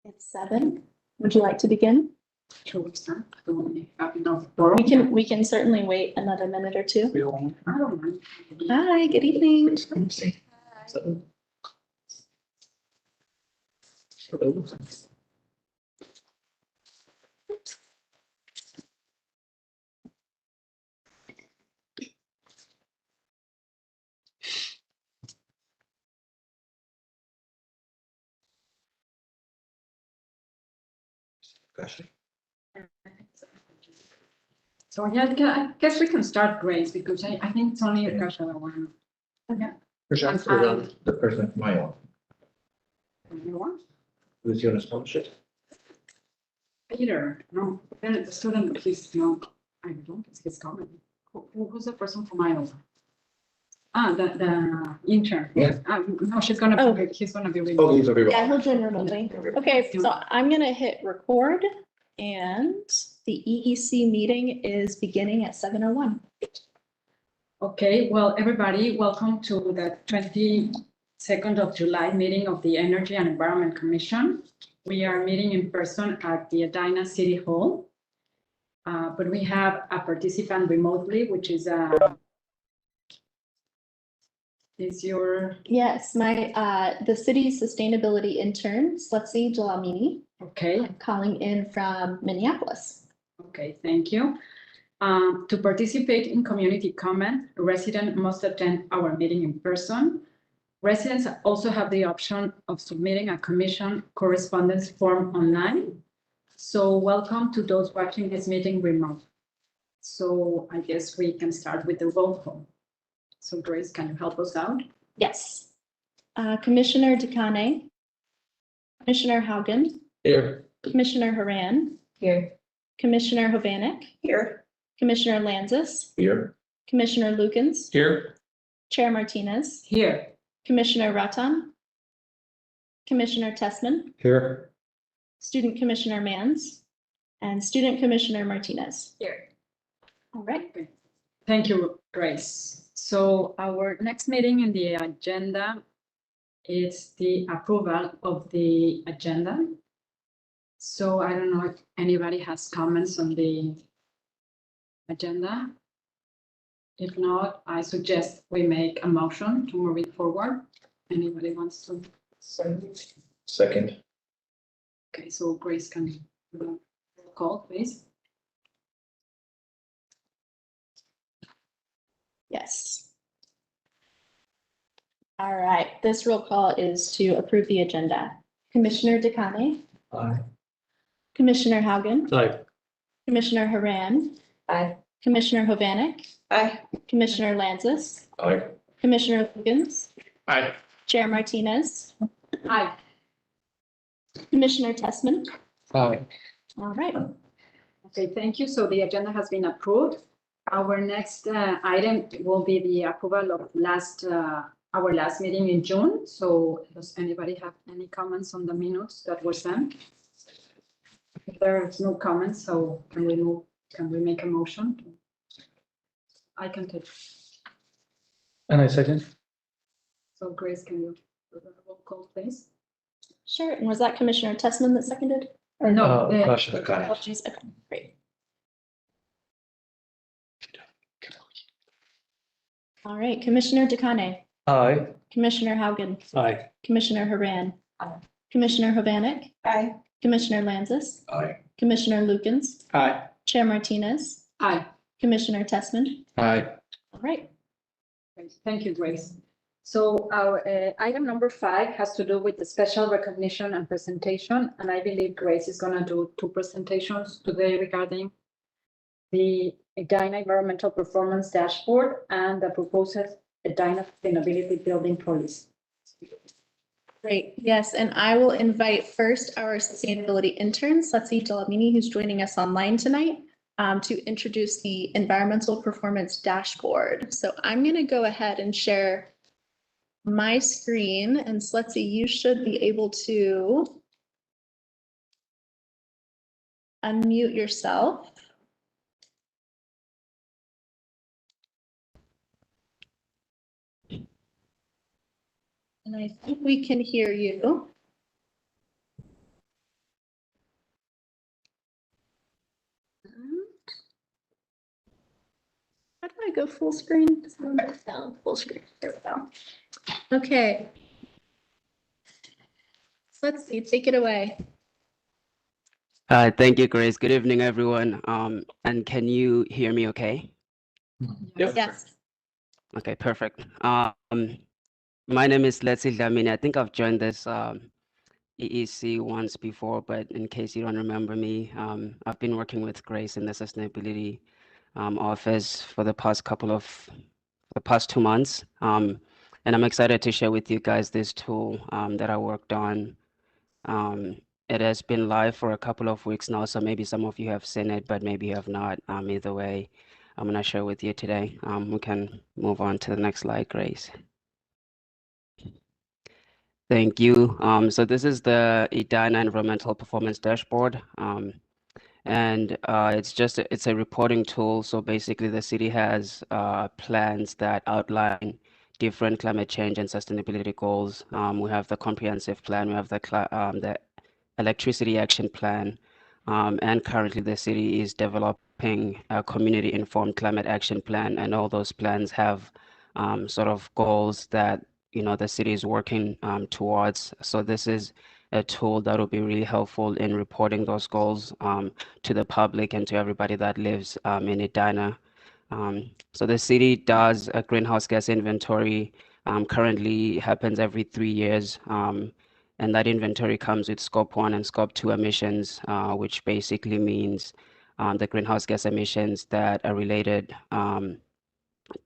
It's 7. Would you like to begin? Sure, we start. I don't want to have enough. We can certainly wait another minute or two. I don't mind. Hi, good evening. So yeah, I guess we can start, Grace, because I think it's only a question I want. Okay. The person of my own, You want? who's your sponsorship? Peter, no, then the student, please, no, I don't, it's his comment. Who's the person from Iowa? The intern. Yeah. No, she's gonna, Oh. he's gonna be with Oh, me. these are Yeah, he'll join remotely. Okay, so I'm gonna hit record and the EEC meeting is beginning at 7:01. Okay, well, everybody, welcome to the 22nd of July meeting of the Energy and Environment Commission. We are meeting in person at the Edina City Hall. But we have a participant remotely, which is your, Yes, the city's sustainability intern, Slutzy Jalamini, okay, calling in from Minneapolis. okay, thank you. To participate in community comment, a resident must attend our meeting in person. Residents also have the option of submitting a commission correspondence form online. So welcome to those watching this meeting remote. So I guess we can start with the roll call. So Grace, can you help us out? Yes. Commissioner DeCane, Commissioner Haugen, Here. Commissioner Haran, Here. Commissioner Hovanek, Here. Commissioner Lanzis, Here. Commissioner Lukens, Here. Chair Martinez, Here. Commissioner Ratan, Commissioner Tessman, Here. Student Commissioner Mans, and Student Commissioner Martinez. Here. All right. Thank you, Grace. So our next meeting in the agenda is the approval of the agenda. So I don't know if anybody has comments on the agenda. If not, I suggest we make a motion to move it forward. Anybody wants to? Second. Okay, so Grace can do the call, please. Yes. All right. This roll call is to approve the agenda. Commissioner DeCane, Aye. Commissioner Haugen, Aye. Commissioner Haran, Aye. Commissioner Hovanek, Aye. Commissioner Lanzis, Aye. Commissioner Lukens, Aye. Chair Martinez, Aye. Commissioner Tessman. Aye. All right. Okay, thank you. So the agenda has been approved. Our next item will be the approval of our last meeting in June. So does anybody have any comments on the minutes that were sent? If there's no comments, so can we make a motion? I can take. And I second. So Grace, can you do the roll call, please? Sure. And was that Commissioner Tessman that seconded? Or No, Oh, geez. Okay, great. All right. Commissioner DeCane, Aye. Commissioner Haugen, Aye. Commissioner Haran, Aye. Commissioner Hovanek, Aye. Commissioner Lanzis, Aye. Commissioner Lukens, Aye. Chair Martinez, Aye. Commissioner Tessman. Aye. All right. Great. Thank you, Grace. So our item number 5 has to do with the special recognition and presentation. And I believe Grace is going to do 2 presentations today regarding the Edina Environmental Performance Dashboard and the proposed Edina Sustainability Building Policy. Great. Yes. And I will invite first our sustainability intern, Slutzy Jalamini, who's joining us online tonight, to introduce the Environmental Performance Dashboard. So I'm going to go ahead and share my screen, and Slutzy, you should be able to unmute yourself. And I think we can hear you. go full screen? Down, full screen. There we go. Okay. So let's see, take it away. Thank you, Grace. Good evening, everyone. And can you hear me okay? Yep. Yes. Okay, perfect. My name is Dlamini. I think I've joined this EEC once before, but in case you don't remember me, I've been working with Grace in the sustainability office for the past 2 months. And I'm excited to share with you guys this tool that I worked on. It has been live for a couple of weeks now, so maybe some of you have seen it, but maybe you have not. Either way, I'm going to share with you today. We can move on to the next slide, Grace. Thank you. So this is the Edina Environmental Performance Dashboard. And it's a reporting tool. So basically the city has plans that outline different climate change and sustainability goals. We have the comprehensive plan, we have the electricity action plan, and currently the city is developing a community informed climate action plan, and all those plans have sort of goals that the city is working towards. So this is a tool that will be really helpful in reporting those goals to the public and to everybody that lives in Edina. So the city does a greenhouse gas inventory. Currently happens every 3 years. And that inventory comes with scope 1 and scope 2 emissions, which basically means the greenhouse gas emissions that are related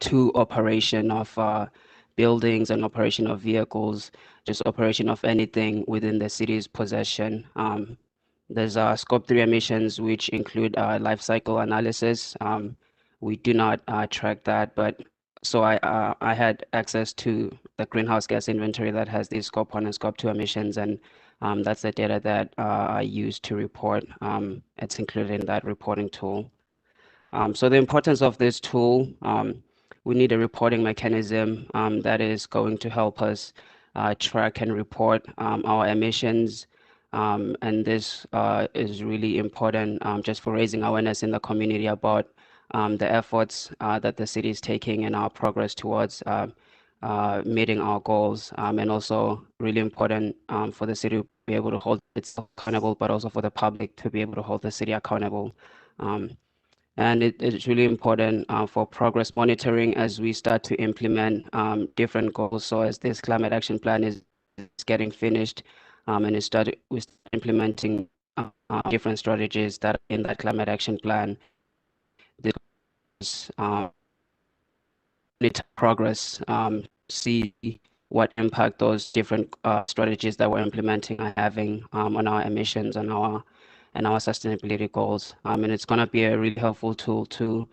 to operation of buildings and operation of vehicles, just operation of anything within the city's possession. There's scope 3 emissions, which include life cycle analysis. We do not track that, but so I had access to the greenhouse gas inventory that has these scope 1 and scope 2 emissions, and that's the data that I use to report. It's included in that reporting tool. So the importance of this tool, we need a reporting mechanism that is going to help us track and report our emissions. And this is really important just for raising awareness in the community about the efforts that the city is taking and our progress towards meeting our goals, and also really important for the city to be able to hold itself accountable, but also for the public to be able to hold the city accountable. And it's really important for progress monitoring as we start to implement different goals. So as this climate action plan is getting finished and we start implementing different strategies that are in that climate action plan, this monitor progress, see what impact those different strategies that we're implementing are having on our emissions and our sustainability goals. And it's going to be a really helpful tool to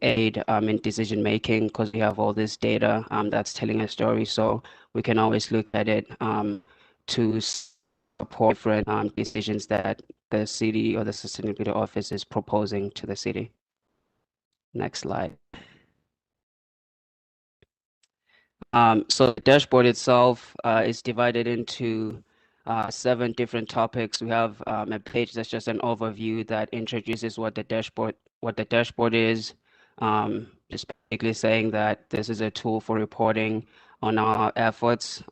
aid in decision making, because we have all this data that's telling a story. So we can always look at it to support different decisions that the city or the sustainability office is proposing to the city. Next slide. So the dashboard itself is divided into 7 different topics. We have a page that's just an overview that introduces what the dashboard is. Just basically saying that this is a tool for reporting on our efforts,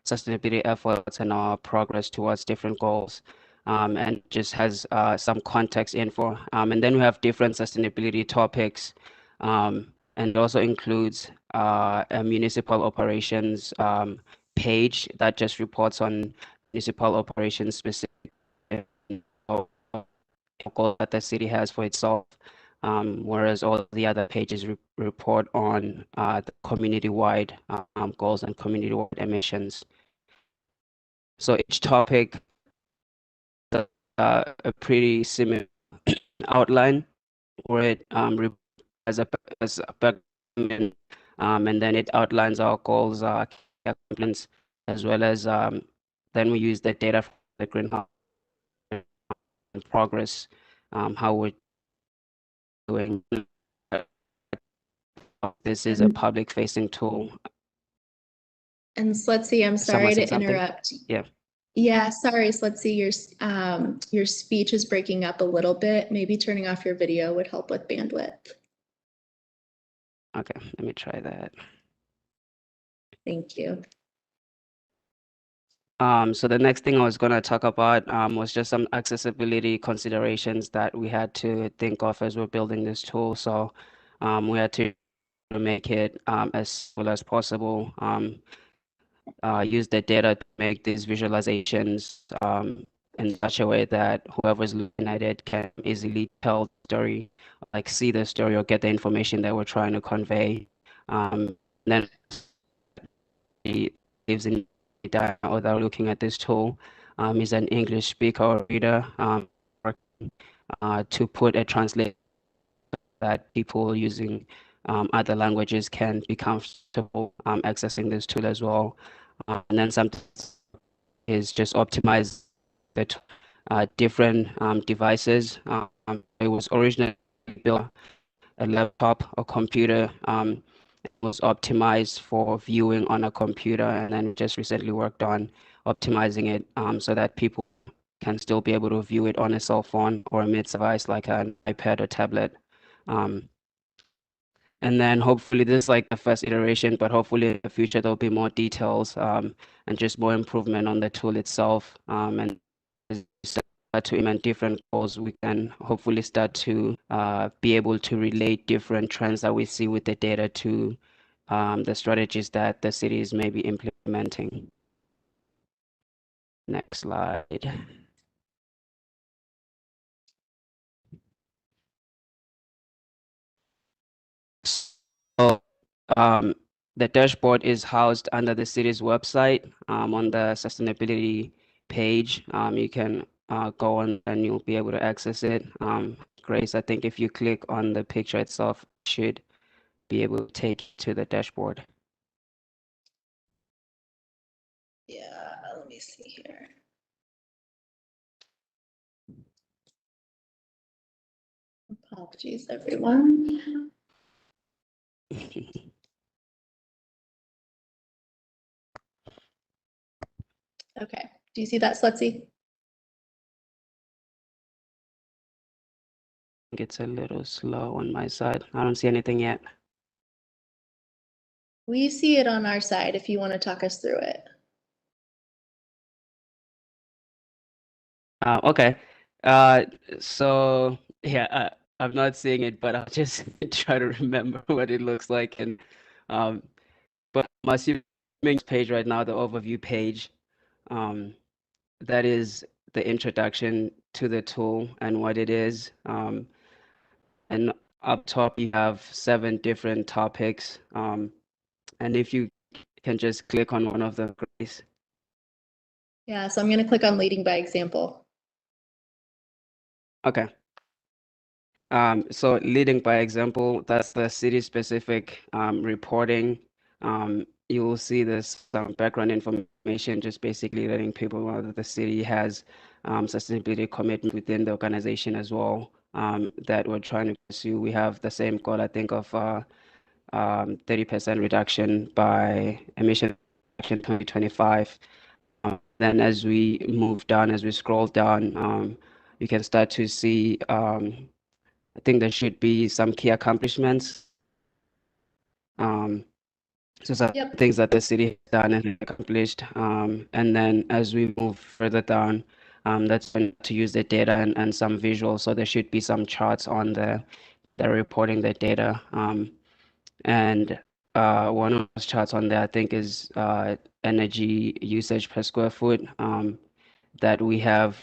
sustainability efforts, and our progress towards different goals. And just has some context info. And then we have different sustainability topics. And also includes a municipal operations page that just reports on municipal operations specific goal that the city has for itself, whereas all the other pages report on the community-wide goals and community-wide emissions. So each topic has a pretty similar outline where it as a background, and then it outlines our goals, commitments, as well as then we use the data from the greenhouse progress, how we're doing. This is a public-facing tool. And Slutzy, I'm sorry to interrupt. Yeah. Yeah, sorry, Slutzy, your speech is breaking up a little bit. Maybe turning off your video would help with bandwidth. Okay, let me try that. Thank you. So the next thing I was going to talk about was just some accessibility considerations that we had to think of as we're building this tool. So we had to make it as simple as possible, use the data to make these visualizations in such a way that whoever's looking at it can easily tell the story, like see the story or get the information that we're trying to convey. Then he lives in Edina, or they're looking at this tool, is an English speaker or reader, to put a translate that people using other languages can be comfortable accessing this tool as well. And then sometimes is just optimize the different devices. It was originally built a laptop or computer. It was optimized for viewing on a computer, and then just recently worked on optimizing it so that people can still be able to view it on a cell phone or a mid device like an iPad or tablet. And then hopefully this is like the first iteration, but hopefully in the future there'll be more details and just more improvement on the tool itself. And as we start to implement different goals, we can hopefully start to be able to relate different trends that we see with the data to the strategies that the cities may be implementing. Next slide. So the dashboard is housed under the city's website on the sustainability page. You can go on and you'll be able to access it. Grace, I think if you click on the picture itself, it should be able to take you to the dashboard. Yeah, let me see here. Apologies, everyone. Okay, do you see that, Slutzy? It's a little slow on my side. I don't see anything yet. We see it on our side if you want to talk us through it. Okay. So yeah, I'm not seeing it, but I'll just try to remember what it looks like. And but I'm assuming this page right now, the overview page, that is the introduction to the tool and what it is. And up top you have 7 different topics. And if you can just click on one of them, Grace. Yeah, so I'm going to click on leading by example. Okay. So leading by example, that's the city-specific reporting. You will see this background information, just basically letting people know that the city has sustainability commitment within the organization as well, that we're trying to pursue. We have the same goal, I think, of 30% reduction by emission reduction 2025. Then as we move down, as we scroll down, you can start to see I think there should be some key accomplishments. So some Yep. things that the city has done and accomplished. And then as we move further down, that's when to use the data and some visuals. So there should be some charts on the reporting the data. And one of those charts on there, I think, is energy usage per square foot that we have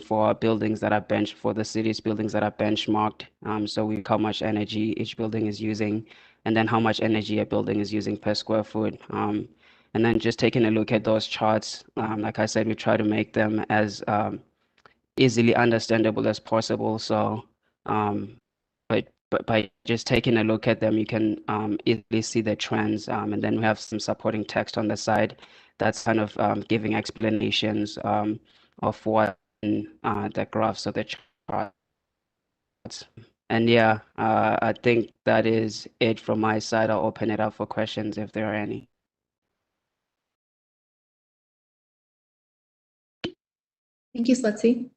for our buildings that are for the city's buildings that are benchmarked. So we how much energy each building is using, and then how much energy a building is using per square foot. And then just taking a look at those charts, like I said, we try to make them as easily understandable as possible. So, but by just taking a look at them, you can easily see the trends. And then we have some supporting text on the side that's kind of giving explanations of what the graphs of the charts. And yeah, I think that is it from my side. I'll open it up for questions if there are any. Thank you, Slutzy.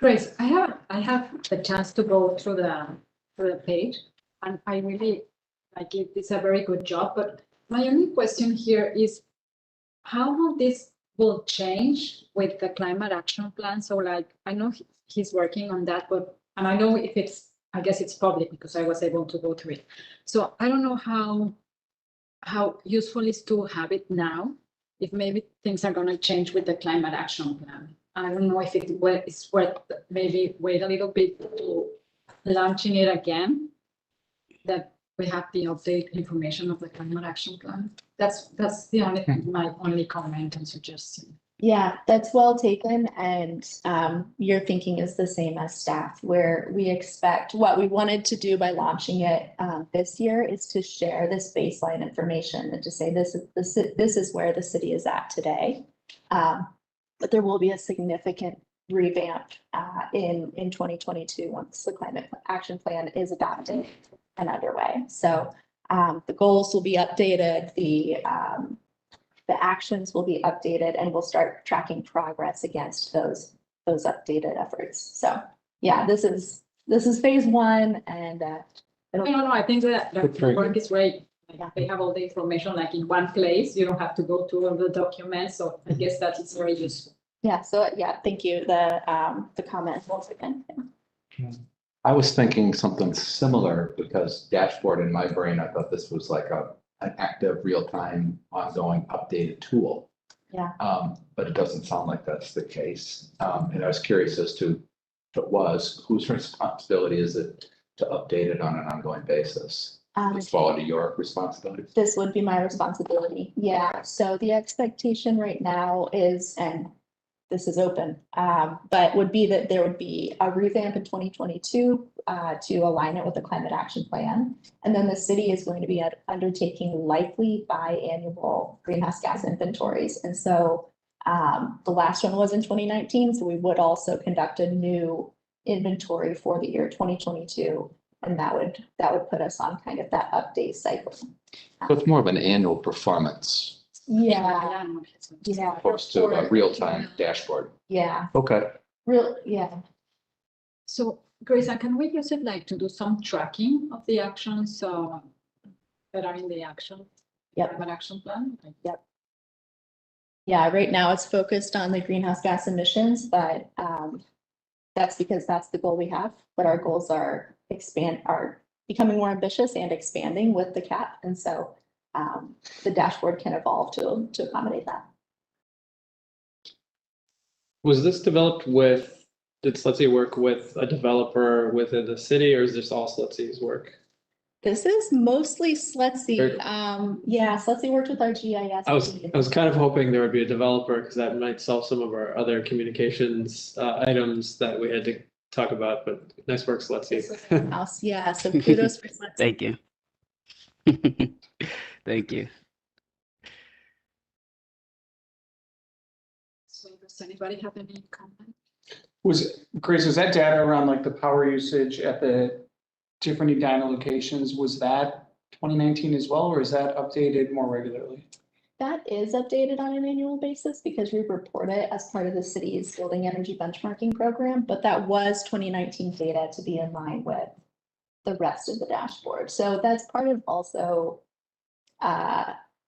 Grace, I have the chance to go through the for the page, and I really like it. It's a very good job. But my only question here is, how will this will change with the climate action plan? So like, I know he's working on that, but, and I know if it's, I guess it's public because I was able to go through it. So I don't know how useful is to have it now, if maybe things are going to change with the climate action plan. I don't know if it's worth maybe wait a little bit to launching it again, that we have the update information of the climate action plan. That's the only my only comment and suggestion. Yeah, that's well taken, and your thinking is the same as staff, where we expect what we wanted to do by launching it this year is to share this baseline information and to say this is where the city is at today. But there will be a significant revamp in 2022 once the climate action plan is adopted and underway. So the goals will be updated, the actions will be updated, and we'll start tracking progress against those updated efforts. So yeah, this is phase one, and No, I think that Good the point. work is great. Like, Yeah. they have all the information like in one place. You don't have to go to all the documents. So I guess that is very useful. yeah, so yeah, thank you. The comment once again. I was thinking something similar because dashboard in my brain, I thought this was like an active, real-time, ongoing, updated tool. Yeah. But it doesn't sound like that's the case. And I was curious as to if it was, whose responsibility is it to update it on an ongoing basis? Does it fall under your responsibility? This would be my responsibility. Yeah, so the expectation right now is, and this is open, but would be that there would be a revamp in 2022 to align it with the climate action plan. And then the city is going to be undertaking likely biannual greenhouse gas inventories. And so the last one was in 2019, so we would also conduct a new inventory for the year 2022. And that would put us on kind of that update cycle. So it's more of an annual performance Yeah, yeah. opposed to a real-time dashboard. Yeah, Okay. yeah. So Grace, can we use it like to do some tracking of the actions that are in the climate action plan? Yeah, right now it's focused on the greenhouse gas emissions, but that's because that's the goal we have. But our goals are becoming more ambitious and expanding with the cap. And so the dashboard can evolve to accommodate that. Was this developed with, did Slutsy work with a developer within the city, or is this all Slutsy's work? This is mostly Slutsy. Very- Yeah, Slutsy worked with our GIS. I team. was kind of hoping there would be a developer because that might solve some of our other communications items that we had to talk about, but nice work, Slutsy. House, yeah, so kudos for Slutsy. Thank you. Thank you. So does anybody have any comment? Grace, was that data around like the power usage at the different Edina locations, was that 2019 as well, or is that updated more regularly? That is updated on an annual basis because we report it as part of the city's building energy benchmarking program, but that was 2019 data to be in line with the rest of the dashboard. So that's part of also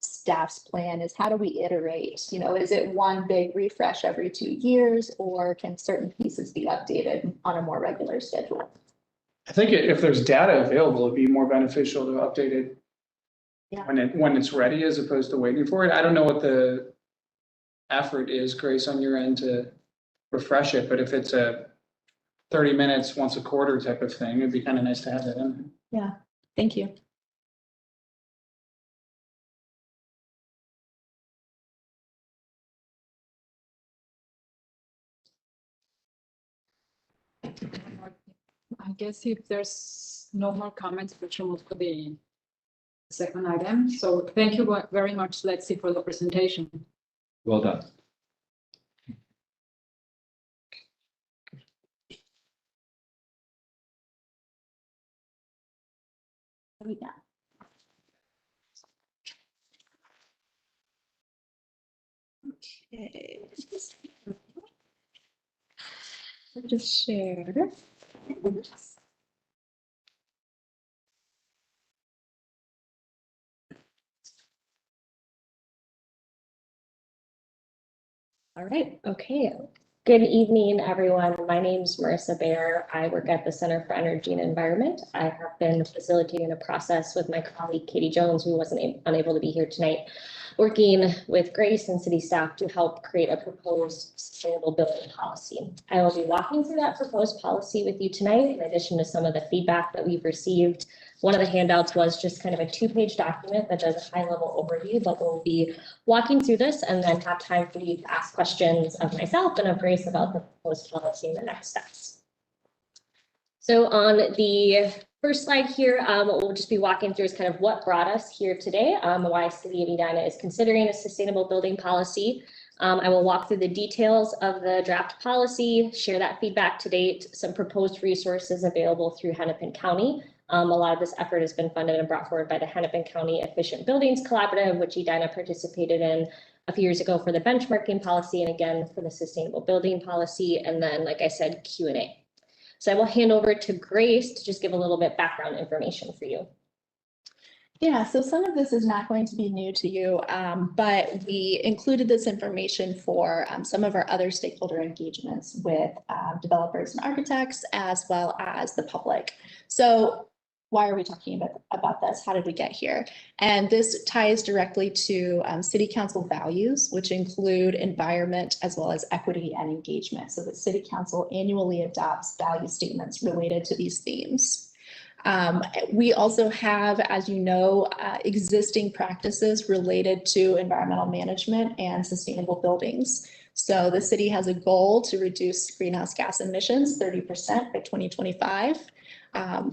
staff's plan is how do we iterate? You know, is it one big refresh every 2 years, or can certain pieces be updated on a more regular schedule? I think if there's data available, it'd be more beneficial to update it Yeah. when it's ready as opposed to waiting for it. I don't know what the effort is, Grace, on your end to refresh it, but if it's a 30 minutes once a quarter type of thing, it'd be kind of nice to have that in. Yeah, thank you. I guess if there's no more comments, we should move to the second item. So thank you very much, Lexi, for the presentation. Well done. Yeah. Okay. Just share. All right. Okay. Good evening, everyone. My name is Marissa Baer. I work at the Center for Energy and Environment. I have been facilitating a process with my colleague Katie Jones, who wasn't unable to be here tonight, working with Grace and city staff to help create a proposed sustainable building policy. I will be walking through that proposed policy with you tonight, in addition to some of the feedback that we've received. One of the handouts was just kind of a 2-page document that does a high-level overview, but we'll be walking through this and then have time for you to ask questions of myself and of Grace about the proposed policy and the next steps. So on the first slide here, what we'll just be walking through is kind of what brought us here today, why City of Edina is considering a sustainable building policy. I will walk through the details of the draft policy, share that feedback to date, some proposed resources available through Hennepin County. A lot of this effort has been funded and brought forward by the Hennepin County Efficient Buildings Collaborative, which Edina participated in a few years ago for the benchmarking policy and again for the sustainable building policy. And then, like I said, Q&A. So I will hand over to Grace to just give a little bit background information for you. Yeah, so some of this is not going to be new to you, but we included this information for some of our other stakeholder engagements with developers and architects, as well as the public. So why are we talking about this? How did we get here? And this ties directly to City Council values, which include environment as well as equity and engagement. So the City Council annually adopts value statements related to these themes. We also have, as you know, existing practices related to environmental management and sustainable buildings. So the city has a goal to reduce greenhouse gas emissions 30% by 2025.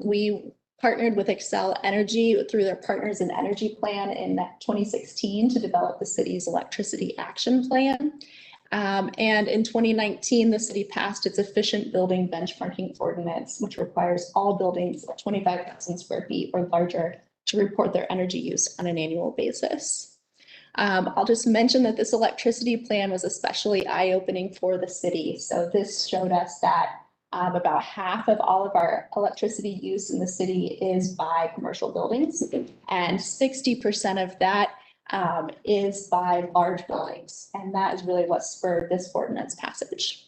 We partnered with Excel Energy through their Partners in Energy plan in 2016 to develop the city's electricity action plan. And in 2019, the city passed its efficient building benchmarking ordinance, which requires all buildings of 25,000 square feet or larger to report their energy use on an annual basis. I'll just mention that this electricity plan was especially eye-opening for the city. So this showed us that about half of all of our electricity use in the city is by commercial buildings, and 60% of that is by large buildings. And that is really what spurred this ordinance passage.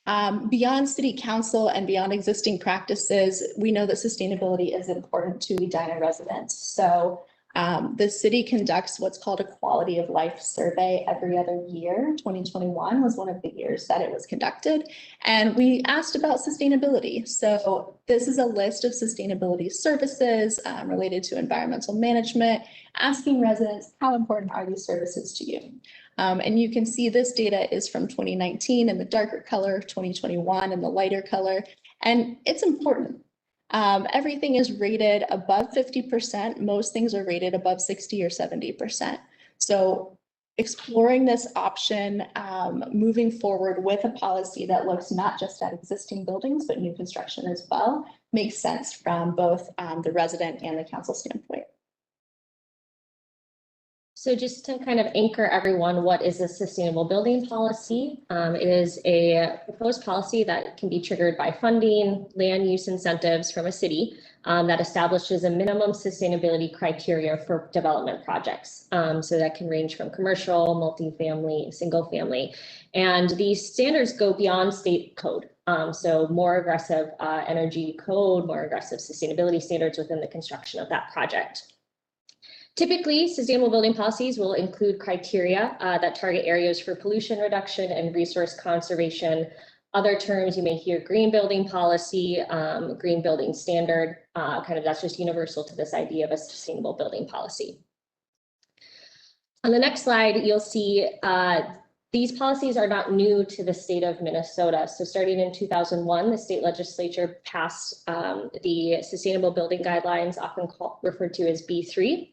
Beyond City Council and beyond existing practices, we know that sustainability is important to Edina residents. So the city conducts what's called a quality of life survey every other year. 2021 was one of the years that it was conducted. And we asked about sustainability. So this is a list of sustainability services related to environmental management, asking residents, how important are these services to you? And you can see this data is from 2019 in the darker color, 2021 in the lighter color, and it's important. Everything is rated above 50%. Most things are rated above 60 or 70%. So exploring this option, moving forward with a policy that looks not just at existing buildings, but new construction as well, makes sense from both the resident and the council standpoint. So just to kind of anchor everyone, what is a sustainable building policy? It is a proposed policy that can be triggered by funding, land use incentives from a city that establishes a minimum sustainability criteria for development projects. So that can range from commercial, multifamily, single family. And these standards go beyond state code. So more aggressive energy code, more aggressive sustainability standards within the construction of that project. Typically, sustainable building policies will include criteria that target areas for pollution reduction and resource conservation. Other terms you may hear: green building policy, green building standard, kind of that's just universal to this idea of a sustainable building policy. On the next slide, you'll see these policies are not new to the state of Minnesota. So starting in 2001, the state legislature passed the Sustainable Building Guidelines, often referred to as B3.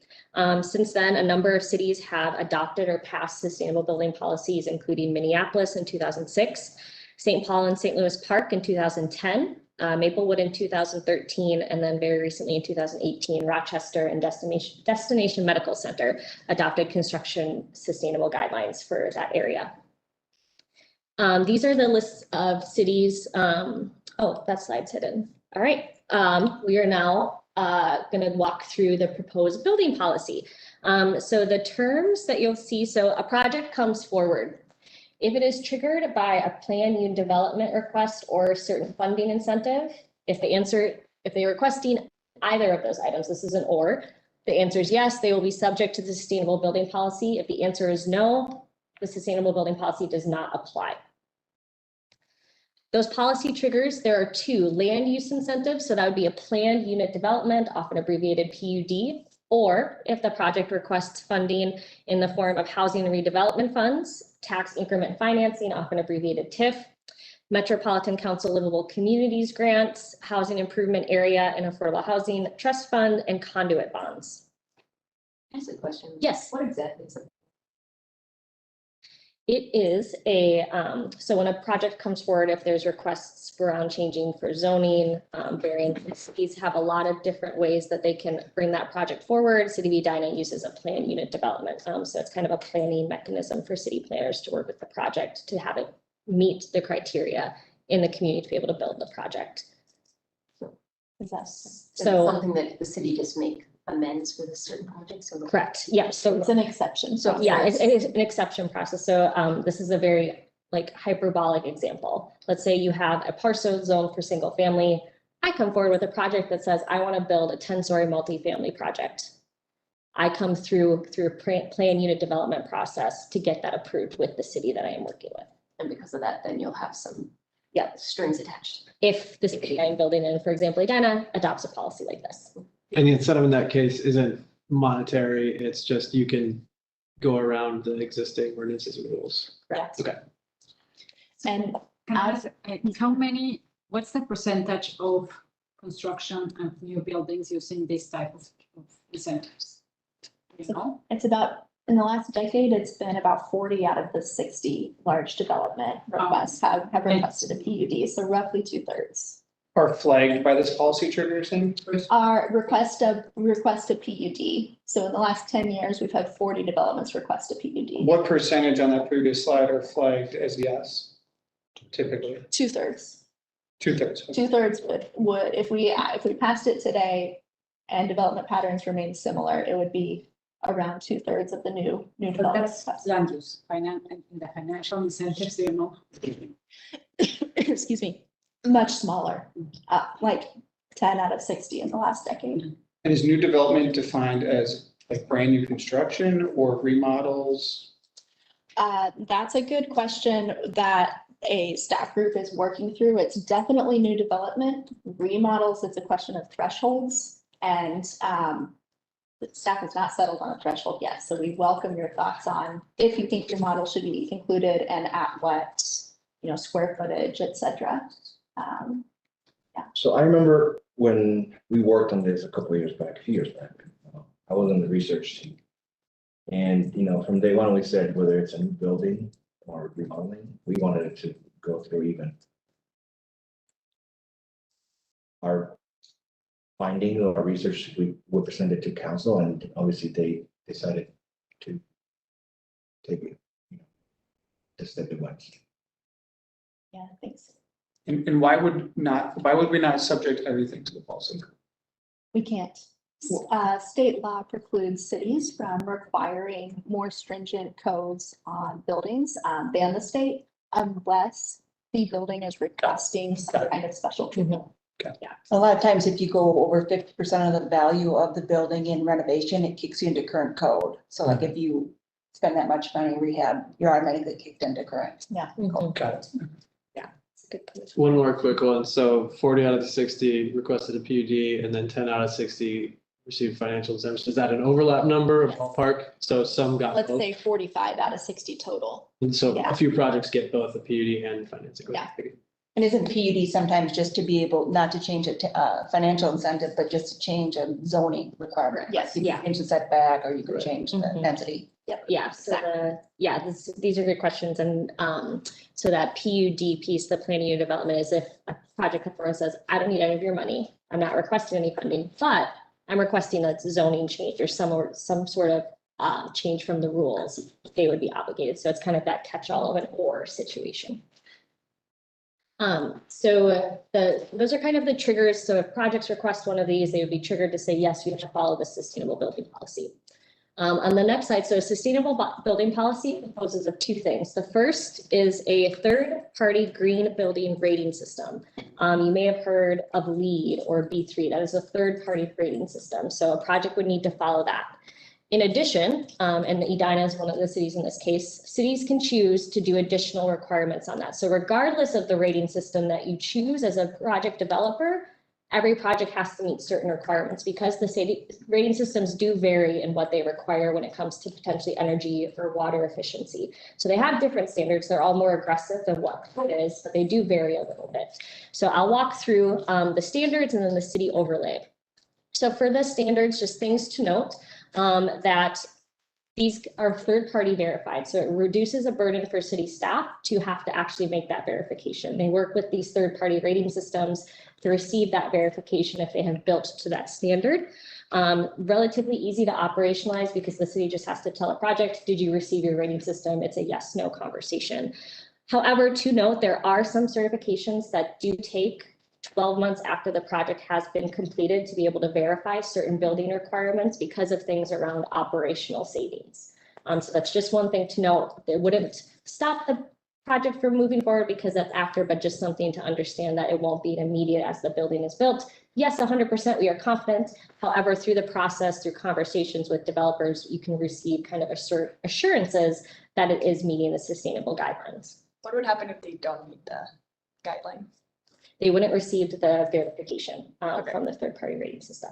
Since then, a number of cities have adopted or passed sustainable building policies, including Minneapolis in 2006, St. Paul and St. Louis Park in 2010, Maplewood in 2013, and then very recently in 2018, Rochester and Destination Medical Center adopted construction sustainable guidelines for that area. These are the lists of cities. Oh, that slide's hidden. All right, we are now going to walk through the proposed building policy. So the terms that you'll see, so a project comes forward. If it is triggered by a plan unit development request or certain funding incentive, if they're requesting either of those items, this is an or, the answer is yes, they will be subject to the sustainable building policy. If the answer is no, the sustainable building policy does not apply. Those policy triggers, there are two: land use incentives, so that would be a planned unit development, often abbreviated PUD, or if the project requests funding in the form of housing and redevelopment funds, tax increment financing, often abbreviated TIF, Metropolitan Council Livable Communities grants, housing improvement area and affordable housing trust fund, and conduit bonds. That's a question. Yes. What exactly is it? It is so when a project comes forward, if there's requests around changing for zoning, variants, cities have a lot of different ways that they can bring that project forward. CDB Dynamic uses a plan unit development. So it's kind of a planning mechanism for city planners to work with the project to have it meet the criteria in the community to be able to build the project. Is that So- something that the city just make amends with a certain project? So Correct. Yeah. So It's an exception. So yeah, it is an exception process. So this is a very like hyperbolic example. Let's say you have a parcel zone for single family. I come forward with a project that says I want to build a 10-story multifamily project. I come through a plan unit development process to get that approved with the city that I am working with. and because of that, then you'll have some Yeah. strings attached. If the city I'm building in, for example, Edina, adopts a policy like this. And the incentive in that case isn't monetary, it's just you can go around the existing ordinances and rules. Correct. Okay. And Can I ask, what's the percentage of construction of new buildings using this type of incentives? You know? it's about, in the last decade, it's been about 40 out of the 60 large development requests have requested a PUD, so roughly 2/3. Are flagged by this policy trigger thing? Our request a PUD. So in the last 10 years, we've had 40 developments request a PUD. What percentage on that previous slide are flagged as yes? Typically, 2/3. 2/3. 2/3 would, if we passed it today and development patterns remain similar, it would be around 2/3 of the new But developments. that's land use, the financial incentives, you know. Excuse me, much smaller, like 10 out of 60 in the last decade. And is new development defined as like brand new construction or remodels? That's a good question that a staff group is working through. It's definitely new development. Remodels, it's a question of thresholds, and the staff has not settled on a threshold yet. So we welcome your thoughts on if you think your model should be included and at what, square footage, et cetera. So I remember when we worked on this a few years back, I was on the research team. And, from day one, we said whether it's a new building or remodeling, we wanted it to go through even our finding or our research, we would present it to council, and obviously they decided to take it, the step it went. Yeah, thanks. And why would we not subject everything to the policy? We can't. State law precludes cities from requiring more stringent codes on buildings than the state unless the building is requesting some kind of special treatment. A lot of times, if you go over 50% of the value of the building in renovation, it kicks you into current code. So like if you spend that much money in rehab, you're automatically kicked into current. Mhm. Got it. It's a good point. One more quick one. So 40 out of the 60 requested a PUD and then 10 out of 60 received financial incentives. Is that an overlap number, a ballpark? So some got Let's both. say 45 out of 60 total. And so yeah. a few projects get both a PUD and financing. Yeah. And isn't PUD sometimes just to be able, not to change it to financial incentive, but just to change a zoning requirement? Yes. You Yeah. can change the setback, or you could Right. change the Mhm. density. Yeah, so these are good questions. And so that PUD piece, the planning unit development, is if a project comes forward and says, I don't need any of your money, I'm not requesting any funding, but I'm requesting a zoning change or some sort of change from the rules, they would be obligated. So it's kind of that catch-all of an or situation. Those are kind of the triggers. So if projects request one of these, they would be triggered to say, yes, you have to follow the sustainable building policy. On the next slide, so a sustainable building policy composes of two things. The first is a third-party green building rating system. You may have heard of LEED or B3. That is a third-party rating system. So a project would need to follow that. In addition, and Edina is one of the cities in this case, cities can choose to do additional requirements on that. So regardless of the rating system that you choose as a project developer, every project has to meet certain requirements because the city rating systems do vary in what they require when it comes to potentially energy or water efficiency. So they have different standards. They're all more aggressive than what code is, but they do vary a little bit. So I'll walk through the standards and then the city overlay. So for the standards, just things to note. That these are third-party verified. So it reduces a burden for city staff to have to actually make that verification. They work with these third-party rating systems to receive that verification if they have built to that standard. Relatively easy to operationalize because the city just has to tell a project, did you receive your rating system? It's a yes, no conversation. However, to note, there are some certifications that do take 12 months after the project has been completed to be able to verify certain building requirements because of things around operational savings. So that's just one thing to note. It wouldn't stop the project from moving forward because that's after, but just something to understand that it won't be immediate as the building is built. Yes, 100% we are confident. However, through the process, through conversations with developers, you can receive kind of assurances that it is meeting the sustainable guidelines. What would happen if they don't meet the guidelines? They wouldn't receive the verification from the third-party rating system.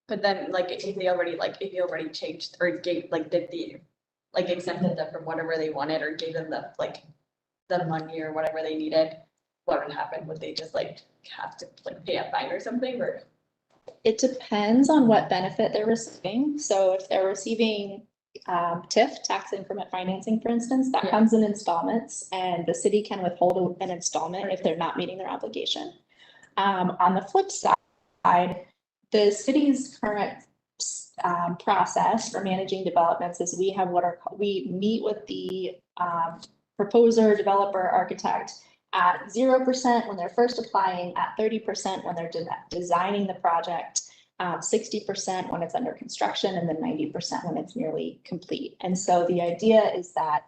But then, like, if you already changed or gave, like, did the, like, accepted them from whatever they wanted or gave them the, like, the money or whatever they needed, what would happen? Would they just, like, have to, like, pay a fine or something, or? It depends on what benefit they're receiving. So if they're receiving TIF, tax increment financing, for instance, that comes in installments and the city can withhold an installment if they're not meeting their obligation. On the flip side, the city's current process for managing developments is we have we meet with the proposer, developer, architect at 0% when they're first applying, at 30% when they're designing the project, 60% when it's under construction, and then 90% when it's nearly complete. And so the idea is that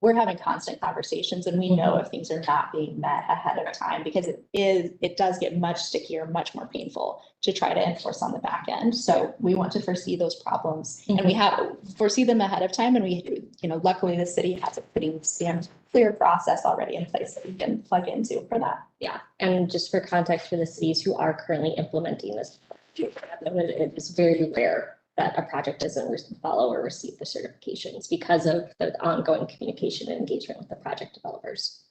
we're having constant conversations and we know if things are not being met ahead of time, because it does get much stickier, much more painful to try to enforce on the back end. So we want to foresee those problems and we have foresee them ahead of time. And we, luckily the city has a pretty clear process already in place that we can plug into for that. Yeah, and just for context for the cities who are currently implementing this, it is very rare that a project doesn't follow or receive the certifications because of the ongoing communication and engagement with the project developers.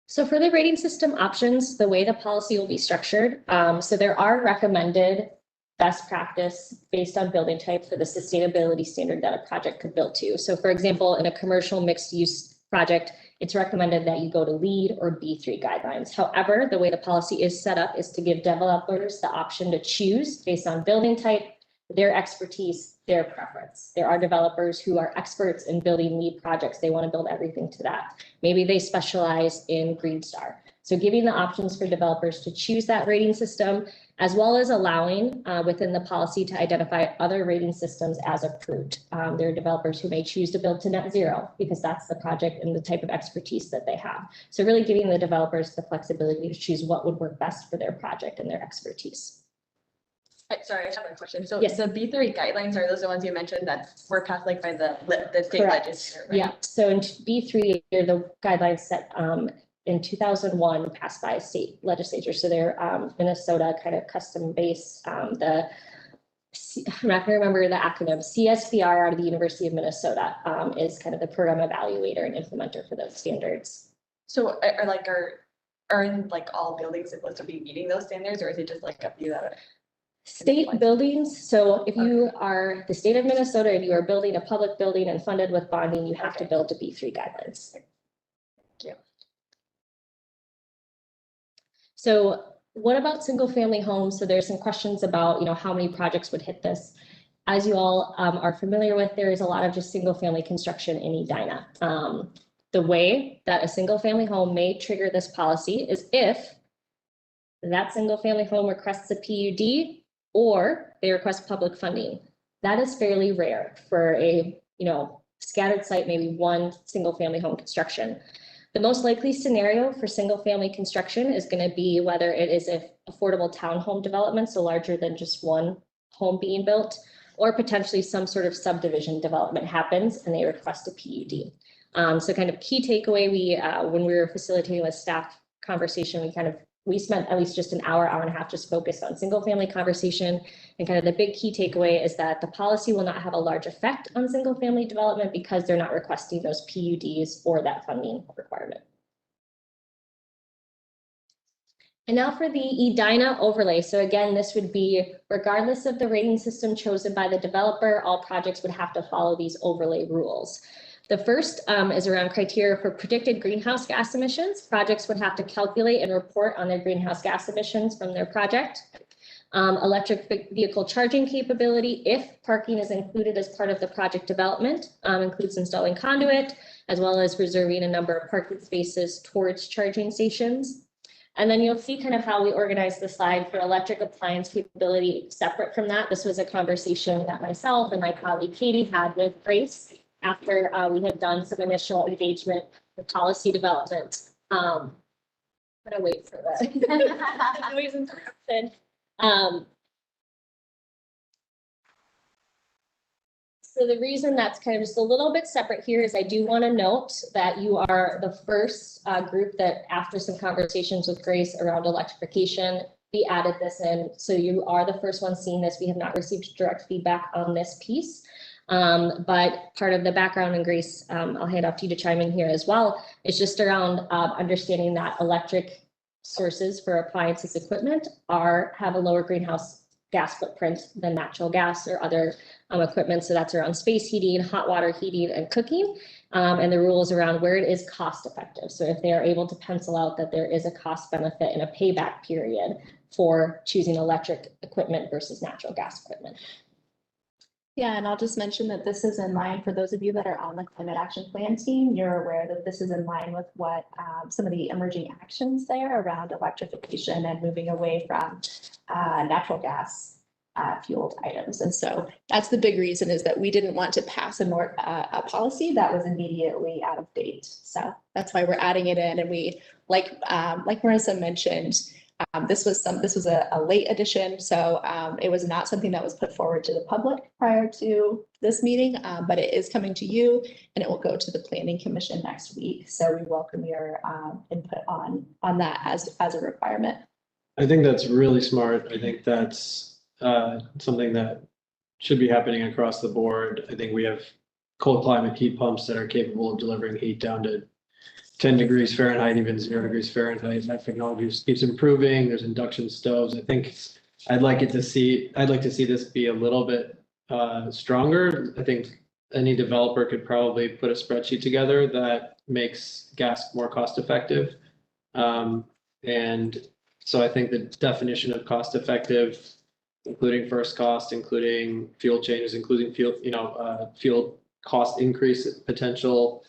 So for the rating system options, the way the policy will be structured, so there are recommended best practice based on building type for the sustainability standard that a project could build to. So for example, in a commercial mixed use project, it's recommended that you go to LEED or B3 guidelines. However, the way the policy is set up is to give developers the option to choose based on building type, their expertise, their preference. There are developers who are experts in building LEED projects. They want to build everything to that. Maybe they specialize in Green Star. So giving the options for developers to choose that rating system, as well as allowing within the policy to identify other rating systems as approved. There are developers who may choose to build to net zero because that's the project and the type of expertise that they have. So really giving the developers the flexibility to choose what would work best for their project and their expertise. Sorry, I have a question. So yes, the B3 guidelines, are those the ones you mentioned that were passed like by the state legislature, right? Yeah, so in B3, the guidelines set in 2001 passed by a state legislature. So they're Minnesota kind of custom based. I'm not going to remember the acronym. CSBR out of the University of Minnesota is kind of the program evaluator and implementer for those standards. So are like all buildings supposed to be meeting those standards, or is it just like a few that are? State buildings. So if you are the state of Minnesota and you are building a public building and funded with bonding, you have to build to B3 guidelines. Thank you. So what about single family homes? So there's some questions about, how many projects would hit this. As you all are familiar with, there is a lot of just single family construction in Edina. The way that a single family home may trigger this policy is if that single family home requests a PUD or they request public funding. That is fairly rare for a, scattered site, maybe one single family home construction. The most likely scenario for single family construction is going to be whether it is an affordable townhome development, so larger than just one home being built, or potentially some sort of subdivision development happens and they request a PUD. So kind of key takeaway, when we were facilitating with staff conversation, we spent at least just an hour and a half just focused on single family conversation. And kind of the big key takeaway is that the policy will not have a large effect on single family development because they're not requesting those PUDs or that funding requirement. And now for the Edina overlay. So again, this would be regardless of the rating system chosen by the developer, all projects would have to follow these overlay rules. The first is around criteria for predicted greenhouse gas emissions. Projects would have to calculate and report on their greenhouse gas emissions from their project. Electric vehicle charging capability, if parking is included as part of the project development, includes installing conduit, as well as reserving a number of parking spaces towards charging stations. And then you'll see kind of how we organize the slide for electric appliance capability separate from that. This was a conversation that myself and my colleague Katie had with Grace after we had done some initial engagement with policy development. I'm gonna wait for that. Noise interruption. So the reason that's kind of just a little bit separate here is I do want to note that you are the first group that, after some conversations with Grace around electrification, we added this in. So you are the first one seeing this. We have not received direct feedback on this piece. But part of the background, and Grace, I'll hand off to you to chime in here as well, is just around understanding that electric sources for appliances equipment have a lower greenhouse gas footprint than natural gas or other equipment. So that's around space heating, hot water heating, and cooking. And the rules around where it is cost effective. So if they are able to pencil out that there is a cost benefit and a payback period for choosing electric equipment versus natural gas equipment. Yeah, and I'll just mention that this is in line for those of you that are on the climate action plan team. You're aware that this is in line with what some of the emerging actions there around electrification and moving away from natural gas fueled items. And so that's the big reason, is that we didn't want to pass a policy that was immediately out of date. So that's why we're adding it in. And we, like Marissa mentioned, this was a late addition, so it was not something that was put forward to the public prior to this meeting, but it is coming to you and it will go to the Planning Commission next week. So we welcome your input on that as a requirement. I think that's really smart. I think that's something that should be happening across the board. I think we have cold climate heat pumps that are capable of delivering heat down to 10 degrees Fahrenheit, even 0 degrees Fahrenheit. That technology just keeps improving. There's induction stoves. I think I'd like to see this be a little bit stronger. I think any developer could probably put a spreadsheet together that makes gas more cost effective. And so I think the definition of cost effective, including first cost, including fuel changes, including fuel cost increase potential,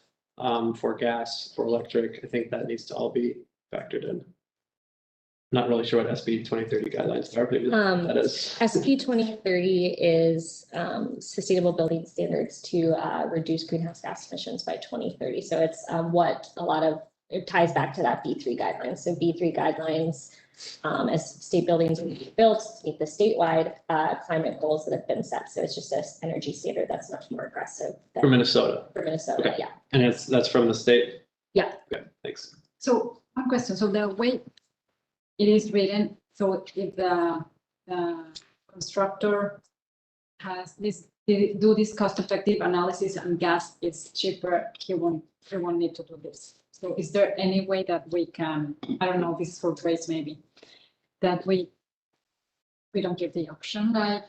for gas, for electric, I think that needs to all be factored in. Not really sure what SB 2030 guidelines are, but that is. SB 2030 is sustainable building standards to reduce greenhouse gas emissions by 2030. So it's what it ties back to that B3 guidelines. So B3 guidelines, as state buildings will be built to meet the statewide climate goals that have been set. So it's just an energy standard that's much more aggressive. For Minnesota. For Minnesota, okay. Yeah. And that's from the state? Yeah. Okay, thanks. So one question, so the way it is written, so if the constructor has do this cost-effective analysis and gas is cheaper, he won't need to do this. So is there any way that we can, I don't know, this is for Grace maybe, that we don't give the option, like,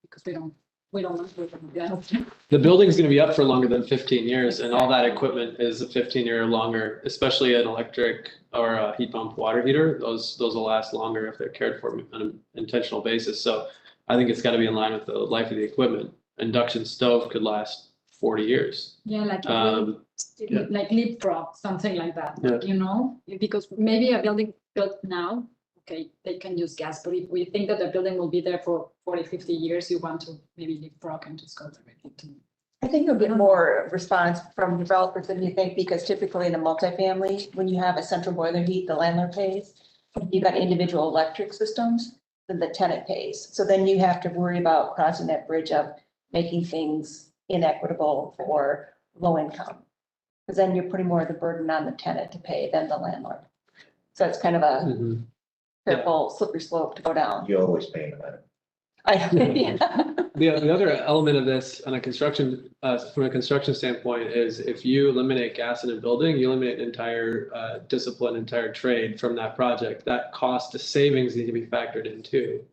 because we don't want to give the option. The building's going to be up for longer than 15 years, and all that equipment is a 15-year or longer, especially an electric or a heat pump water heater. Those will last longer if they're cared for on an intentional basis. So I think it's got to be in line with the life of the equipment. Induction stove could last 40 years. Yeah, like, yeah. like leapfrog, something like that, Yeah. you know, because maybe a building built now, okay, they can use gas, but if we think that the building will be there for 40, 50 years, you want to maybe leapfrog and just go directly to. I think you'll get more response from developers than you think, because typically in a multifamily, when you have a central boiler heat, the landlord pays. You've got individual electric systems, then the tenant pays. So then you have to worry about crossing that bridge of making things inequitable for low income. Because then you're putting more of the burden on the tenant to pay than the landlord. So it's kind of a Mhm. careful slippery slope to go down. You always pay in a minute. The other element of this on a construction, from a construction standpoint, is if you eliminate gas in a building, you eliminate an entire discipline, entire trade from that project. That cost of savings need to be factored in too.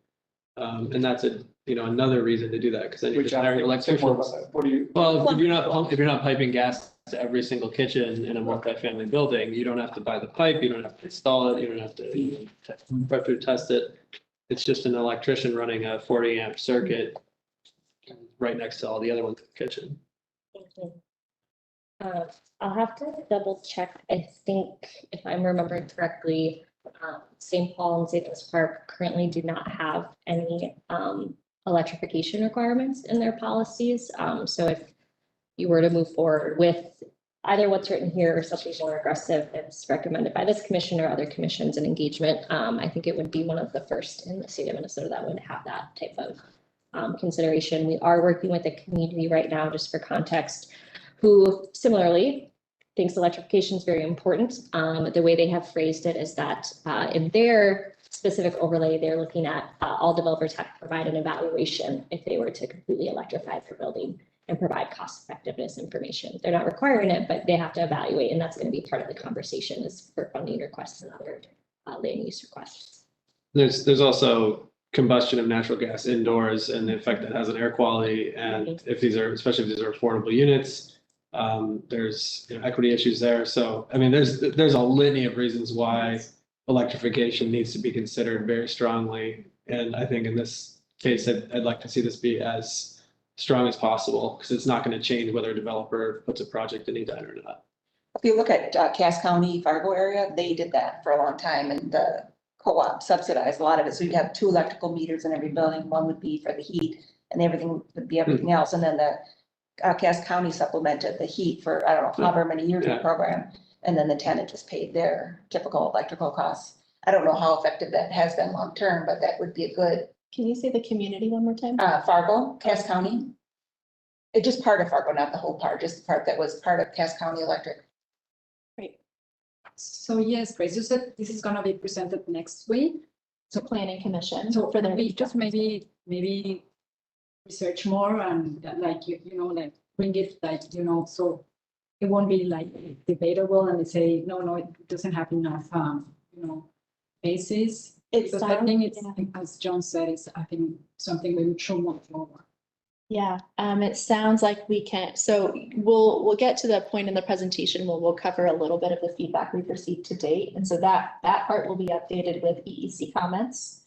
And that's another reason to do that, because then you're Which just hiring electricians. What do you? Well, if you're not piping gas to every single kitchen in a multifamily building, you don't have to buy the pipe, you don't have to install it, you don't have to pressure test it. It's just an electrician running a 40 amp circuit right next to all the other ones in the kitchen. I'll have to double check. I think if I'm remembering correctly, St. Paul and St. Louis Park currently do not have any electrification requirements in their policies. So if you were to move forward with either what's written here or something more aggressive that's recommended by this commission or other commissions and engagement, I think it would be one of the first in the state of Minnesota that would have that type of consideration. We are working with a community right now, just for context, who similarly thinks electrification is very important. The way they have phrased it is that in their specific overlay, they're looking at all developers have to provide an evaluation if they were to completely electrify their building and provide cost effectiveness information. They're not requiring it, but they have to evaluate, and that's going to be part of the conversation is for funding requests and other land use requests. There's also combustion of natural gas indoors and the effect that has on air quality. And if these are, especially if these are affordable units, there's equity issues there. So, I mean, there's a litany of reasons why electrification needs to be considered very strongly. And I think in this case, I'd like to see this be as strong as possible, because it's not going to change whether a developer puts a project in Edina or not. If you look at Cass County, Fargo area, they did that for a long time, and the co-op subsidized a lot of it. So you'd have 2 electrical meters in every building. One would be for the heat, and everything would be everything else. And then the Cass County supplemented the heat for, I don't know, however many years of the program. And then the tenant just paid their typical electrical costs. I don't know how effective that has been long-term, but that would be a good. Can you say the community one more time? Fargo, Cass County. It's just part of Fargo, not the whole part, just the part that was part of Cass County Electric. Great. So yes, Grace, you said this is gonna be presented next week. So planning commission. So for their we just maybe research more and like, like bring it like, so it won't be like debatable and they say, no, it doesn't have enough, basis. Because I think it's, as John said, it's, I think, something we should move forward. Yeah, it sounds like we can. So we'll get to the point in the presentation where we'll cover a little bit of the feedback we've received to date. And so that part will be updated with EEC comments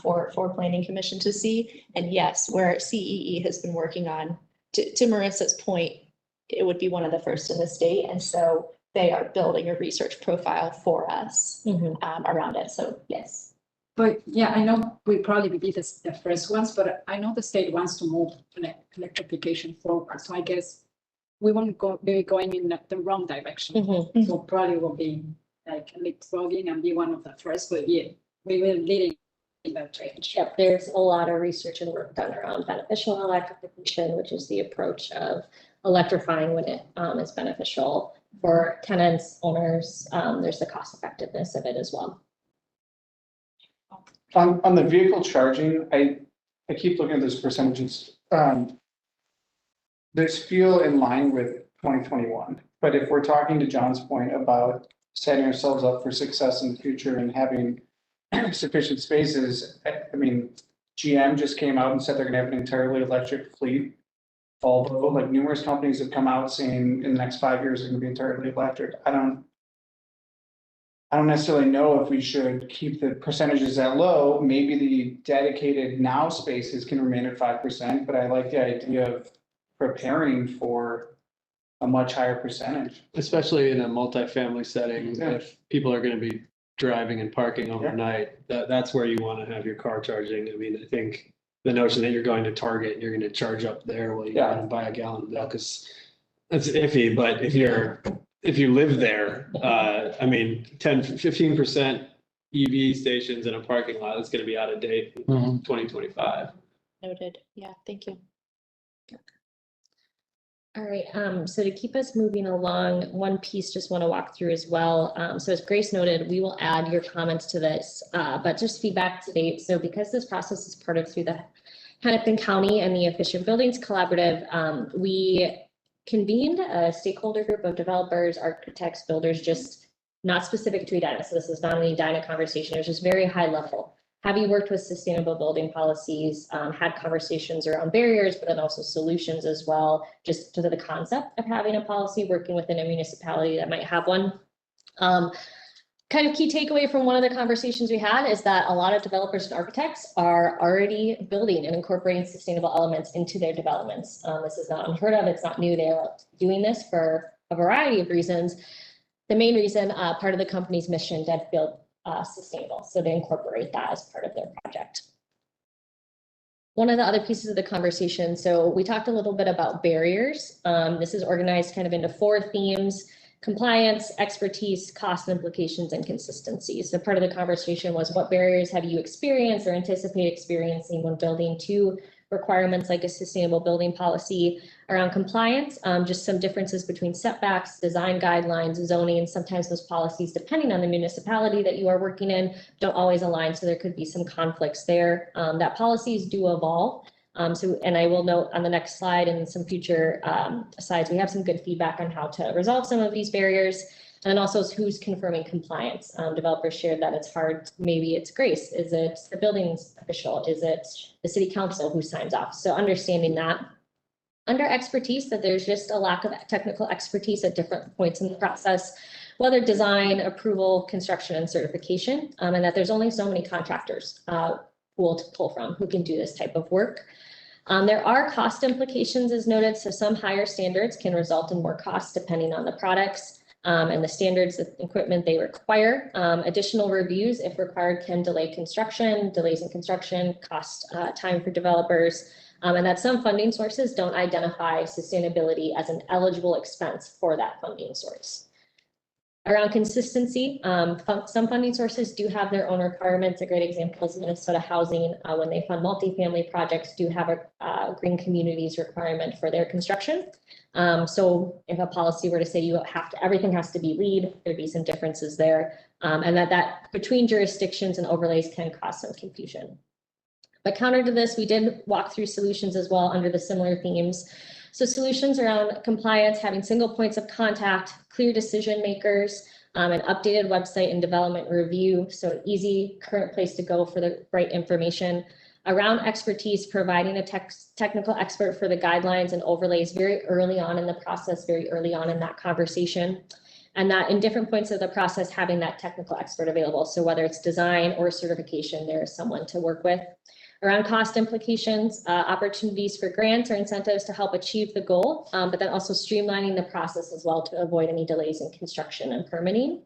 for planning commission to see. And yes, where CEE has been working on, to Marissa's point, it would be one of the first in the state. And so they are building a research profile for us around it. So yes. But yeah, I know we probably be the first ones, but I know the state wants to move electrification forward. So I guess we won't be going in the wrong direction. So probably will be like leapfrogging and be one of the first, but yeah, we will lead in that range. Yep, there's a lot of research and work done around beneficial electrification, which is the approach of electrifying when it is beneficial for tenants, owners. There's the cost effectiveness of it as well. On the vehicle charging, I keep looking at those percentages. Those feel in line with 2021, but if we're talking to John's point about setting ourselves up for success in the future and having sufficient spaces, I mean, GM just came out and said they're gonna have an entirely electric fleet. Although like numerous companies have come out saying in the next 5 years they're gonna be entirely electric. I don't necessarily know if we should keep the percentages that low. Maybe the dedicated now spaces can remain at 5%, but I like the idea of preparing for a much higher percentage. Especially in a multifamily setting, Yeah. if people are gonna be driving and parking overnight, that's where you wanna have your car charging. I mean, I think the notion that you're going to Target, and you're gonna charge up there while you go and buy a gallon of milk is, that's iffy, but if you live there, I mean, 15% EV stations in a parking lot, it's gonna be out of date in 2025. Noted. Yeah, thank you. All right, so to keep us moving along, one piece just want to walk through as well. So as Grace noted, we will add your comments to this, but just feedback to date. So because this process is part of through the Hennepin County and the Efficient Buildings Collaborative, we convened a stakeholder group of developers, architects, builders, just not specific to Edina. So this is not an Edina conversation. It was just very high level. Have you worked with sustainable building policies, had conversations around barriers, but then also solutions as well, just to the concept of having a policy, working within a municipality that might have one. Kind of key takeaway from one of the conversations we had is that a lot of developers and architects are already building and incorporating sustainable elements into their developments. This is not unheard of, it's not new, they're doing this for a variety of reasons. The main reason, part of the company's mission to build sustainable, so they incorporate that as part of their project. One of the other pieces of the conversation, so we talked a little bit about barriers. This is organized kind of into 4 themes: compliance, expertise, cost implications, and consistency. So part of the conversation was, what barriers have you experienced or anticipate experiencing when building to requirements like a sustainable building policy? Around compliance, just some differences between setbacks, design guidelines, zoning. Sometimes those policies, depending on the municipality that you are working in, don't always align, so there could be some conflicts there. That policies do evolve. And I will note on the next slide and some future slides, we have some good feedback on how to resolve some of these barriers. And then also who's confirming compliance. Developers shared that it's hard. Maybe it's Grace. Is it the building official? Is it the city council who signs off? So understanding that. Under expertise, that there's just a lack of technical expertise at different points in the process, whether design, approval, construction, and certification, and that there's only so many contractors pool to pull from who can do this type of work. There are cost implications as noted, so some higher standards can result in more costs depending on the products and the standards of equipment they require. Additional reviews, if required, can delay construction, delays in construction, cost time for developers, and that some funding sources don't identify sustainability as an eligible expense for that funding source. Around consistency, some funding sources do have their own requirements. A great example is Minnesota Housing, when they fund multifamily projects, do have a green communities requirement for their construction. So if a policy were to say everything has to be LEED, there'd be some differences there, and that between jurisdictions and overlays can cause some confusion. But counter to this, we did walk through solutions as well under the similar themes. So solutions around compliance, having single points of contact, clear decision makers, an updated website and development review. So easy current place to go for the right information. Around expertise, providing a technical expert for the guidelines and overlays very early on in the process, very early on in that conversation. And that in different points of the process, having that technical expert available. So whether it's design or certification, there is someone to work with. Around cost implications, opportunities for grants or incentives to help achieve the goal, but then also streamlining the process as well to avoid any delays in construction and permitting.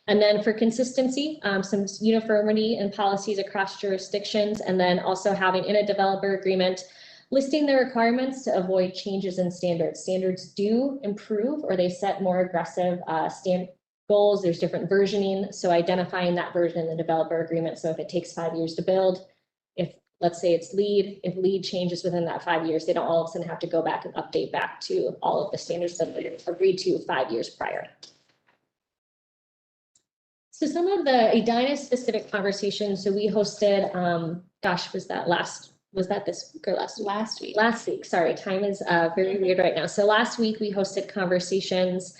And then for consistency, some uniformity in policies across jurisdictions, and then also having in a developer agreement, listing the requirements to avoid changes in standards. Standards do improve or they set more aggressive goals. There's different versioning. So identifying that version in the developer agreement. So if it takes 5 years to build, let's say it's LEED, if LEED changes within that 5 years, they don't all of a sudden have to go back and update back to all of the standards that they agreed to 5 years prior. So some of the Edina specific conversations, so we hosted, was that this week or last week? Last week, sorry, time is very weird right now. So last week we hosted conversations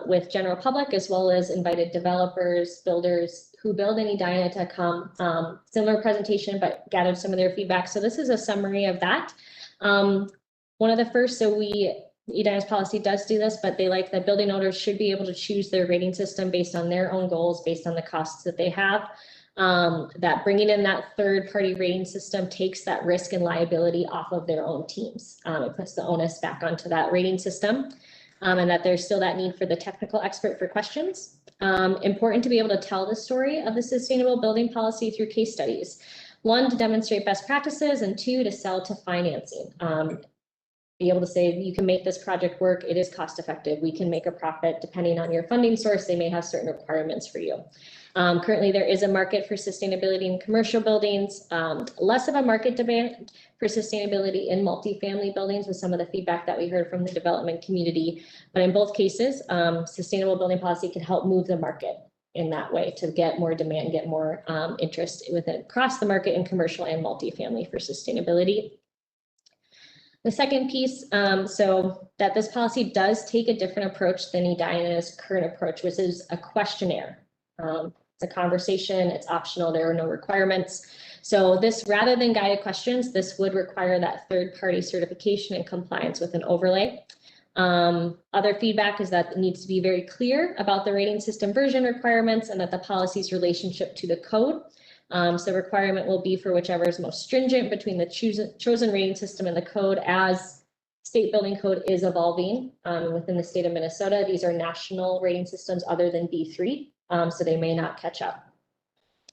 with general public as well as invited developers, builders who build in Edina to come. Similar presentation, but gathered some of their feedback. So this is a summary of that. One of the first, so we Edina's policy does do this, but they like that building owners should be able to choose their rating system based on their own goals, based on the costs that they have. That bringing in that third-party rating system takes that risk and liability off of their own teams. It puts the onus back onto that rating system, and that there's still that need for the technical expert for questions. Important to be able to tell the story of the sustainable building policy through case studies. 1, to demonstrate best practices, and 2, to sell to financing. Be able to say, you can make this project work, it is cost effective, we can make a profit. Depending on your funding source, they may have certain requirements for you. Currently, there is a market for sustainability in commercial buildings, less of a market demand for sustainability in multifamily buildings with some of the feedback that we heard from the development community. But in both cases, sustainable building policy can help move the market in that way to get more demand, get more interest across the market in commercial and multifamily for sustainability. The second piece, so that this policy does take a different approach than Edina's current approach, which is a questionnaire. It's a conversation, it's optional, there are no requirements. So this, rather than guided questions, this would require that third-party certification and compliance with an overlay. Other feedback is that it needs to be very clear about the rating system version requirements and that the policy's relationship to the code. So the requirement will be for whichever is most stringent between the chosen rating system and the code, as state building code is evolving within the state of Minnesota. These are national rating systems other than B3, so they may not catch up.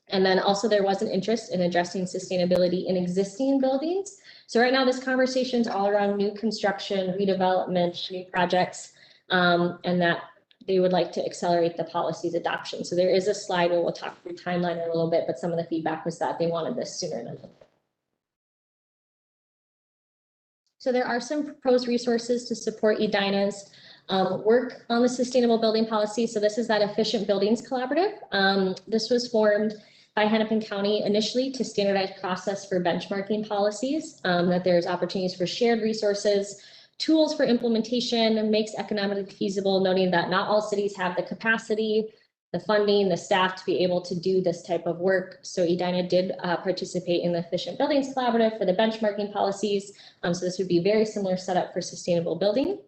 And then also there was an interest in addressing sustainability in existing buildings. So right now this conversation is all around new construction, redevelopment, new projects, and that they would like to accelerate the policy's adoption. So there is a slide where we'll talk through timeline in a little bit, but some of the feedback was that they wanted this sooner than later. So there are some proposed resources to support Edina's work on the sustainable building policy. So this is that Efficient Buildings Collaborative. This was formed by Hennepin County initially to standardize process for benchmarking policies, that there's opportunities for shared resources, tools for implementation, makes economically feasible, noting that not all cities have the capacity, the funding, the staff to be able to do this type of work. So Edina did participate in the Efficient Buildings Collaborative for the benchmarking policies. So this would be a very similar setup for sustainable building.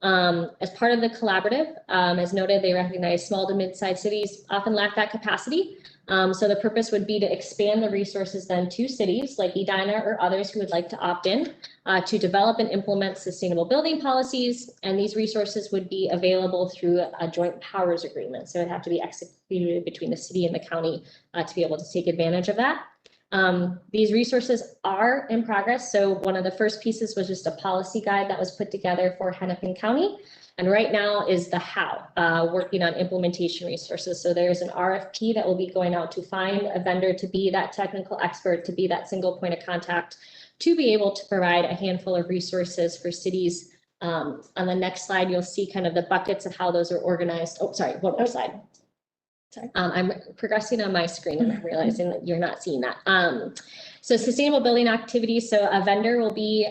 As part of the collaborative, as noted, they recognize small to mid-sized cities often lack that capacity. So the purpose would be to expand the resources then to cities like Edina or others who would like to opt in to develop and implement sustainable building policies. And these resources would be available through a joint powers agreement. So it'd have to be executed between the city and the county to be able to take advantage of that. These resources are in progress. So one of the first pieces was just a policy guide that was put together for Hennepin County. And right now is the how, working on implementation resources. So there's an RFP that will be going out to find a vendor to be that technical expert, to be that single point of contact, to be able to provide a handful of resources for cities. On the next slide, you'll see kind of the buckets of how those are organized. Oh, sorry, one more slide. Sorry. I'm progressing on my screen and I'm realizing that you're not seeing that. So sustainable building activities. So a vendor will be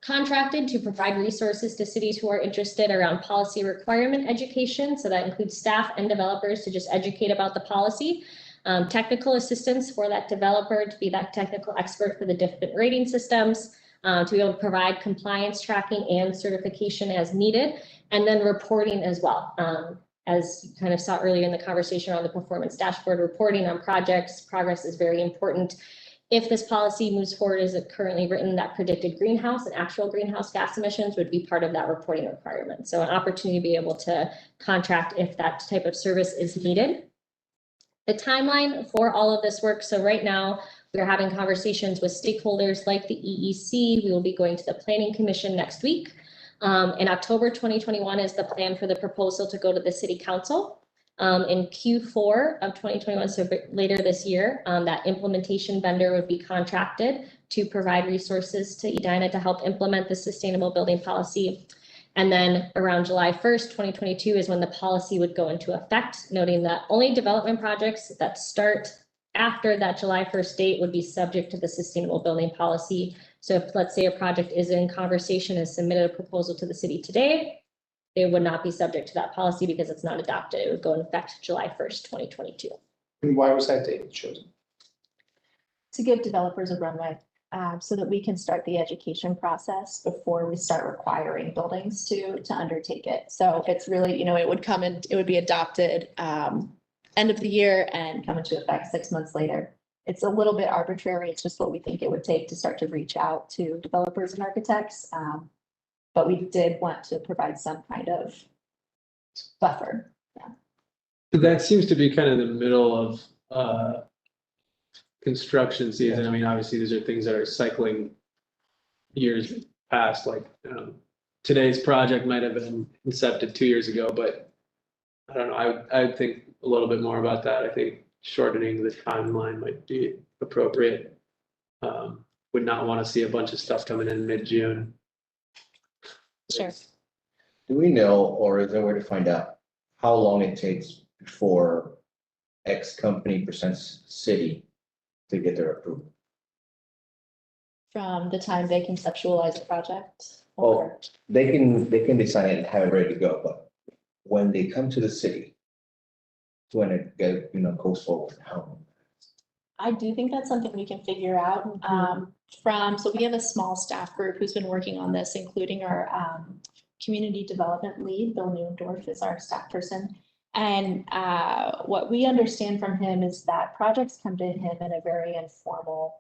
contracted to provide resources to cities who are interested around policy requirement education. So that includes staff and developers to just educate about the policy. Technical assistance for that developer to be that technical expert for the different rating systems, to be able to provide compliance tracking and certification as needed, and then reporting as well. As you kind of saw earlier in the conversation around the performance dashboard, reporting on projects, progress is very important. If this policy moves forward as it currently written, that predicted greenhouse and actual greenhouse gas emissions would be part of that reporting requirement. So an opportunity to be able to contract if that type of service is needed. The timeline for all of this work. So right now we're having conversations with stakeholders like the EEC. We will be going to the Planning Commission next week. In October 2021 is the plan for the proposal to go to the City Council. In Q4 of 2021, so later this year, that implementation vendor would be contracted to provide resources to Edina to help implement the sustainable building policy. And then around July 1st, 2022 is when the policy would go into effect, noting that only development projects that start after that July 1st date would be subject to the sustainable building policy. So if, let's say, a project is in conversation and submitted a proposal to the city today, they would not be subject to that policy because it's not adopted. It would go in effect July 1st, 2022. And why was that date chosen? To give developers a runway. so that we can start the education process before we start requiring buildings to undertake it. So it's really, it would come in, it would be adopted end of the year and come into effect 6 months later. It's a little bit arbitrary. It's just what we think it would take to start to reach out to developers and architects. But we did want to provide some kind of buffer. That seems to be kind of the middle of construction season. I mean, obviously, these are things that are cycling years past, like today's project might have been incepted 2 years ago, but I don't know, I would think a little bit more about that. I think shortening the timeline might be appropriate. Would not want to see a bunch of stuff coming in mid-June. Sure. Do we know, or is there a way to find out how long it takes before X company presents city to get their approval? From the time they conceptualize a project? Oh, they can design it and have it ready to go, but when they come to the city, when it goes forward, how long? I do think that's something we can figure out. So we have a small staff group who's been working on this, including our community development lead, Bill Neundorf is our staff person. And what we understand from him is that projects come to him in a very informal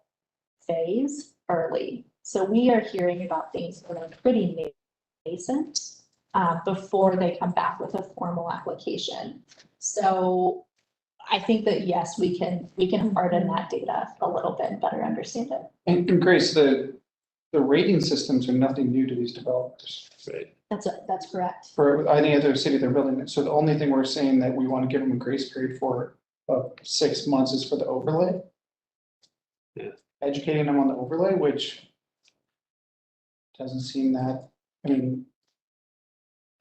phase early. So we are hearing about things that are pretty nascent before they come back with a formal application. So I think that, yes, we can harden that data a little bit and better understand it. And Grace, the rating systems are nothing new to these developers. Right. That's correct. For any other city they're building it. So the only thing we're saying that we want to give them a grace period for 6 months is for the overlay. Yeah. Educating them on the overlay, which doesn't seem that, I mean,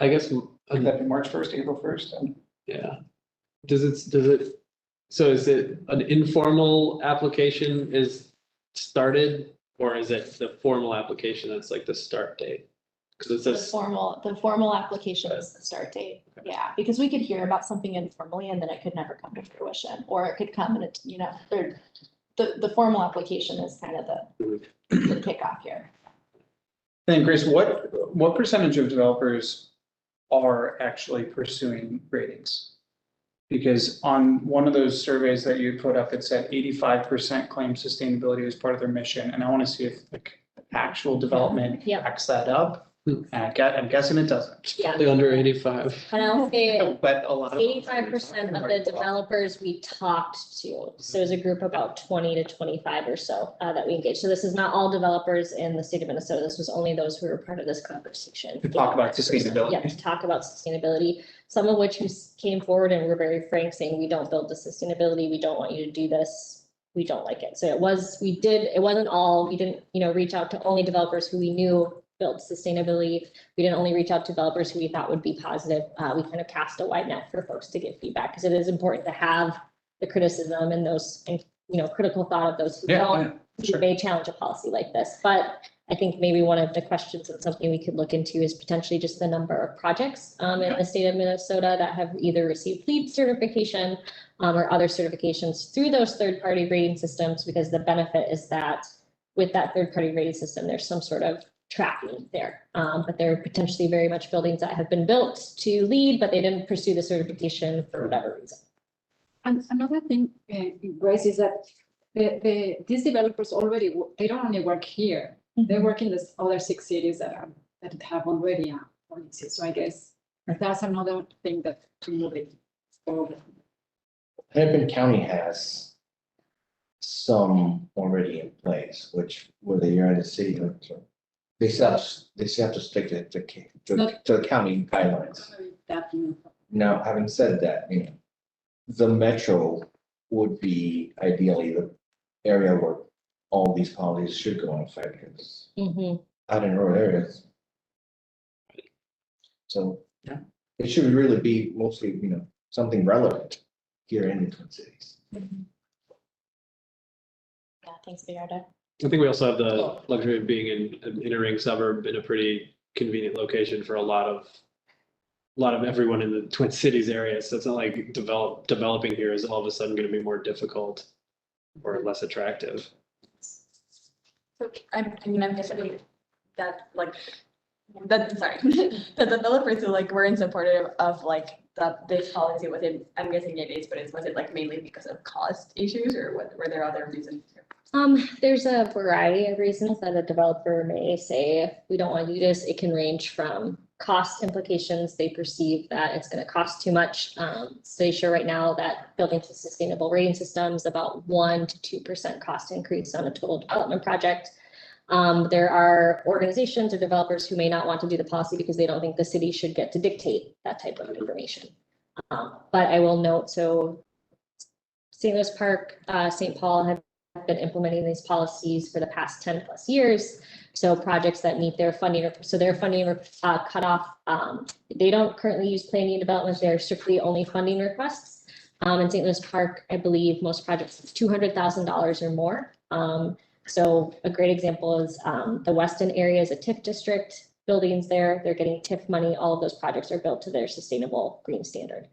I guess, could that be March 1st, April 1st? yeah. So is it an informal application is started, or is it the formal application that's like the start date? Because it The says, formal application is the start date. Yeah, because we could hear about something informally and then it could never come to fruition, or it could come and the formal application is kind of the kickoff here. And Grace, what percentage of developers are actually pursuing ratings? Because on one of those surveys that you put up, it said 85% claim sustainability as part of their mission. And I want to see if like actual development backs that up. I'm guessing it doesn't. Yeah. only under 85. And I'll say But a lot of. 85% of the developers we talked to. So there's a group about 20 to 25 or so that we engaged. So this is not all developers in the state of Minnesota. This was only those who were part of this conversation. To talk about sustainability. Yeah, to talk about sustainability. Some of which who came forward and were very frank saying, we don't build the sustainability. We don't want you to do this. We don't like it. So it wasn't all, we didn't, reach out to only developers who we knew built sustainability. We didn't only reach out to developers who we thought would be positive. We kind of cast a wide net for folks to get feedback because it is important to have the criticism and those, critical thought of those who may challenge a policy like this. But I think maybe one of the questions and something we could look into is potentially just the number of projects in the state of Minnesota that have either received LEED certification or other certifications through those third-party rating systems, because the benefit is that with that third-party rating system, there's some sort of tracking there. But there are potentially very much buildings that have been built to LEED, but they didn't pursue the certification for whatever reason. And another thing, Grace, is that these developers already, they don't only work here. They work in the other 6 cities that have already a policy. So I guess that's another thing that to move it forward. Hennepin County has some already in place, whether you're in the city or they still have to stick to the county guidelines. Now, having said that, the metro would be ideally the area where all these policies should go into effect. Out in rural areas. So it should really be mostly, something relevant here in the Twin Cities. Yeah, thanks, Beata. I think we also have the luxury of being in an inner ring suburb in a pretty convenient location for a lot of everyone in the Twin Cities area. So it's not like developing here is all of a sudden going to be more difficult or less attractive. So I'm guessing that like, that, sorry, the developers who like were in support of like this policy, was it, I'm guessing it is, but was it like mainly because of cost issues or were there other reasons? There's a variety of reasons that a developer may say, we don't want to do this. It can range from cost implications. They perceive that it's going to cost too much. So they show right now that building to sustainable rating systems, about 1 to 2% cost increase on a total development project. There are organizations or developers who may not want to do the policy because they don't think the city should get to dictate that type of information. But I will note, so St. Louis Park, St. Paul have been implementing these policies for the past 10 plus years. So projects that meet their funding, so their funding cutoff, they don't currently use planning and development. They're strictly only funding requests. In St. Louis Park, I believe most projects is $200,000 or more. So a great example is the Weston area is a TIF district. Buildings there, they're getting TIF money. All of those projects are built to their sustainable green standard.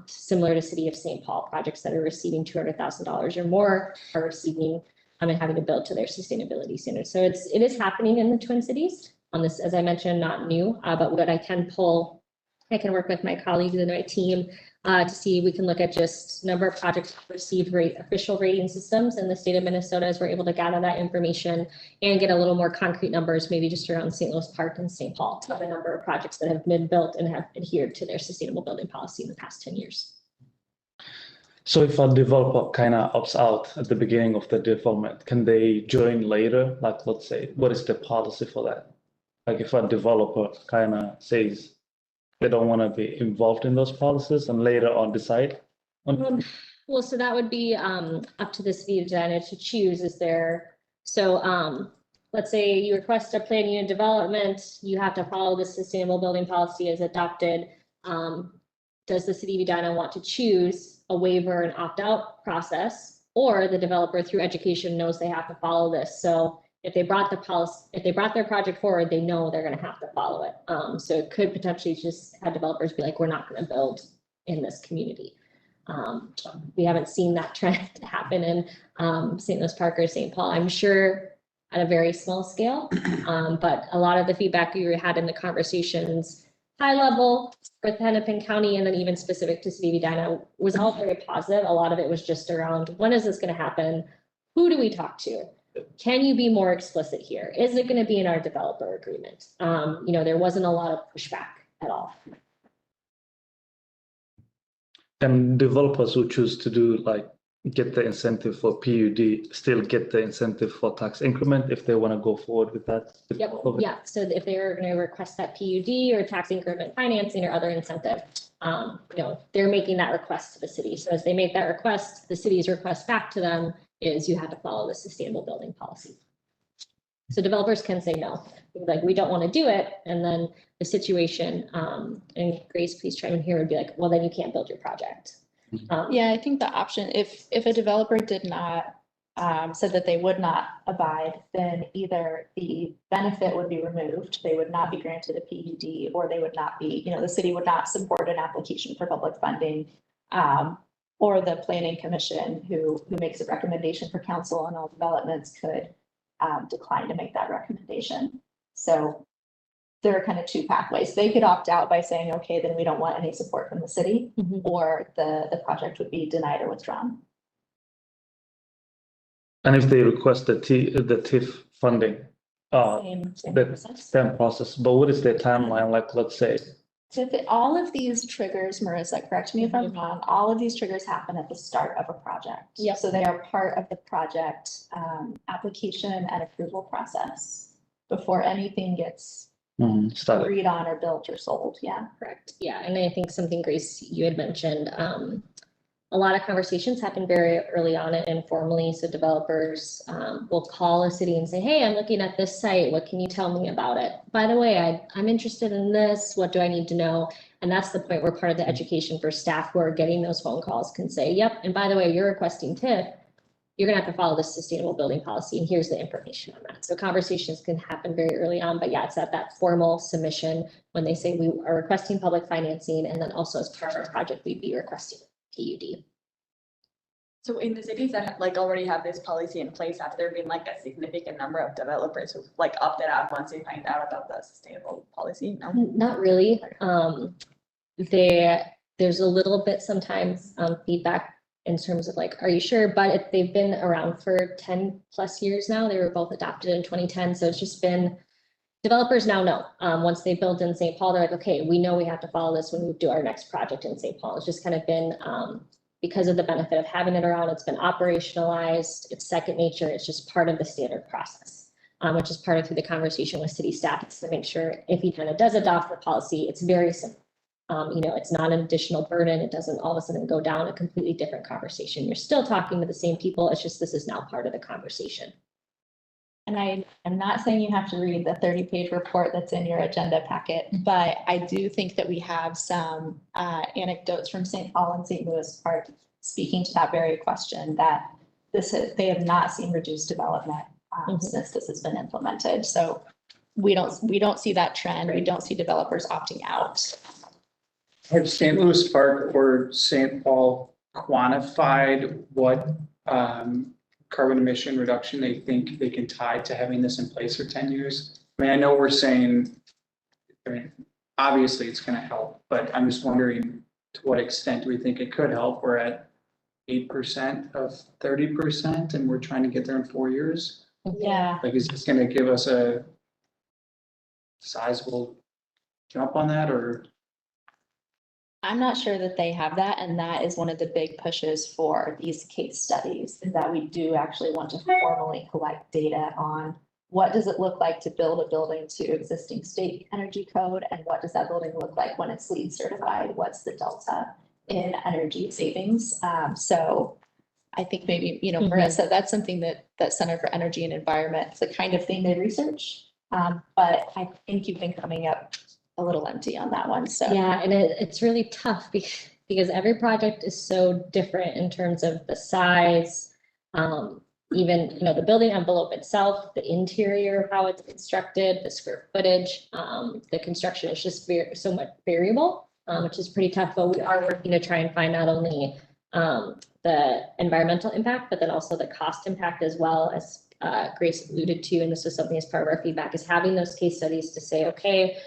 Similar to City of St. Paul, projects that are receiving $200,000 or more are receiving and having to build to their sustainability standards. So it is happening in the Twin Cities. On this, as I mentioned, not new, but what I can pull, I can work with my colleagues and my team to see, we can look at just number of projects received official rating systems in the state of Minnesota as we're able to gather that information and get a little more concrete numbers, maybe just around St. Louis Park and St. Paul, of the number of projects that have been built and have adhered to their sustainable building policy in the past 10 years. So if a developer kind of opts out at the beginning of the development, can they join later? Like, let's say, what is the policy for that? Like if a developer kind of says they don't want to be involved in those policies and later on decide on. Well, so that would be up to the city of Edina to choose. Is there, so let's say you request a plan unit development, you have to follow the sustainable building policy as adopted. Does the city of Edina want to choose a waiver and opt-out process, or the developer through education knows they have to follow this? So if they brought the policy, if they brought their project forward, they know they're going to have to follow it. So it could potentially just have developers be like, we're not going to build in this community. We haven't seen that trend happen in St. Louis Park or St. Paul. I'm sure at a very small scale, but a lot of the feedback we had in the conversations, high level with Hennepin County, and then even specific to City of Edina, was all very positive. A lot of it was just around, when is this going to happen? Who do we talk to? Can you be more explicit here? Is it going to be in our developer agreement? There wasn't a lot of pushback at all. And developers who choose to do like get the incentive for PUD still get the incentive for tax increment if they want to go forward with that. Yep. Yeah. So if they're going to request that PUD or tax increment financing or other incentive, they're making that request to the city. So as they make that request, the city's request back to them is you have to follow the sustainable building policy. So developers can say no, like we don't want to do it. And then the situation, and Grace, please chime in here, would be like, well, then you can't build your project. Yeah, I think the option, if a developer did not, said that they would not abide, then either the benefit would be removed, they would not be granted a PUD, or they would not be, the city would not support an application for public funding. Or the planning commission who makes a recommendation for council on all developments could decline to make that recommendation. So there are kind of two pathways. They could opt out by saying, okay, then we don't want any support from the city, or the project would be denied or withdrawn. And if they request the TIF funding, same process. But what is their timeline? Like, let's say. So all of these triggers, Marissa, correct me if I'm wrong, all of these triggers happen at the start of a project. Yep. So they are part of the project application and approval process before anything gets agreed on or built or sold. Yeah. Correct. Yeah. And I think something, Grace, you had mentioned, a lot of conversations happen very early on and informally. So developers will call a city and say, hey, I'm looking at this site. What can you tell me about it? By the way, I'm interested in this. What do I need to know? And that's the point where part of the education for staff who are getting those phone calls can say, yep, and by the way, you're requesting TIF. You're going to have to follow the sustainable building policy. And here's the information on that. So conversations can happen very early on. But yeah, it's at that formal submission when they say we are requesting public financing. And then also as part of our project, we'd be requesting PUD. So in the cities that like already have this policy in place, have there been like a significant number of developers who like opted out once they find out about the sustainable policy? No. Not really. There's a little bit sometimes feedback in terms of like, are you sure? But if they've been around for 10 plus years now, they were both adopted in 2010. So it's just been, developers now know, once they build in St. Paul, they're like, okay, we know we have to follow this when we do our next project in St. Paul. It's just kind of been, because of the benefit of having it around, it's been operationalized, it's second nature, it's just part of the standard process, which is part of through the conversation with city staff to make sure if Edina does adopt the policy, it's very simple. It's not an additional burden. It doesn't all of a sudden go down a completely different conversation. You're still talking to the same people. It's just, this is now part of the conversation. And I am not saying you have to read the 30-page report that's in your agenda packet, but I do think that we have some anecdotes from St. Paul and St. Louis Park speaking to that very question, that they have not seen reduced development since this has been implemented. So we don't see that trend. We don't see developers opting out. Have St. Louis Park or St. Paul quantified what carbon emission reduction they think they can tie to having this in place for 10 years? I mean, I know we're saying, obviously it's going to help, but I'm just wondering to what extent do we think it could help? We're at 8% of 30% and we're trying to get there in 4 years. Yeah. Like, is this going to give us a sizable jump on that, or? I'm not sure that they have that, and that is one of the big pushes for these case studies, is that we do actually want to formally collect data on what does it look like to build a building to existing state energy code, and what does that building look like when it's LEED certified? What's the delta in energy savings? So I think maybe, Marissa, that's something that Center for Energy and Environment, it's the kind of thing they research. But I think you've been coming up a little empty on that one. So yeah, and it's really tough because every project is so different in terms of the size, even the building envelope itself, the interior, how it's constructed, the square footage, the construction is just so much variable, which is pretty tough. But we are working to try and find not only the environmental impact, but then also the cost impact as well, as Grace alluded to. And this was something as part of our feedback, is having those case studies to say, okay,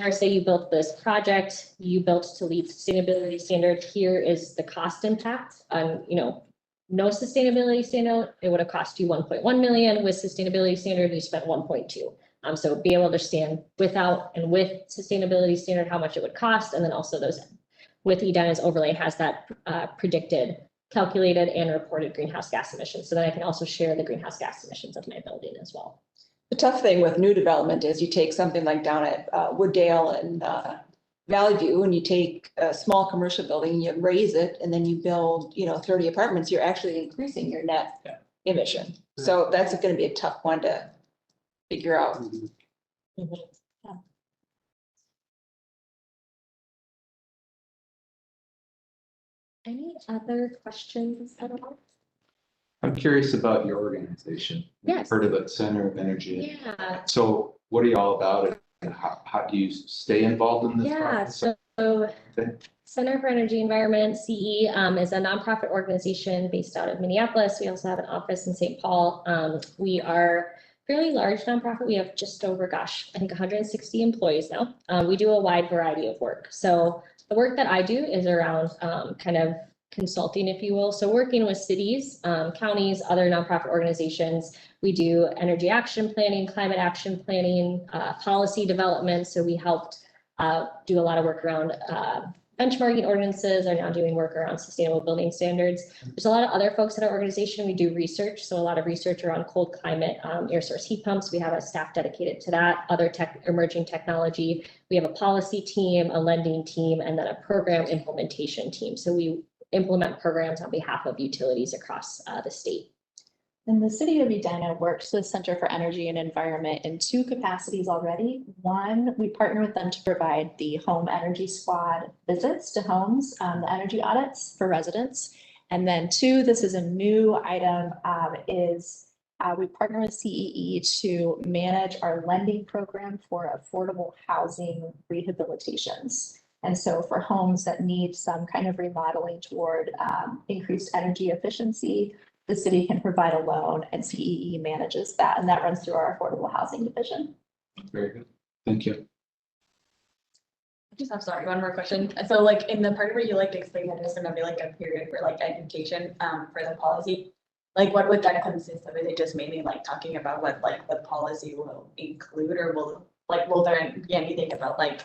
or say you built this project, you built to LEED sustainability standard. Here is the cost impact on, no sustainability standard, it would have cost you 1.1 million. With sustainability standard, you spent 1.2. So be able to understand without and with sustainability standard how much it would cost, and then also those with Edina's overlay has that predicted, calculated, and reported greenhouse gas emissions. So then I can also share the greenhouse gas emissions of my building as well. The tough thing with new development is you take something like down at Wooddale and Valley View, and you take a small commercial building, you raise it, and then you build, 30 apartments, you're actually increasing your net emission. So that's going to be a tough one to figure out. Any other questions at all? I'm curious about your organization. Yes. I've heard of the Center of Energy. Yeah. So what are you all about? And how do you stay involved in this process? So Okay. Center for Energy Environment, CE, is a nonprofit organization based out of Minneapolis. We also have an office in St. Paul. We are fairly large nonprofit. We have just over, I think 160 employees now. We do a wide variety of work. So the work that I do is around kind of consulting, if you will. So working with cities, counties, other nonprofit organizations. We do energy action planning, climate action planning, policy development. So we helped do a lot of work around benchmarking ordinances, are now doing work around sustainable building standards. There's a lot of other folks at our organization. We do research. So a lot of research around cold climate, air source heat pumps. We have a staff dedicated to that, other emerging technology. We have a policy team, a lending team, and then a program implementation team. So we implement programs on behalf of utilities across the state. And the city of Edina works with Center for Energy and Environment in two capacities already. One, we partner with them to provide the home energy squad visits to homes, the energy audits for residents. And then two, this is a new item, we partner with CEE to manage our lending program for affordable housing rehabilitations. And so for homes that need some kind of remodeling toward increased energy efficiency, the city can provide a loan and CEE manages that, and that runs through our affordable housing division. Very good. Thank you. I'm sorry, one more question. So like in the part where you like to explain that there's gonna be like a period for like education for the policy, like what would that consist of? Is it just mainly like talking about what like the policy will include, or will there be anything about like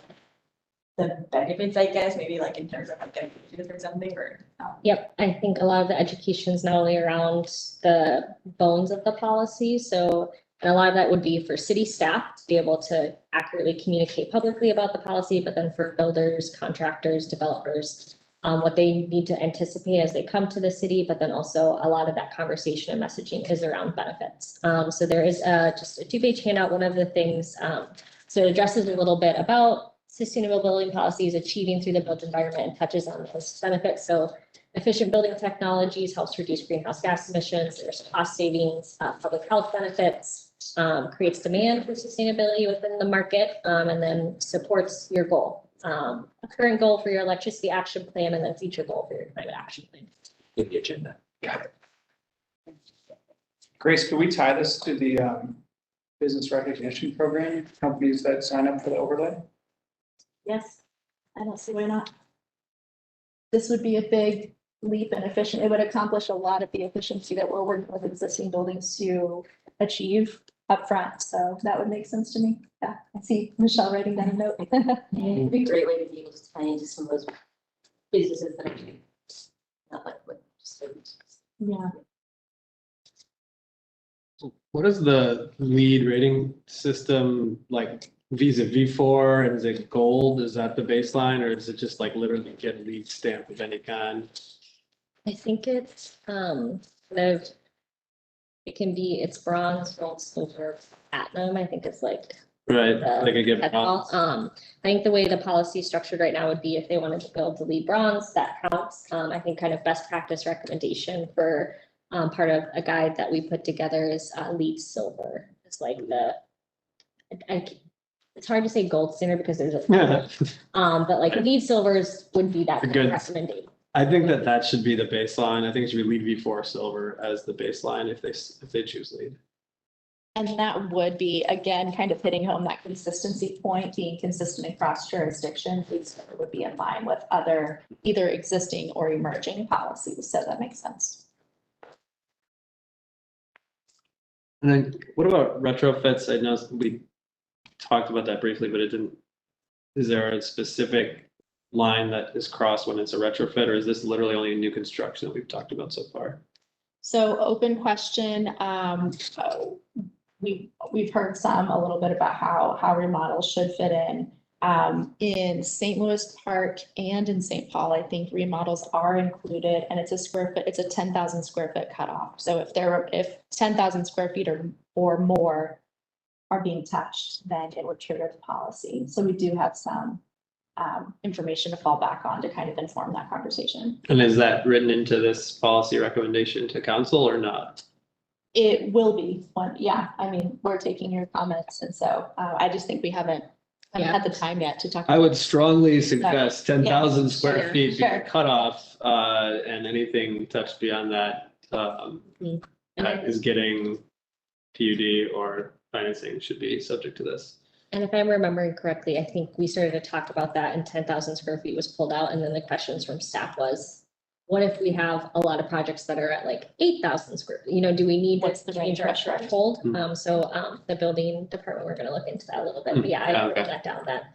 the benefits, I guess, maybe like in terms of like education or something, or? Yep, I think a lot of the education is not only around the bones of the policy, so, and a lot of that would be for city staff to be able to accurately communicate publicly about the policy, but then for builders, contractors, developers, what they need to anticipate as they come to the city, but then also a lot of that conversation and messaging is around benefits. So there is just a 2-page handout. One of the things, so it addresses a little bit about sustainable building policies, achieving through the built environment, and touches on those benefits. So efficient building technologies helps reduce greenhouse gas emissions. There's cost savings, public health benefits, creates demand for sustainability within the market, and then supports your goal. A current goal for your electricity action plan, and then future goal for your climate action plan. In the agenda. Got it. Grace, could we tie this to the business recognition program, companies that sign up for the overlay? Yes, I don't see why not. This would be a big leap in efficient, it would accomplish a lot of the efficiency that we're working with existing buildings to achieve upfront. So that would make sense to me. Yeah, I see Michelle writing down a note. It'd be a great way to be able to tie into some of those businesses that are not like what. Yeah. What is the lead rating system like? Visa V4, and is it gold? Is that the baseline, or is it just like literally get a lead stamp of any kind? I think it's kind of, it can be, it's bronze, gold, silver, platinum. I think it's like Right, the like a given. catch-all. I think the way the policy is structured right now would be if they wanted to build the lead bronze, that counts. I think kind of best practice recommendation for part of a guide that we put together is lead silver. It's like the, it's hard to say gold standard because there's a, Yeah. but like lead silvers would be that Good. recommendation. I think that should be the baseline. I think it should be lead V4 silver as the baseline if they choose lead. And that would be, again, kind of hitting home that consistency point, being consistent across jurisdictions, it would be in line with other either existing or emerging policies. So that makes sense. And then what about retrofits? I know we talked about that briefly, but it didn't, is there a specific line that is crossed when it's a retrofit, or is this literally only a new construction that we've talked about so far? So open question. We've heard a little bit about how remodels should fit in. In St. Louis Park and in St. Paul, I think remodels are included, and it's a square foot, it's a 10,000 square foot cutoff. So if 10,000 square feet or more are being touched, then it would trigger the policy. So we do have some information to fall back on to kind of inform that conversation. And is that written into this policy recommendation to council or not? It will be one, yeah. I mean, we're taking your comments, and so I just think we haven't had the time yet to talk. I would strongly suggest 10,000 Yeah, square sure, feet being sure. cut off, and anything touched beyond that that is getting PUD or financing should be subject to this. And if I'm remembering correctly, I think we started to talk about that and 10,000 square feet was pulled out. And then the questions from staff was, what if we have a lot of projects that are at like 8,000 square feet? You know, do we need What's the to change our threshold? threshold? Hmm. So the building department, we're going to look into that a little bit. But yeah, I Okay. wrote that down, that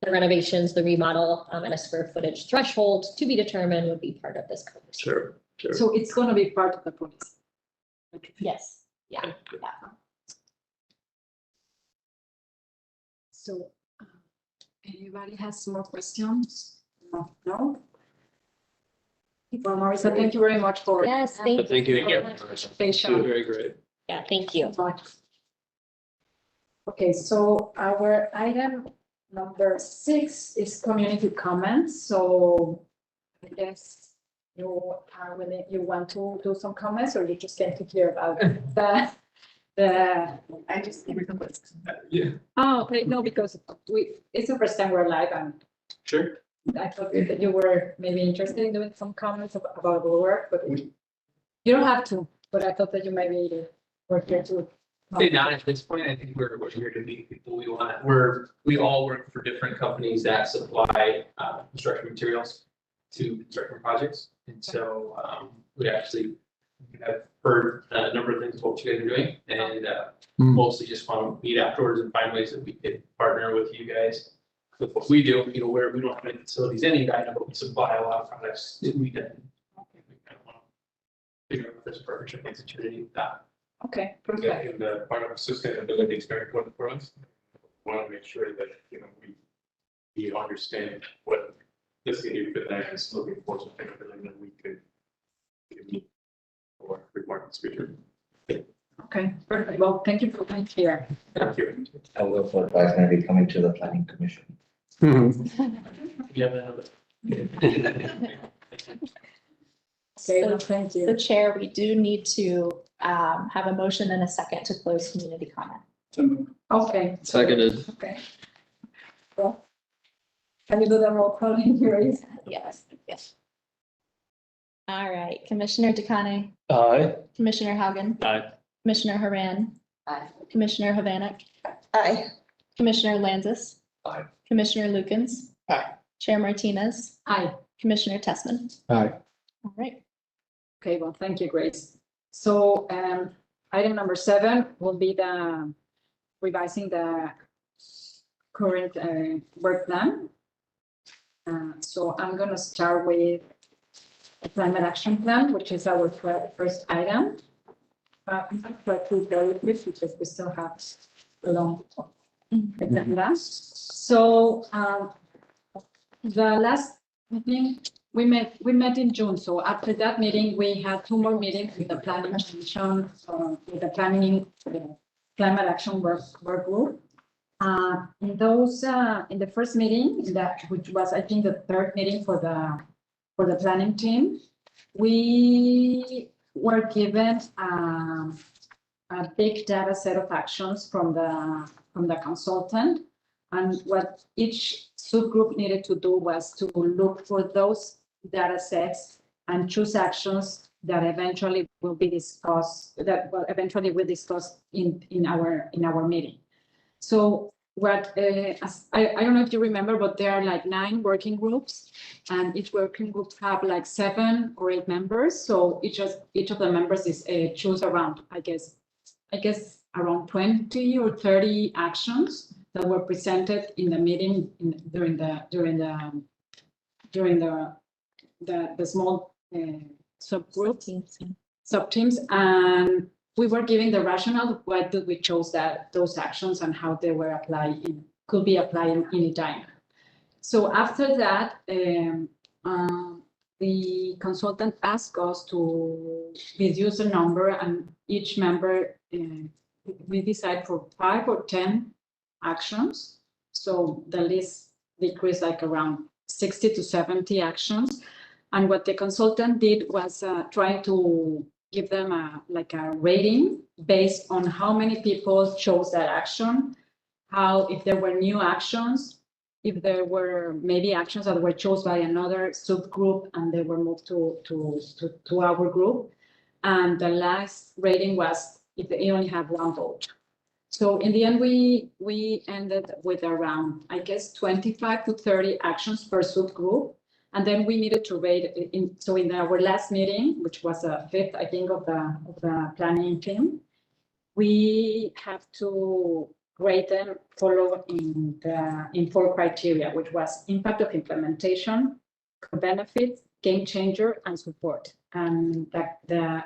the renovations, the remodel, and a square footage threshold to be determined would be part of this conversation. Sure. So it's gonna be part of the policy. Yes, yeah. So, anybody has more questions? No? Well, Marisa, thank you very much for. Yes, thank you. Thank you. so Again. much. Participation. Very great. Yeah, thank you. Okay, so our item number 6 is community comments. So I guess you want to do some comments, or you just came to hear about I just need to. Yeah. Oh, okay, no, because it's the first time we're live and Sure. I thought that you were maybe interested in doing some comments about the work, but you don't have to, but I thought that you might be work here too. Say not at this point, I think we're here to meet people we want. We all work for different companies that supply construction materials to construction projects. And so we actually have heard a number of things what you guys are doing, and mostly just want to meet afterwards and find ways that we could partner with you guys with what we do, where we don't have any facilities in Edina, but we supply a lot of products that we can. We kind of want to figure out if there's a partnership opportunity with that. Okay, Yeah, perfect. and the part of sustainability is very important for us. Want to make sure that, we understand what the city of Edina is looking for, sustainability, that we could meet our requirements future. Okay, perfect. Well, thank you for being here. Thank you. I will go for advice and I'll be coming to the planning commission. You have another. Okay, So- well, thank So you. Chair, we do need to have a motion and a second to close community comment. Okay, Seconded. okay. Well, can you do the roll call in your eyes? Yes, yes. All right, Commissioner DeCane, Aye. Commissioner Haugen, Aye. Commissioner Haran, Aye. Commissioner Havanek, Aye. Commissioner Lanzus. Aye. Commissioner Lukens. Aye. Chair Martinez, Aye. Commissioner Tessman. Aye. All right. Okay, well, thank you, Grace. So item number 7 will be the revising the current work plan. So I'm going to start with the climate action plan, which is our first item. I'm going to try to go with this because we still have a long agenda. So the last meeting we met in June. So after that meeting, we had 2 more meetings with the planning commission, with the climate action work group. In those, in the first meeting, which was, I think, the 3rd meeting for the planning team, we were given a big data set of actions from the consultant. And what each subgroup needed to do was to look for those data sets and choose actions that eventually will be discussed, that will eventually we discuss in our meeting. So what I don't know if you remember, but there are like 9 working groups, and each working group have like 7 or 8 members. So each of the members is choose around, I guess around 20 or 30 actions that were presented in the meeting during the small sub-teams, and we were giving the rationale why did we chose those actions and how they were could be applied in Edina. So after that, the consultant asked us to reduce the number, and each member we decide for 5 or 10 actions. So the list decreased like around 60 to 70 actions. And what the consultant did was try to give them a rating based on how many people chose that action, if there were new actions, if there were maybe actions that were chosen by another subgroup and they were moved to our group. And the last rating was if they only have 1 vote. So in the end, we ended with around, I guess, 25 to 30 actions per subgroup. And then we needed to rate so in our last meeting, which was the 5th, I think, of the planning team, we have to rate them following in 4 criteria, which was impact of implementation, benefits, game changer, and support. And that the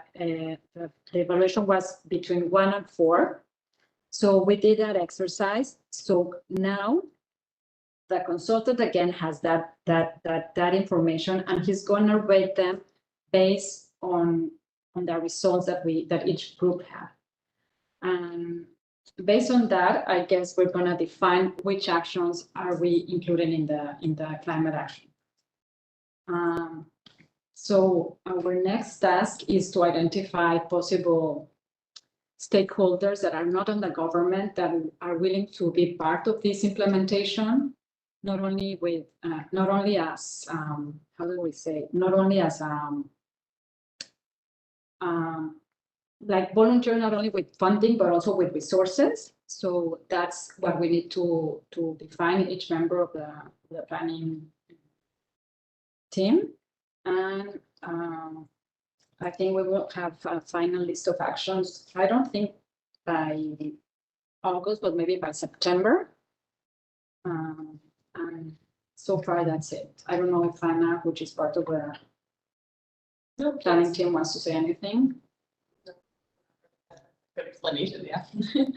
evaluation was between 1 and 4. So we did that exercise. So now the consultant again has that information, and he's going to rate them based on the results that each group had. And based on that, I guess we're going to define which actions are we including in the climate action. So our next task is to identify possible stakeholders that are not on the government that are willing to be part of this implementation. not only with, not only as, how do we say, not only as, like volunteer, not only with funding, but also with resources. So that's what we need to define each member of the planning team. And I think we will have a final list of actions. I don't think by August, but maybe by September. And so far, that's it. I don't know if Anna, which is part of the planning team, wants to say anything. Good explanation, yeah.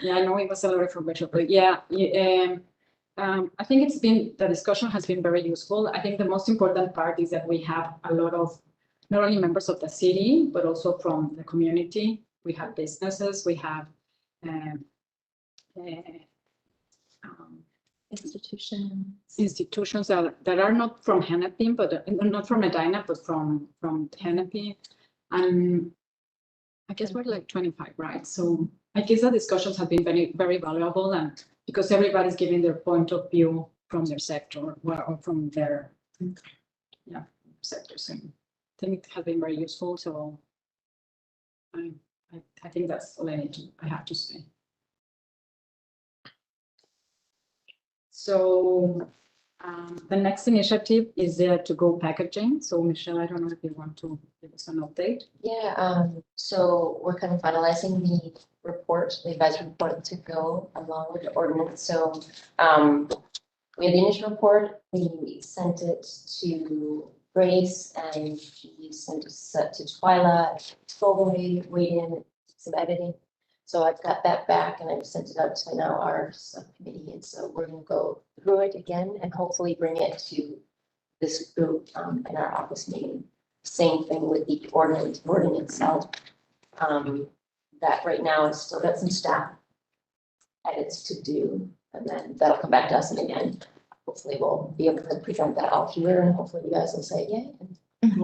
Yeah, I know it was a lot of information, but yeah, I think the discussion has been very useful. I think the most important part is that we have a lot of, not only members of the city, but also from the community. We have businesses, we have institutions that are not from Hennepin, but not from Edina, but from Hennepin. And I guess we're like 25, right? So I guess the discussions have been very, very valuable, and because everybody's giving their point of view from their sector or from their sectors. And I think it has been very useful. So I think that's all I have to say. So the next initiative is to-go packaging. So Michelle, I don't know if you want to give us an update. Yeah, so we're kind of finalizing the report, the advisory report to go along with the ordinance. So we had the initial report, we sent it to Grace, and she sent it to Twyla, Scovely, waiting some editing. So I've got that back and I've sent it out to now our subcommittee. And so we're going to go through it again and hopefully bring it to this group in our office meeting. Same thing with the ordinance itself. That right now is still got some staff edits to do, and then that'll come back to us. And again, hopefully we'll be able to present that all here, and hopefully you guys will say yay.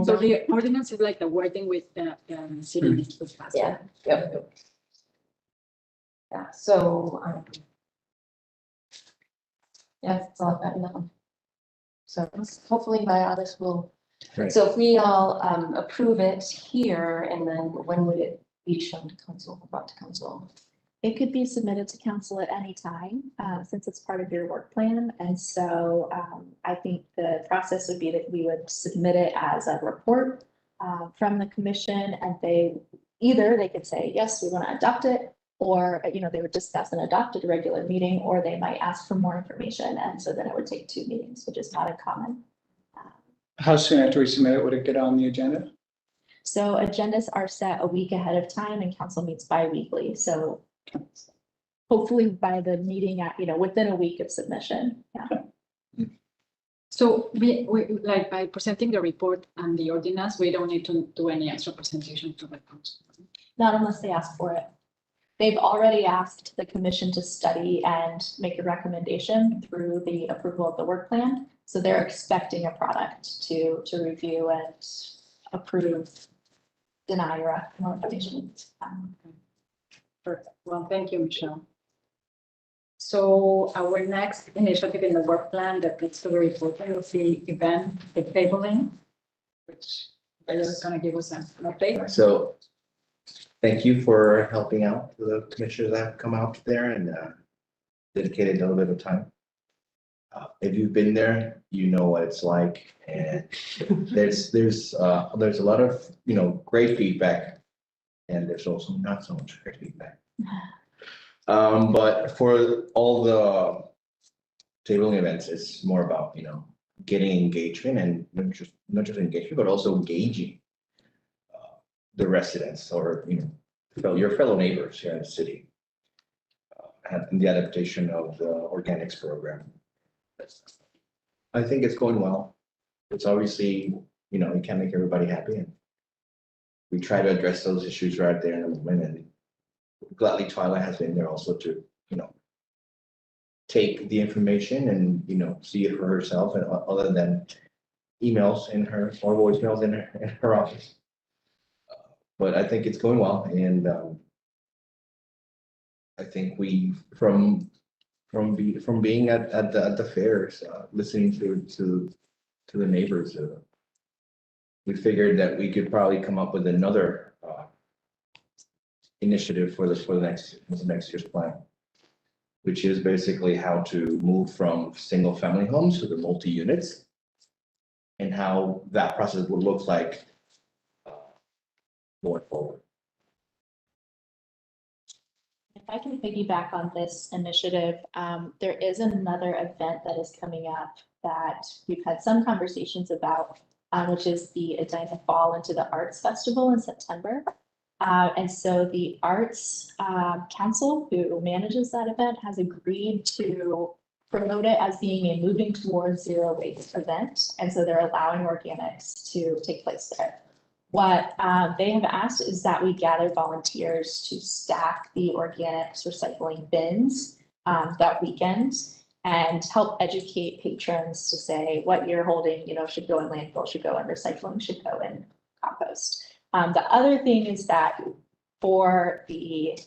So the ordinance is like the wording with the city. Yeah. Yep. Yeah. So yeah, that's all I've got now. So hopefully by August we'll. Right. So if we all approve it here, and then when would it be shown to council, brought to council? It could be submitted to council at any time, since it's part of your work plan. And so I think the process would be that we would submit it as a report from the commission, and they could say, yes, we want to adopt it, or, they would discuss and adopt at a regular meeting, or they might ask for more information. And so then it would take 2 meetings, which is not uncommon. How soon after we submit it would it get on the agenda? So agendas are set a week ahead of time, and council meets bi-weekly. So hopefully by the meeting at, within a week of submission. Yeah. So we like by presenting the report and the ordinance, we don't need to do any extra presentation to the council. Not unless they ask for it. They've already asked the commission to study and make a recommendation through the approval of the work plan. So they're expecting a product to review and approve, deny, or more information. Perfect. Well, thank you, Michelle. So our next initiative in the work plan that leads to the reporting of the event, the tabling, which is going to give us an update. So thank you for helping out the commissioners that have come out there and dedicated a little bit of time. If you've been there, you know what it's like, and there's a lot of great feedback, and there's also not so much great feedback. But for all the tabling events, it's more about getting engagement, and not just engagement, but also engaging the residents or your fellow neighbors here in the city. And the adaptation of the organics program. I think it's going well. It's obviously, you can't make everybody happy, and we try to address those issues right there in the moment. And gladly, Twyla has been there also to, take the information and see it for herself, and other than emails in her or voicemails in her office. But I think it's going well, and I think from from being at the fairs, listening to the neighbors. We figured that we could probably come up with another initiative for the next year's plan, which is basically how to move from single family homes to the multi-units and how that process would look like going forward. If I can piggyback on this initiative, there is another event that is coming up that we've had some conversations about, which is the Edina Fall into the Arts Festival in September. And so the Arts Council, who manages that event, has agreed to promote it as being a moving towards zero waste event. And so they're allowing organics to take place there. What they have asked is that we gather volunteers to stack the organics recycling bins that weekend and help educate patrons to say what you're holding, should go in landfill, should go in recycling, should go in compost. The other thing is that for the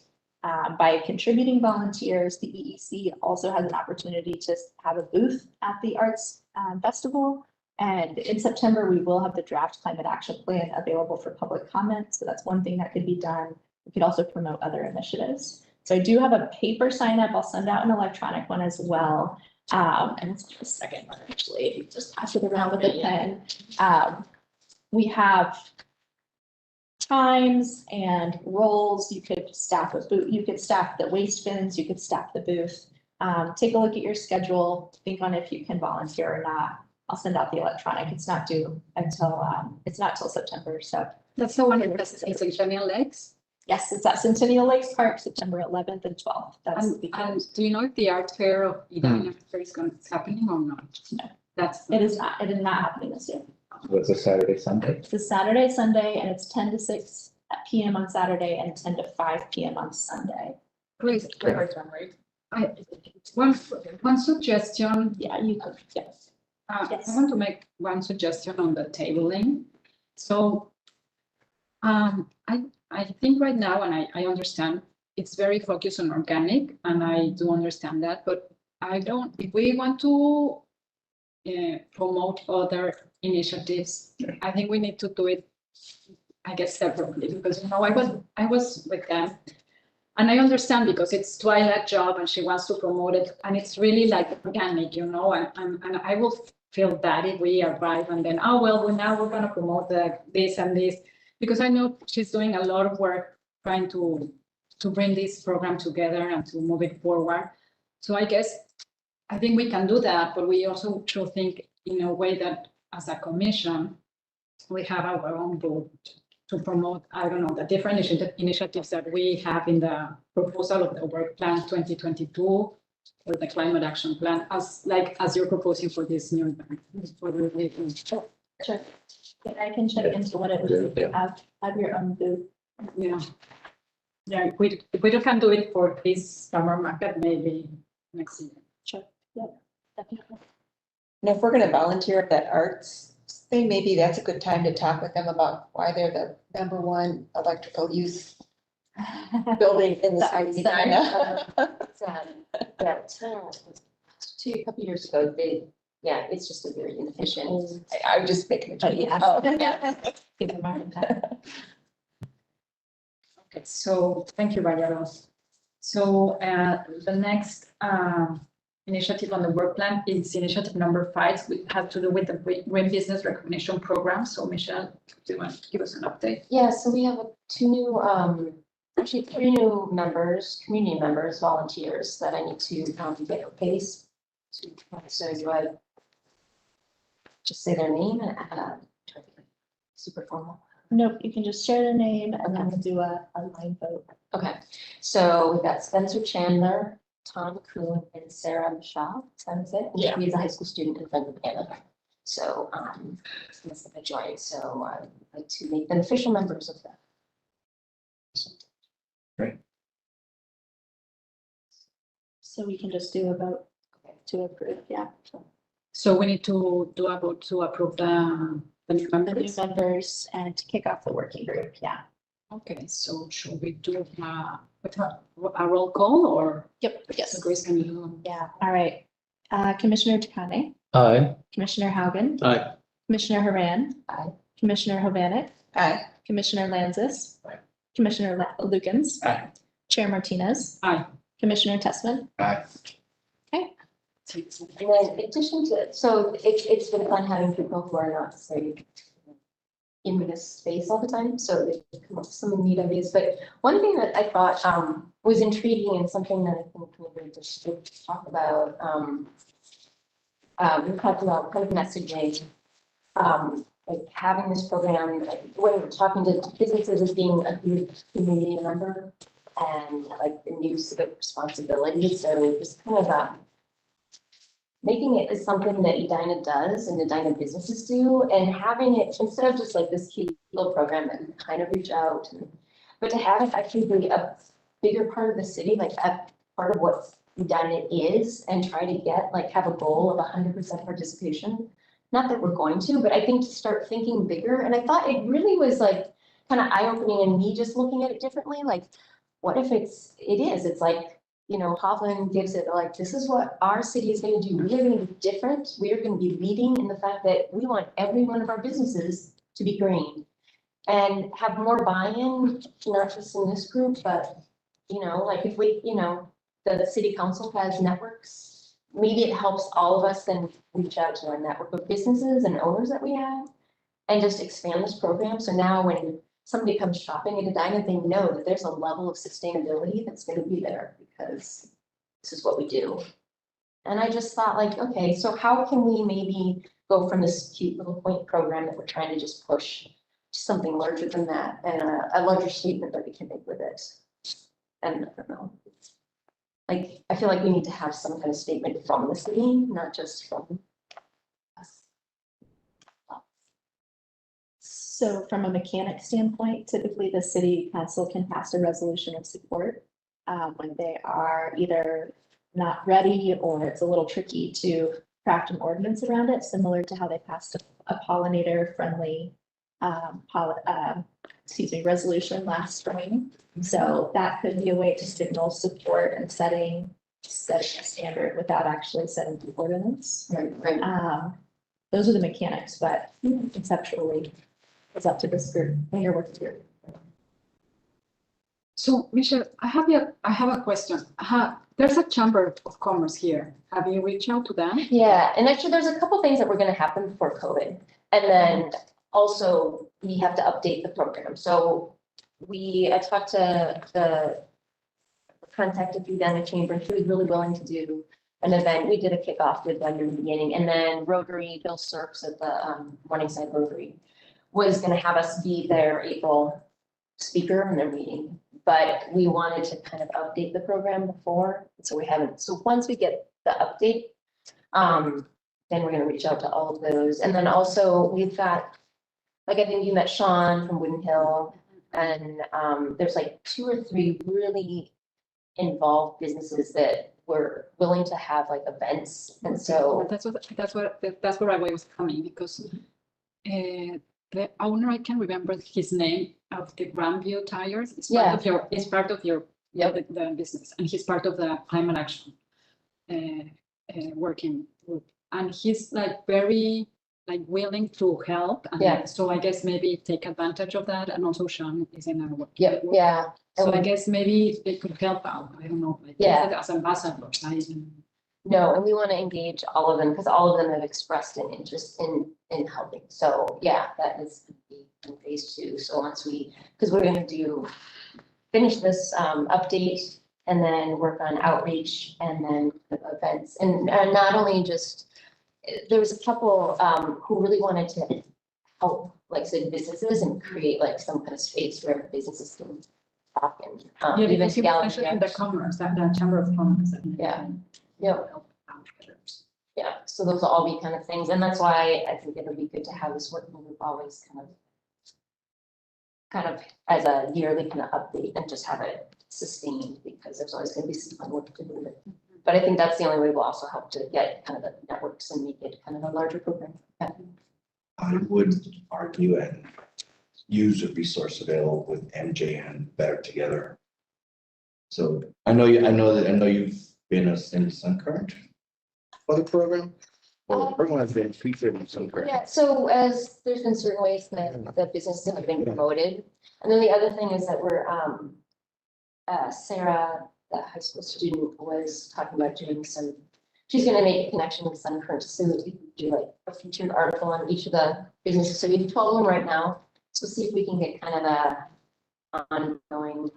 by contributing volunteers, the EEC also has an opportunity to have a booth at the Arts Festival. And in September, we will have the draft climate action plan available for public comment. So that's one thing that could be done. We could also promote other initiatives. So I do have a paper sign up. I'll send out an electronic one as well. And it's the second one, actually. Just pass it around with a pen. We have times and roles. You could staff a booth. You could staff the waste bins. You could staff the booth. Take a look at your schedule. Think on if you can volunteer or not. I'll send out the electronic. It's not due until September. So That's the one in Centennial Lakes. yes, it's at Centennial Lakes Park, September 11th and 12th. That's the And weekend. do you know if the art fair of Edina is happening or not? No. It is not happening this year. So it's a Saturday, Sunday? It's a Saturday, Sunday, and it's 10 to 6 p.m. on Saturday and 10 to 5 p.m. on Sunday. Please, one suggestion. Yeah, you could, yes. I want to make one suggestion on the tabling. So I think right now, and I understand it's very focused on organic, and I do understand that, but if we want to promote other initiatives, I think we need to do it, I guess, separately, because I was with them. And I understand because it's Twilight's job and she wants to promote it, and it's really like organic, and I will feel bad if we arrive and then, now we're going to promote this and this, because I know she's doing a lot of work trying to bring this program together and to move it forward. So I think we can do that, but we also should think in a way that as a commission, we have our own vote to promote, the different initiatives that we have in the proposal of the work plan 2022 or the climate action plan, as you're proposing for this new event. Sure. Yeah, I can check into what it is. You have your own booth. Yeah. Yeah, if we can do it for this summer market, maybe next year. Sure. Yep. Definitely. And if we're gonna volunteer at that arts thing, maybe that's a good time to talk with them about why they're the #1 electrical use building in the city. A couple years ago, it's just a very inefficient. I'm just making a joke. Keep in mind that. Okay, so thank you, Valeria. So the next initiative on the work plan is initiative number 5. We have to do with the Green Business Recognition Program. So Michelle, do you want to give us an update? Yeah, so we have 3 new members, community members, volunteers that I need to get a pace. So do I just say their name and super formal? Nope, you can just share their name and then we'll do a line vote. Okay, so we've got Spencer Chandler, Tom Kuhn, and Sarah Michaud. Sounds it? Yeah. She's a high school student in Friendly Canada. So that's the joint. So I'd like to make them official members of that. Great. So we can just do a vote to approve, yeah. So we need to do a vote to approve the new The new members. members and to kick off the working group, yeah. Okay, so should we do a roll call or? Yep, yes. Grace, can you? Yeah, all right. Commissioner Takane, Aye. Commissioner Haugen, Aye. Commissioner Haran. Aye. Commissioner Hovanek, Aye. Commissioner Lanzis. Aye. Commissioner Lukens. Aye. Chair Martinez. Aye. Commissioner Tessman. Aye. And then in addition to, so it's been fun having people who are not say in this space all the time, so they come up with some neat ideas. But one thing that I thought was intriguing and something that I think we just should talk about, we talked about kind of messaging, like having this program, like when we're talking to businesses as being a good community member and like the new civic responsibility. So just kind of making it as something that Edina does and Edina businesses do, and having it instead of just like this cute little program that we kind of reach out, but to have it actually be a bigger part of the city, like a part of what Edina is, and try to get like have a goal of 100% participation. Not that we're going to, but I think to start thinking bigger. And I thought it really was like kind of eye-opening and me just looking at it differently. Like, what if it's like, you know, Hovland gives it like, this is what our city is going to do. We are going to be different. We are going to be leading in the fact that we want every one of our businesses to be green and have more buy-in, not just in this group, but, you know, like if we, you know, the city council has networks, maybe it helps all of us then reach out to our network of businesses and owners that we have and just expand this program. So now when somebody comes shopping at Edina, they know that there's a level of sustainability that's going to be there because this is what we do. And I just thought like, okay, so how can we maybe go from this cute little point program that we're trying to just push to something larger than that and a larger statement that we can make with it? And I don't know. Like, I feel like we need to have some kind of statement from the city, not just from us. So from a mechanic standpoint, typically the city council can pass a resolution of support when they are either not ready or it's a little tricky to craft an ordinance around it, similar to how they passed a pollinator friendly resolution last spring. So that could be a way to signal support and setting a standard without actually setting the ordinance. Right. Those are the mechanics, but conceptually it's up to this group and your work group. So Michelle, I have a question. There's a chamber of commerce here. Have you reached out to them? Yeah, and actually there's a couple things that were going to happen before COVID. And then also we have to update the program. So I talked to contacted the Edina Chamber, and she was really willing to do an event. We did a kickoff with them in the beginning, and then Rotary, Bill Sirks at the Morningside Rotary was going to have us be their April speaker in their meeting. But we wanted to kind of update the program before, so we haven't. So once we get the update, then we're going to reach out to all of those. And then also we've got, like, I think you met Sean from Wooden Hill, and there's like 2 or 3 really involved businesses that were willing to have like events. And so that's where I was coming, because the owner, I can't remember his name, of the Grandview Tires. It's part of your the business, and he's part of the climate action working group, and he's like very like willing to help. And so I guess maybe take advantage of that, and also Sean is in our work. Yeah. So I guess maybe they could help out. I don't know. Like, as ambassadors. No, and we want to engage all of them because all of them have expressed an interest in helping. So yeah, that is in phase 2. So once because we're going to finish this update and then work on outreach and then events, and not only just, there was a couple who really wanted to help, like say businesses, and create like some kind of space where businesses can talk and even the commerce, that chamber of commerce. Yeah, so those will all be kind of things, and that's why I think it'll be good to have this working group always kind of as a yearly kind of update and just have it sustained, because there's always going to be some work to do with it. But I think that's the only way we'll also help to get kind of the networks and make it kind of a larger program. I would argue, and use the resource available with MJN better together. So I know you've been in Suncurrent for the program. Well, the program has been featured in Suncurrent. Yeah, so as there's been certain ways that the businesses have been promoted. And then the other thing is that we're, Sarah, the high school student, was talking about doing some, she's gonna make a connection with Suncurrent, so we can do like a featured article on each of the businesses. So we have 12 of them right now. So see if we can get kind of a ongoing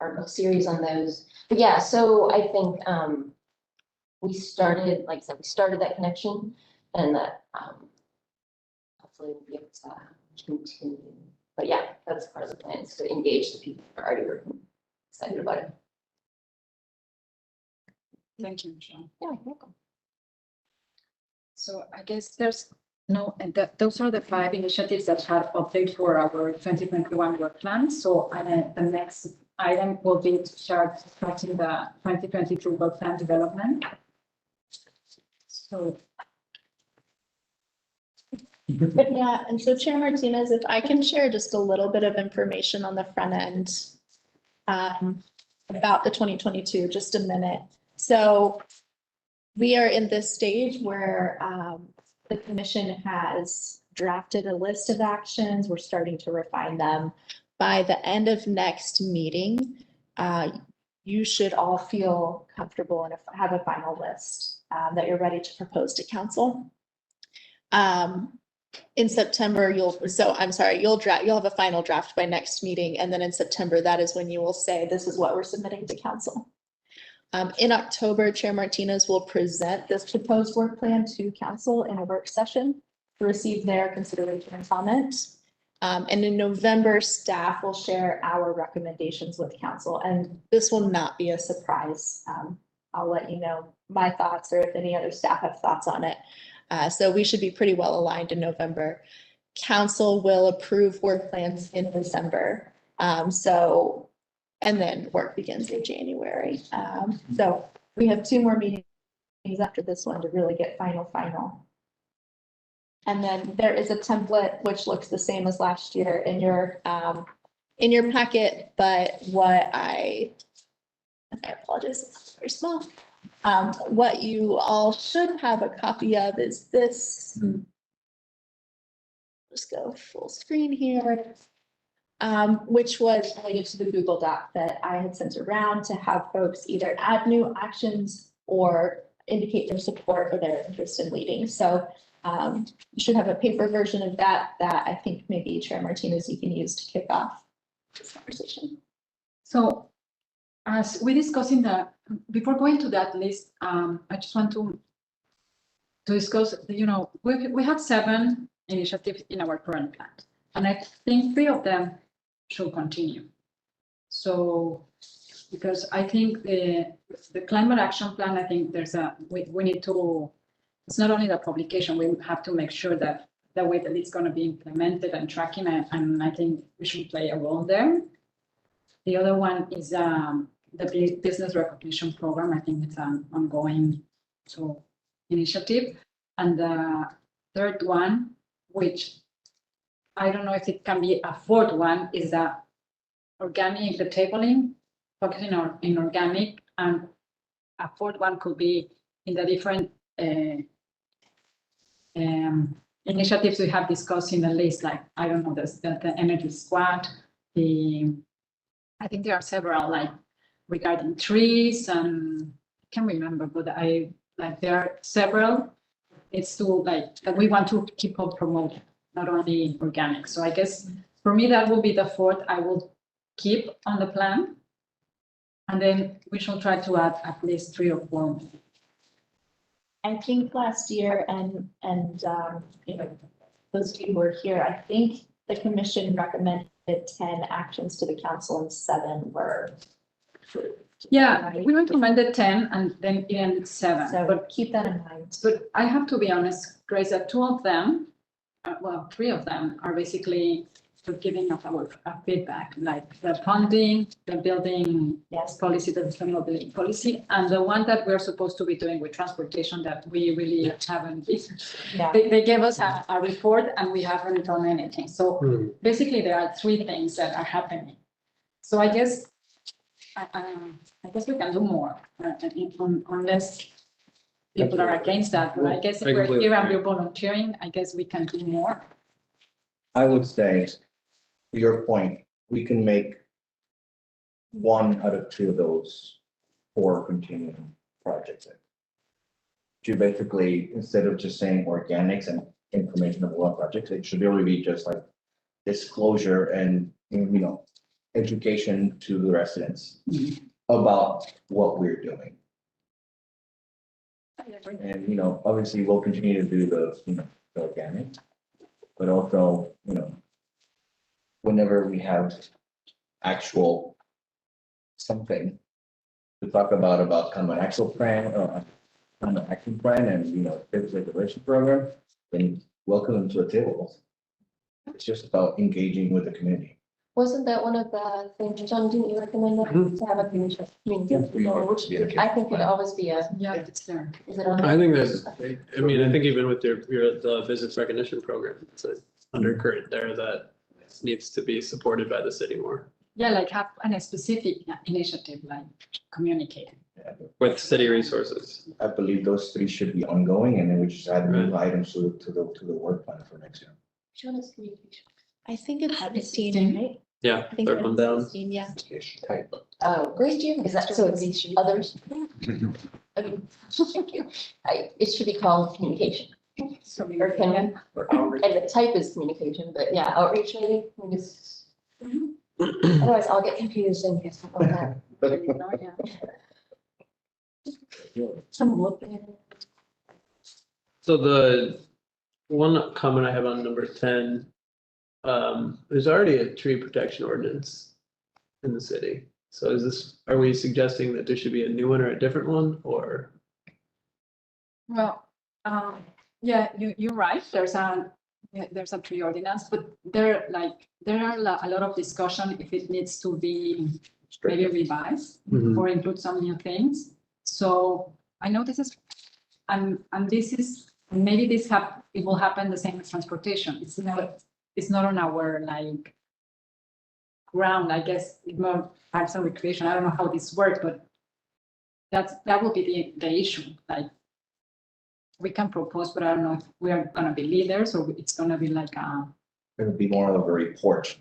article series on those. But yeah, so I think we started, like I said, we started that connection, and that hopefully we'll be able to continue. But yeah, that's part of the plan, is to engage the people who are already working, excited about it. Thank you, Michelle. Yeah, you're welcome. So I guess there's no, and those are the 5 initiatives that had update for our 2021 work plan. So the next item will be to start starting the 2022 work plan development. So Yeah, and so Chair Martinez, if I can share just a little bit of information on the front end about the 2022, just a minute. So we are in this stage where the commission has drafted a list of actions. We're starting to refine them. By the end of next meeting, you should all feel comfortable and have a final list that you're ready to propose to council. In September, you'll have a final draft by next meeting, and then in September, that is when you will say, this is what we're submitting to council. In October, Chair Martinez will present this proposed work plan to council in a work session to receive their consideration and comment. And in November, staff will share our recommendations with council, and this will not be a surprise. I'll let you know my thoughts, or if any other staff have thoughts on it. So we should be pretty well aligned in November. Council will approve work plans in December. And then work begins in January. So we have 2 more meetings after this one to really get final. And then there is a template which looks the same as last year in your packet, but I apologize, it's very small. What you all should have a copy of is this. Just go full screen here. Which was related to the Google Doc that I had sent around to have folks either add new actions or indicate their support or their interest in leading. So you should have a paper version of that I think maybe Chair Martinez, you can use to kick off this conversation. So as we discussed before going to that list, I just want to discuss, we have 7 initiatives in our current plan, and I think 3 of them should continue. So, because I think the climate action plan, I think we need to, it's not only the publication, we have to make sure that the way that it's going to be implemented and tracking, and I think we should play a role there. The other one is the business recognition program. I think it's an ongoing initiative. And the third one, which I don't know if it can be a 4th one, is the tabling, focusing in organic, and a 4th one could be in the different initiatives we have discussed in the list, like, I don't know, the energy squad, I think there are several, like regarding trees, and I can't remember, but there are several. It's that we want to keep on promoting, not only organic. So I guess for me, that will be the 4th I will keep on the plan. And then we shall try to add at least 3 or 4. I think last year, and those of you who were here, I think the commission recommended 10 actions to the council and 7 were approved. Yeah, we recommended 10 and then it ended 7. So but keep that in mind. But I have to be honest, Grace, that 2 of them, 3 of them are basically to giving of our feedback, like the funding, the building policy, the sustainable building policy, and the one that we're supposed to be doing with transportation that we really haven't. Yeah. They gave us a report and we haven't done anything. So basically there are three things that are happening. So I guess we can do more unless people are against that. But I guess if we're here and we're volunteering, I guess we can do more. I would say, to your point, we can make one out of two of those 4 continuing projects. To basically, instead of just saying organics and information of what projects, it should really be just like disclosure and, education to the residents about what we're doing. And, obviously we'll continue to do the organic, but also, whenever we have actual something to talk about kind of an actual plan or kind of action plan and, business regulation program, then welcome them to the table. It's just about engaging with the community. Wasn't that one of the things, John, didn't you recommend that to have a community? Which I think would always be a. Yeah, it's there. Is it on? I think that's, I mean, I think even with the business recognition program, it's an undercurrent there that needs to be supported by the city more. Yeah, like have a specific initiative, like communicating. With city resources. I believe those 3 should be ongoing, and then we just add new items to the work plan for next year. Which one is communication? I think it's 16, right? Yeah, I think third one down. 16, yeah. Type. Oh, Grace, Jim, is that, so it's others? Okay, thank you. It should be called communication. Or can, and the type is communication, but yeah, outreach maybe, we just. Otherwise I'll get confused and get something like that. Some looking at it. So the one comment I have on number 10, there's already a tree protection ordinance in the city. So are we suggesting that there should be a new one or a different one, or? Well, yeah, you're right. There's a tree ordinance, but there are a lot of discussion if it needs to be maybe revised or include some new things. So I know this is, and this is, maybe it will happen the same with transportation. It's not on our ground, I guess. It's more Parks and Recreation. I don't know how this works, but that will be the issue. Like, we can propose, but I don't know if we are gonna be leaders or it's gonna be like It would be more of a report.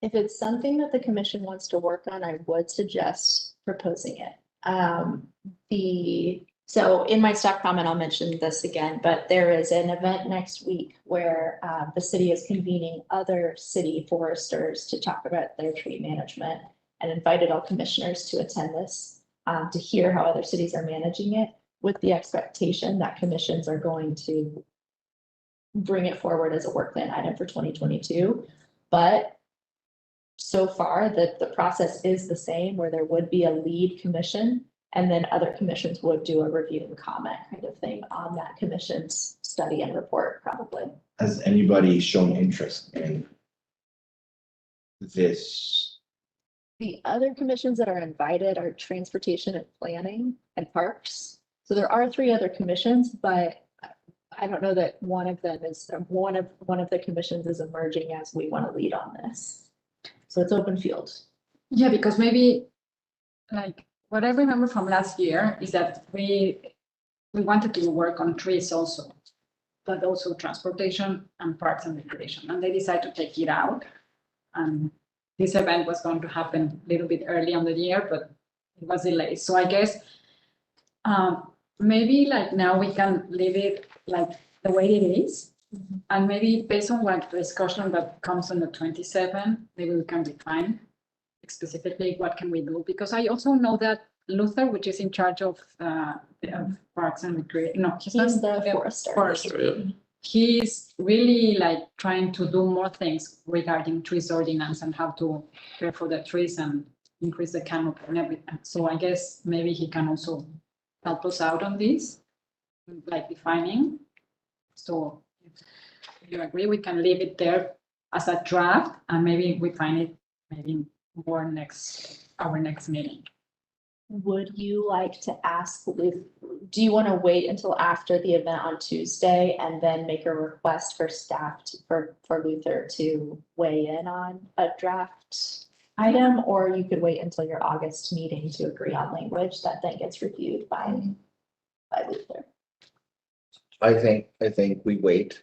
If it's something that the commission wants to work on, I would suggest proposing it. So in my staff comment, I'll mention this again, but there is an event next week where the city is convening other city foresters to talk about their tree management, and invited all commissioners to attend this to hear how other cities are managing it, with the expectation that commissions are going to bring it forward as a work plan item for 2022. But so far, the process is the same, where there would be a lead commission, and then other commissions would do a review and comment kind of thing on that commission's study and report, probably. Has anybody shown interest in this? The other commissions that are invited are transportation and planning and parks. So there are 3 other commissions, but I don't know that one of them is, one of the commissions is emerging as we want to lead on this. So it's open field. yeah, because maybe what I remember from last year is that we wanted to work on trees also, but also transportation and parks and recreation, and they decided to take it out. And this event was going to happen a little bit early on the year, but it was delayed. So I guess maybe now we can leave it the way it is. And maybe based on what the discussion that comes on the 27th, maybe we can define specifically what can we do. Because I also know that Luther, which is in charge of parks and recreation, no, he's the forester. He's really trying to do more things regarding trees ordinance and how to care for the trees and increase the canopy and everything. So I guess maybe he can also help us out on this, defining. So if you agree, we can leave it there as a draft, and maybe we find it maybe more our next meeting. Would you like to ask do you want to wait until after the event on Tuesday and then make a request for staff for Luther to weigh in on a draft item? Or you could wait until your August meeting to agree on language that then gets reviewed by Luther. I think we wait.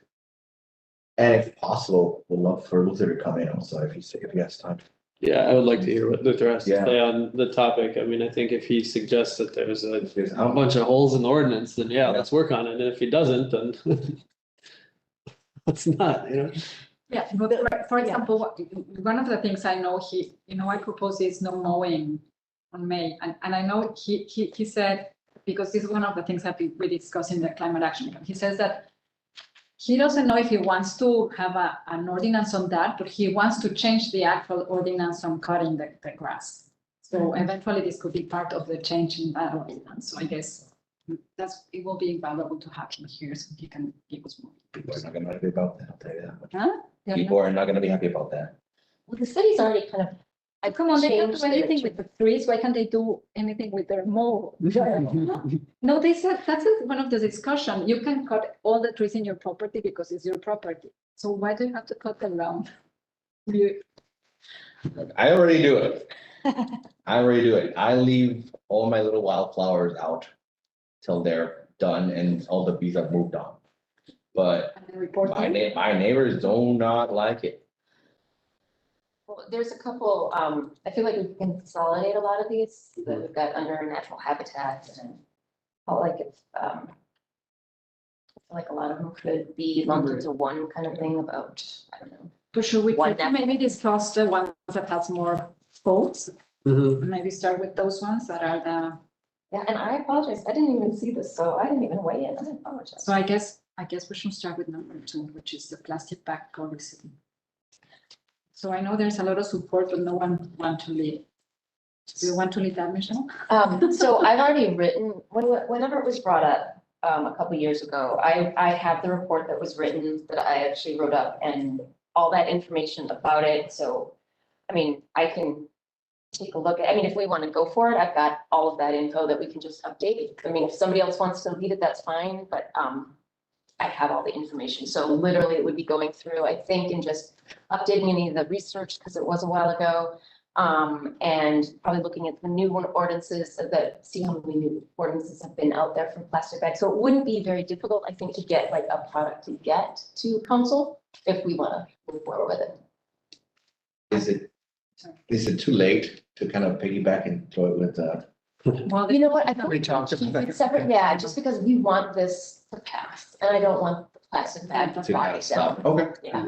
And if possible, we'd love for Luther to come in also if he has time. Yeah, I would like to hear what Luther has to Yeah. say on the topic. I mean, I think if he suggests that there's a bunch of holes in the ordinance, then yeah, let's work on it. And if he doesn't, then let's not, you know? Yeah, but for example, one of the things I know I propose is no mowing on May, and I know he said, because this is one of the things that we discussed in the climate action, he says that he doesn't know if he wants to have an ordinance on that, but he wants to change the actual ordinance on cutting the grass. So eventually this could be part of the change in that ordinance. So I guess it will be valuable to have him here so he can give us more. People are not gonna be happy about that, I'll tell you that much. Huh? People are not gonna be happy about that. Well, the city's already kind of. Come on, they can't changed do anything their- with the trees. Why can't they do anything with their mow? No, they said, that's one of the discussion. You can cut all the trees in your property because it's your property. So why do you have to cut them down? I already do it. I leave all my little wildflowers out till they're done and all the bees have moved on. But Report my neighbors do not like it. Well, there's a couple, I feel like we can consolidate a lot of these that we've got under natural habitat and I felt like it's, I feel like a lot of them could be lumped into one kind of thing about, I don't know. But should we One maybe discuss the ones that has more votes? Maybe start with those ones that are the. Yeah, and I apologize, I didn't even see this, so I didn't even weigh in, I apologize. So I guess we should start with number 2, which is the plastic bag policy. So I know there's a lot of support, but no one want to lead. Do you want to lead that, Michelle? So I've already written, whenever it was brought up, a couple of years ago, I have the report that was written that I actually wrote up and all that information about it. So, I mean, I can take a look at, I mean, if we want to go for it, I've got all of that info that we can just update. I mean, if somebody else wants to lead it, that's fine, but, I have all the information. So literally it would be going through, I think, and just updating any of the research because it was a while ago. And probably looking at the new ordinances that see how many new ordinances have been out there for plastic bags. So it wouldn't be very difficult, I think, to get like a product to get to council if we want to move forward with it. Is it too late to kind of piggyback and throw it with Well, You know what? I think We talked about keep that. it separate, yeah, just because we want this to pass and I don't want the plastic bag to to bog kind it of stop? down. Okay. Yeah.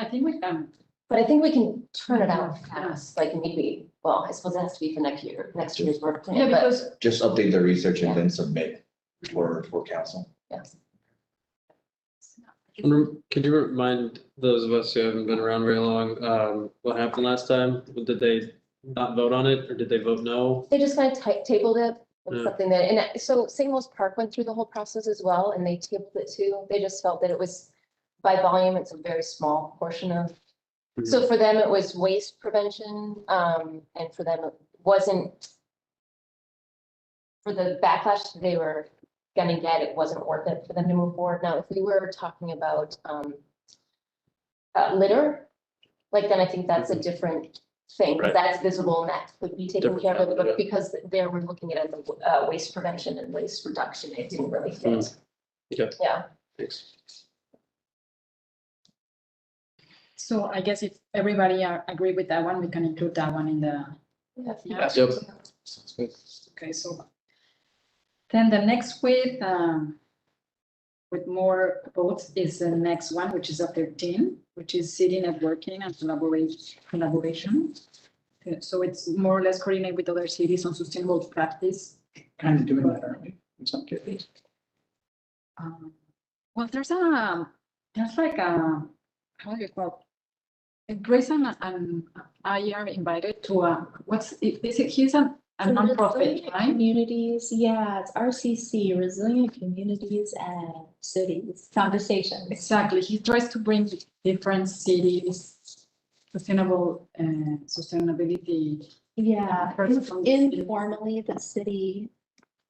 I think we can. But I think we can turn it out fast, like maybe, well, I suppose it has to be for next year's work Yeah, plan, but because Just update the research and then submit for council. yes. Could you remind those of us who haven't been around very long, what happened last time? Did they not vote on it or did they vote no? They just kind of tabled it. It's Yeah. something that, and so St. Louis Park went through the whole process as well, and they tabled it too. They just felt that it was, by volume, it's a very small portion of. So for them, it was waste prevention, and for them, it wasn't. For the backlash they were gonna get, it wasn't worth it for them to move forward. Now, if we were talking about, litter, like then I think that's a different thing, because Right. that's visible and that could be taken Different care of, kind, yeah. but because there we're looking at the waste prevention and waste reduction, it didn't really fit. Okay. Yeah. Thanks. So I guess if everybody agree with that one, we can include that one in the. Yeah. Yeah. Yep. Sounds good. Okay, so then the next with more votes is the next one, which is a 13, which is city networking and collaboration. So it's more or less coordinate with other cities on sustainable practice. Kind of doing that, aren't we? In some cases. Well, there's like a, how do you call it? Grace and I are invited to he's a nonprofit, Resilient right? Communities, yeah, it's RCC, Resilient Communities and Cities Conversations. Exactly. He tries to bring different cities, sustainability. Yeah, person from the city. informally, the city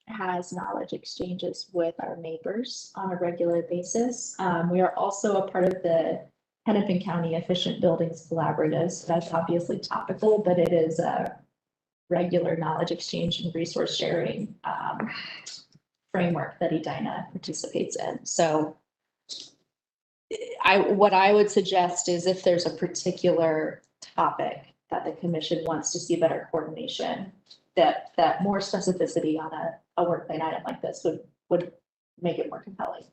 has knowledge exchanges with our neighbors on a regular basis. We are also a part of the Hennepin County Efficient Buildings Collaborative. So that's obviously topical, but it is a regular knowledge exchange and resource sharing framework that Edina participates in. So what I would suggest is if there's a particular topic that the commission wants to see better coordination, that more specificity on a work plan item like this would make it more compelling.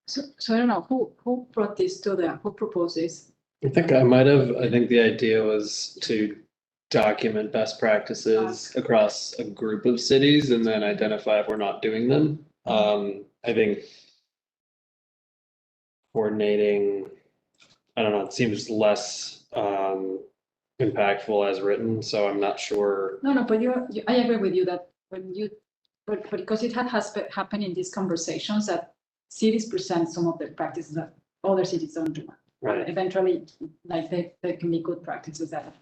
So I don't know, who brought this who proposed this? I think I might have. I think the idea was to document best practices across a group of cities and then identify if we're not doing them. I think coordinating, I don't know, it seems less impactful as written, so I'm not sure. No, but I agree with you that but because it has happened in these conversations that cities present some of the practices that other cities don't do. Right. Eventually, like there can be good practices that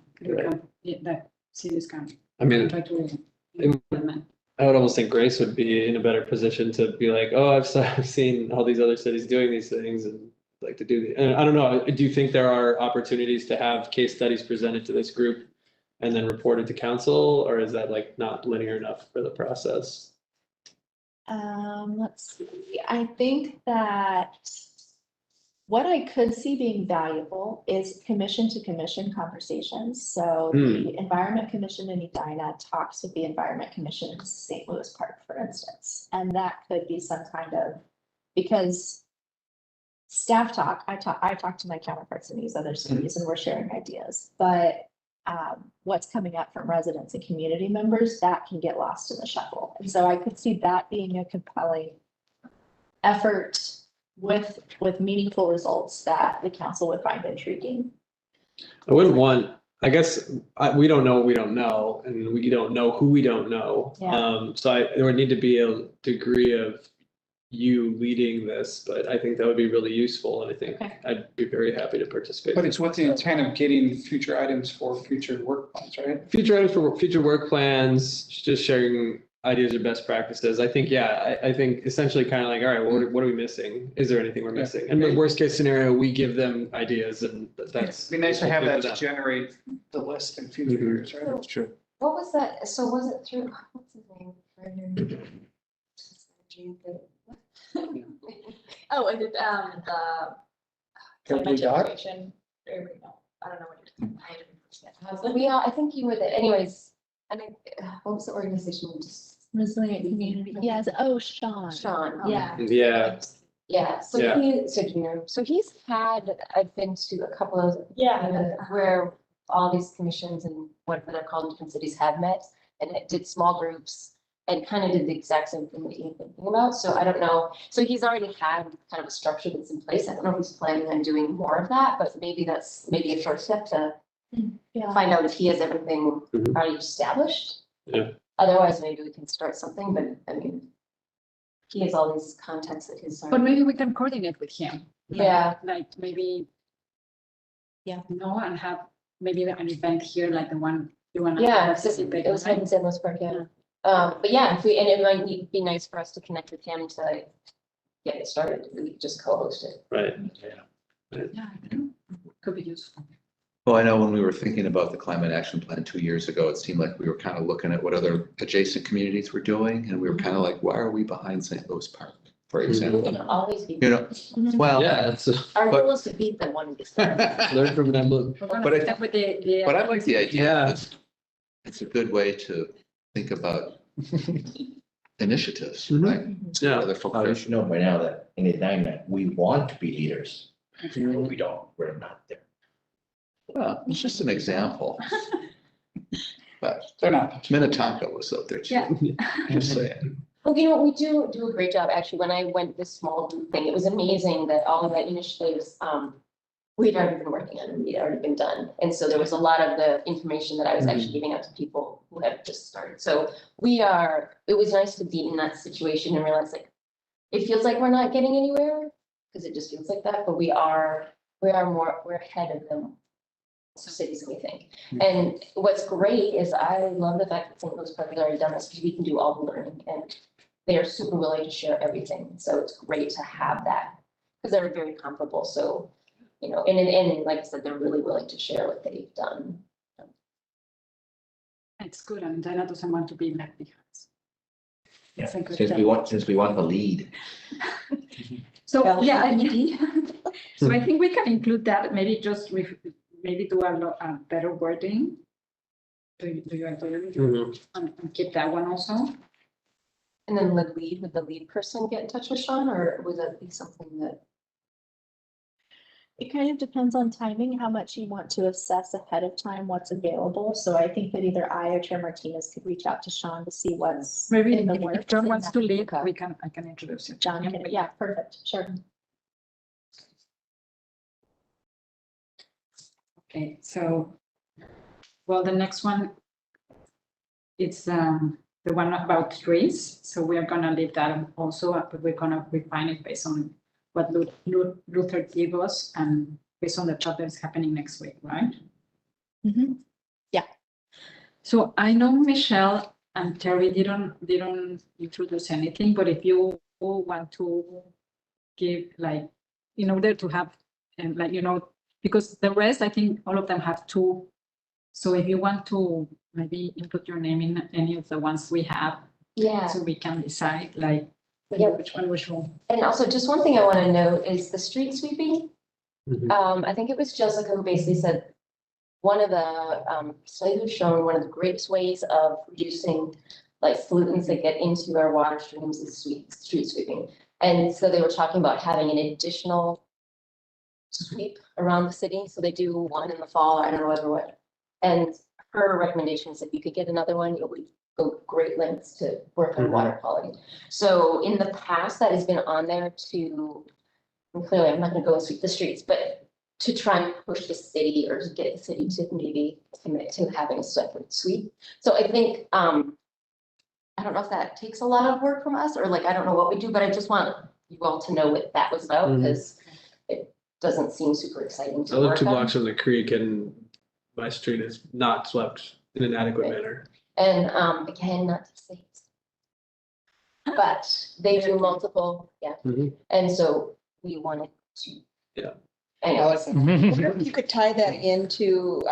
cities can. I mean, try to implement. I would almost think Grace would be in a better position to be like, oh, I've seen all these other cities doing these things and like to do. And I don't know, do you think there are opportunities to have case studies presented to this group and then reported to council, or is that like not linear enough for the process? Let's see, I think that what I could see being valuable is commission to commission conversations. So the Environment Commission in Edina talks with the Environment Commission in St. Louis Park, for instance. And that could be some kind of, because staff talk, I talk to my counterparts in these other cities and we're sharing ideas, but what's coming up from residents and community members, that can get lost in the shuffle. And so I could see that being a compelling effort with meaningful results that the council would find intriguing. I wouldn't want, I guess, we don't know what we don't know, and we don't know who we don't know. Yeah. So there would need to be a degree of you leading this, but I think that would be really useful, and I think I'd be very happy to participate. But it's with the intent of getting future items for future work plans, right? Future items for future work plans, just sharing ideas or best practices. I think, yeah, I think essentially kind of like, all right, what are we missing? Is there anything we're missing? And the worst case scenario, we give them ideas, and that's. It'd be nice to have that to generate the list in future years, right? That's true. What was that? So was it through, what's his name? Oh, and it, Blue Dot? I don't know what you're. I think you were there, anyways, what was the organization? Resilient Community, yes, oh, Sean. Sean. Yeah. Yeah. Yeah, so he's had, I've been to a couple of. Where all these commissions and what they're called in different cities have met, and it did small groups and kind of did the exact same thing that you're thinking about. So I don't know. So he's already had kind of a structure that's in place. I don't know if he's planning on doing more of that, but maybe that's a first step to find out if he has everything already established. Yeah. Otherwise, maybe we can start something, but I mean, he has all these contacts that his. But maybe we can coordinate with him. Yeah. Like maybe. Yeah, and have maybe an event here, like the one you want to participate. It was in St. Louis Park, yeah. But yeah, it might be nice for us to connect with him to get it started. We could just co-host it. Right. Yeah, could be useful. Well, I know when we were thinking about the climate action plan 2 years ago, it seemed like we were kind of looking at what other adjacent communities were doing. And we were kind of like, why are we behind St. Louis Park, for example? We can always be. Well. Yeah, it's Our goal is to beat the one. learn from them. But I like the idea. Yeah. It's a good way to think about initiatives, right? Yeah. Other Oh, you folks. should know by now that in Edina, we want to be leaders. But we don't, we're not there. Well, it's just an example. But They're not. Minnetonka was up there too. Yeah. Just saying. Well, you know, we do a great job, actually. When I went this small group thing, it was amazing that all of that initiatives, we'd already been working on and we'd already been done. And so there was a lot of the information that I was actually giving out to people who had just started. So it was nice to be in that situation and realize like, it feels like we're not getting anywhere because it just feels like that, but we're ahead of them. Cities, we think. And what's great is I love the fact that St. Louis Park has already done this because we can do all the learning and they are super willing to share everything. So it's great to have that because they're very comparable. So, you know, and like I said, they're really willing to share what they've done. It's good, and Edina doesn't want to be left behind. Yeah, It's a good since we want the lead. So, yeah, so I think we can include that, maybe just maybe do a better wording. Do you agree? And keep that one also? And then would the lead person get in touch with Sean, or would that be something that? It kind of depends on timing, how much you want to assess ahead of time, what's available. So I think that either I or Chair Martinez could reach out to Sean to see what's Maybe in the if works. John wants to lead, I can introduce you. John, yeah, perfect, sure. Okay, so, well, the next one, it's the one about trees. So we are gonna leave that also, but we're gonna refine it based on what Luther gave us and based on the talk that is happening next week, right? Yeah. So I know Michelle and Terry didn't introduce anything, but if you want to give like, in order to have, and like, you know, because the rest, I think all of them have two. So if you want to maybe input your name in any of the ones we have, Yeah. so we can decide like Yep. which one we should. And also just one thing I want to note is the street sweeping. I think it was Jessica who basically said one of the studies was showing one of the greatest ways of reducing like pollutants that get into our water streams is street sweeping. And so they were talking about having an additional sweep around the city. So they do one in the fall, I don't know whether what. And her recommendation is if you could get another one, it would go great lengths to work on water quality. So in the past, that has been on there to, and clearly I'm not gonna go and sweep the streets, but to try and push the city or to get the city to maybe commit to having a separate sweep. So I think, I don't know if that takes a lot of work from us or like, I don't know what we do, but I just want you all to know what that was about because it doesn't seem super exciting to I live work 2 on. blocks from the creek and my street is not swept in an adequate manner. And again, not to say, but they do multiple, yeah. And so we wanted to. Yeah. I know. I wonder if you could tie that into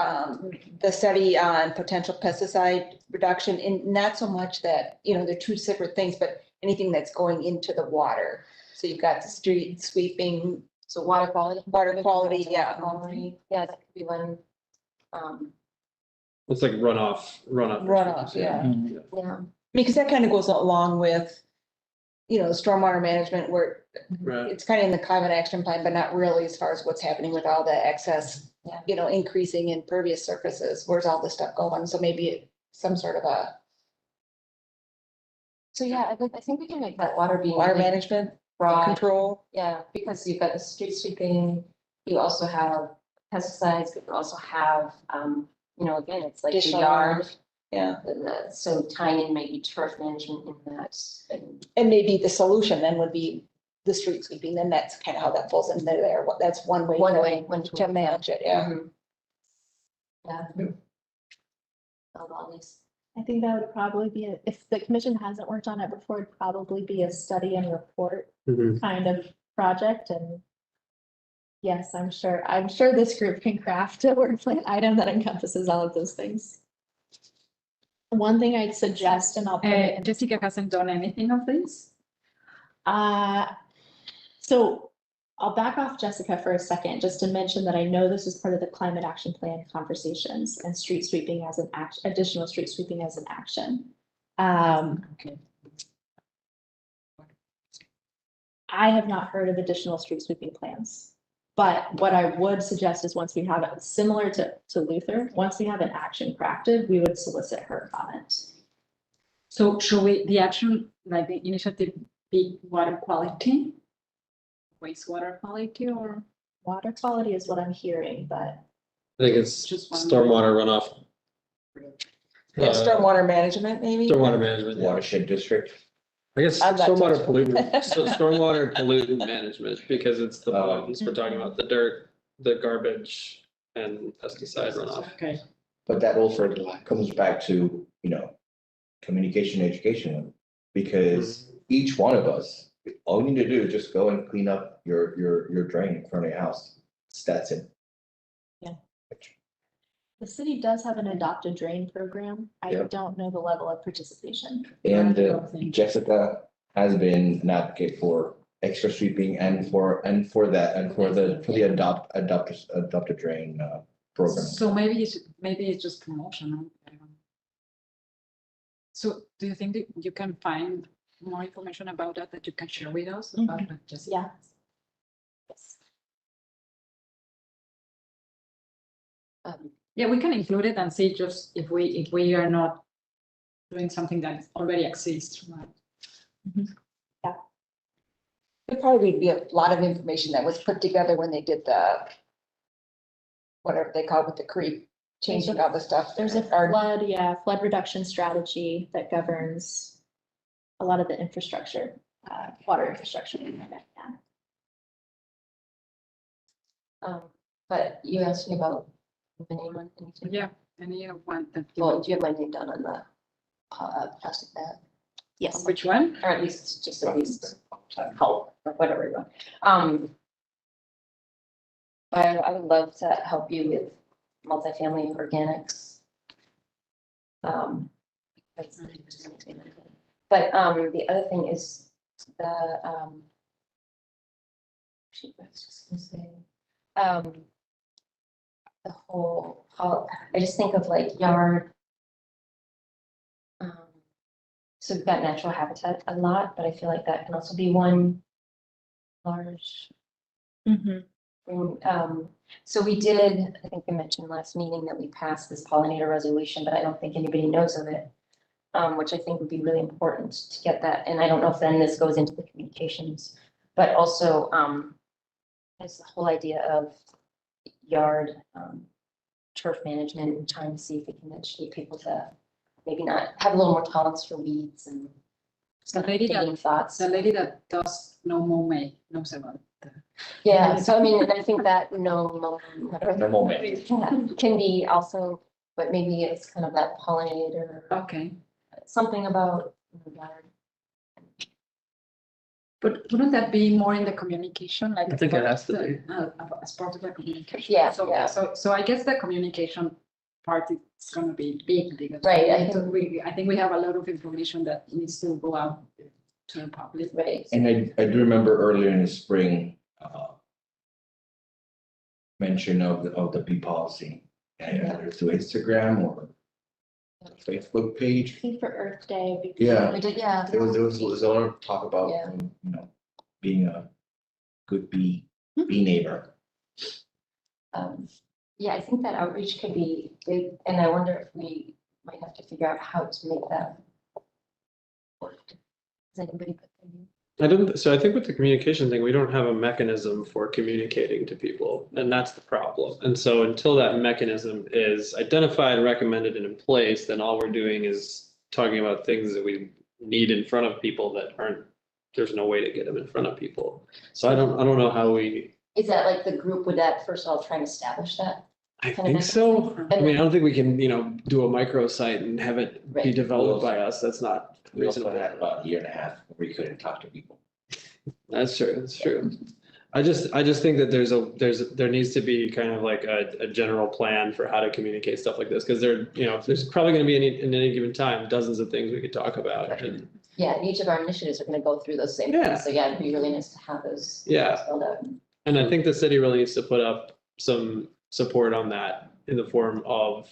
the study on potential pesticide reduction and not so much that, you know, they're two separate things, but anything that's going into the water. So you've got the street sweeping. So water quality. Yeah. Yeah, that could be one. It's like runoff. Yeah. Yeah. Because that kind of goes along with, you know, stormwater management where Right. it's kind of in the climate action plan, but not really as far as what's happening with all the excess, you know, increasing impervious surfaces. Where's all this stuff going? So maybe some sort of a So yeah, I think we can make that water being. water really management broad. control. Yeah, because you've got the street sweeping, you also have pesticides, but you also have, you know, again, it's like the Additional yard. Yeah. So tying in maybe turf management in that. And maybe the solution then would be the street sweeping. Then that's kind of how that falls into there. That's one way. To manage it, yeah. Yeah. All these. I think that would probably be, if the commission hasn't worked on it before, it'd probably be a study and report kind of project and. Yes, I'm sure this group can craft a work plan item that encompasses all of those things. One thing I'd suggest, and I'll put it in. Jessica hasn't done anything of this. So I'll back off Jessica for a second, just to mention that I know this is part of the climate action plan conversations and street sweeping as an action, additional street sweeping as an action. Okay. I have not heard of additional street sweeping plans. But what I would suggest is once we have it similar to Luther, once we have an action crafted, we would solicit her comment. So should the action, like the initiative, be water quality? Wastewater quality or? Water quality is what I'm hearing, but I think it's Just one. stormwater runoff. Yeah, stormwater management, maybe? Stormwater management, yeah. Watershed district. I guess I'm not stormwater touching. pollutant, so stormwater pollutant management, because it's the Oh. pollutants we're talking about, the dirt, the garbage and pesticide runoff. Okay, But that also comes back to, communication and education. Because each one of us, all we need to do is just go and clean up your drain in front of your house. That's it. the city does have an adopted drain program. I Yep. don't know the level of participation. And Jessica has been an advocate for extra sweeping and for the adopted drain program. so maybe it's just promotion. I don't know. So do you think that you can find more information about that you can share with us? About that, Jessica? Yeah. Yes. Yeah, we can include it and see just if we are not doing something that already exists. Right? There'd probably be a lot of information that was put together when they did the, whatever they call it with the creek, changing all the stuff. There's a flood reduction strategy that governs a lot of the infrastructure, water infrastructure. Yeah. But you asked me about the name on anything? Yeah, any one that you Well, want, do you have my name down on the plastic bag? Yes. which one? Or at least, just at least, help, or whatever you want. I would love to help you with multifamily organics. But the other thing is the, shoot, I was just gonna say, the whole, I just think of like yard. So we've got natural habitat a lot, but I feel like that can also be one large. So we did, I think we mentioned last meeting that we passed this pollinator resolution, but I don't think anybody knows of it. Which I think would be really important to get that, and I don't know if then this goes into the communications, but also, there's the whole idea of yard, turf management and trying to see if we can educate people to maybe not have a little more tolerance for weeds and The lady taking thoughts. The lady that does no more knows about the. Yeah, so I mean, and I think that whatever. No moment. Can be also, but maybe it's kind of that pollinator, Okay, something about yard. but wouldn't that be more in the communication, like? I think it has to be. As part of the communication. Yeah, So, yeah. so I guess the communication part is gonna be big, because. Right, I think we have a lot of information that needs to go out to the public. Right. And I do remember earlier in the spring, mention of the bee policy, either through Instagram or Facebook I page. think for Earth Day. Yeah. We did, yeah. There was a lot of talk about, Yeah. being a good bee neighbor. Yeah, I think that outreach could be big, and I wonder if we might have to figure out how to make that work. Does anybody put their So I think with the communication thing, we don't have a mechanism for communicating to people, and that's the problem. And so until that mechanism is identified, recommended, and in place, then all we're doing is talking about things that we need in front of people that aren't, there's no way to get them in front of people. So I don't know how we. Is that like the group, would that first of all try and establish that? I kind of think so. mechanism? I mean, I don't think we can, do a microsite and have it be Right. developed by us. That's not We also reasonable. had about a year and a half where we couldn't talk to people. That's true, that's true. I just think that there needs to be kind of like a general plan for how to communicate stuff like this, because there's probably gonna be in any given time, dozens of things we could talk about. And Yeah, and each of our initiatives are gonna go through those same Yeah. things, so yeah, it'd be really nice to have those. Yeah. spelled out. And I think the city really needs to put up some support on that in the form of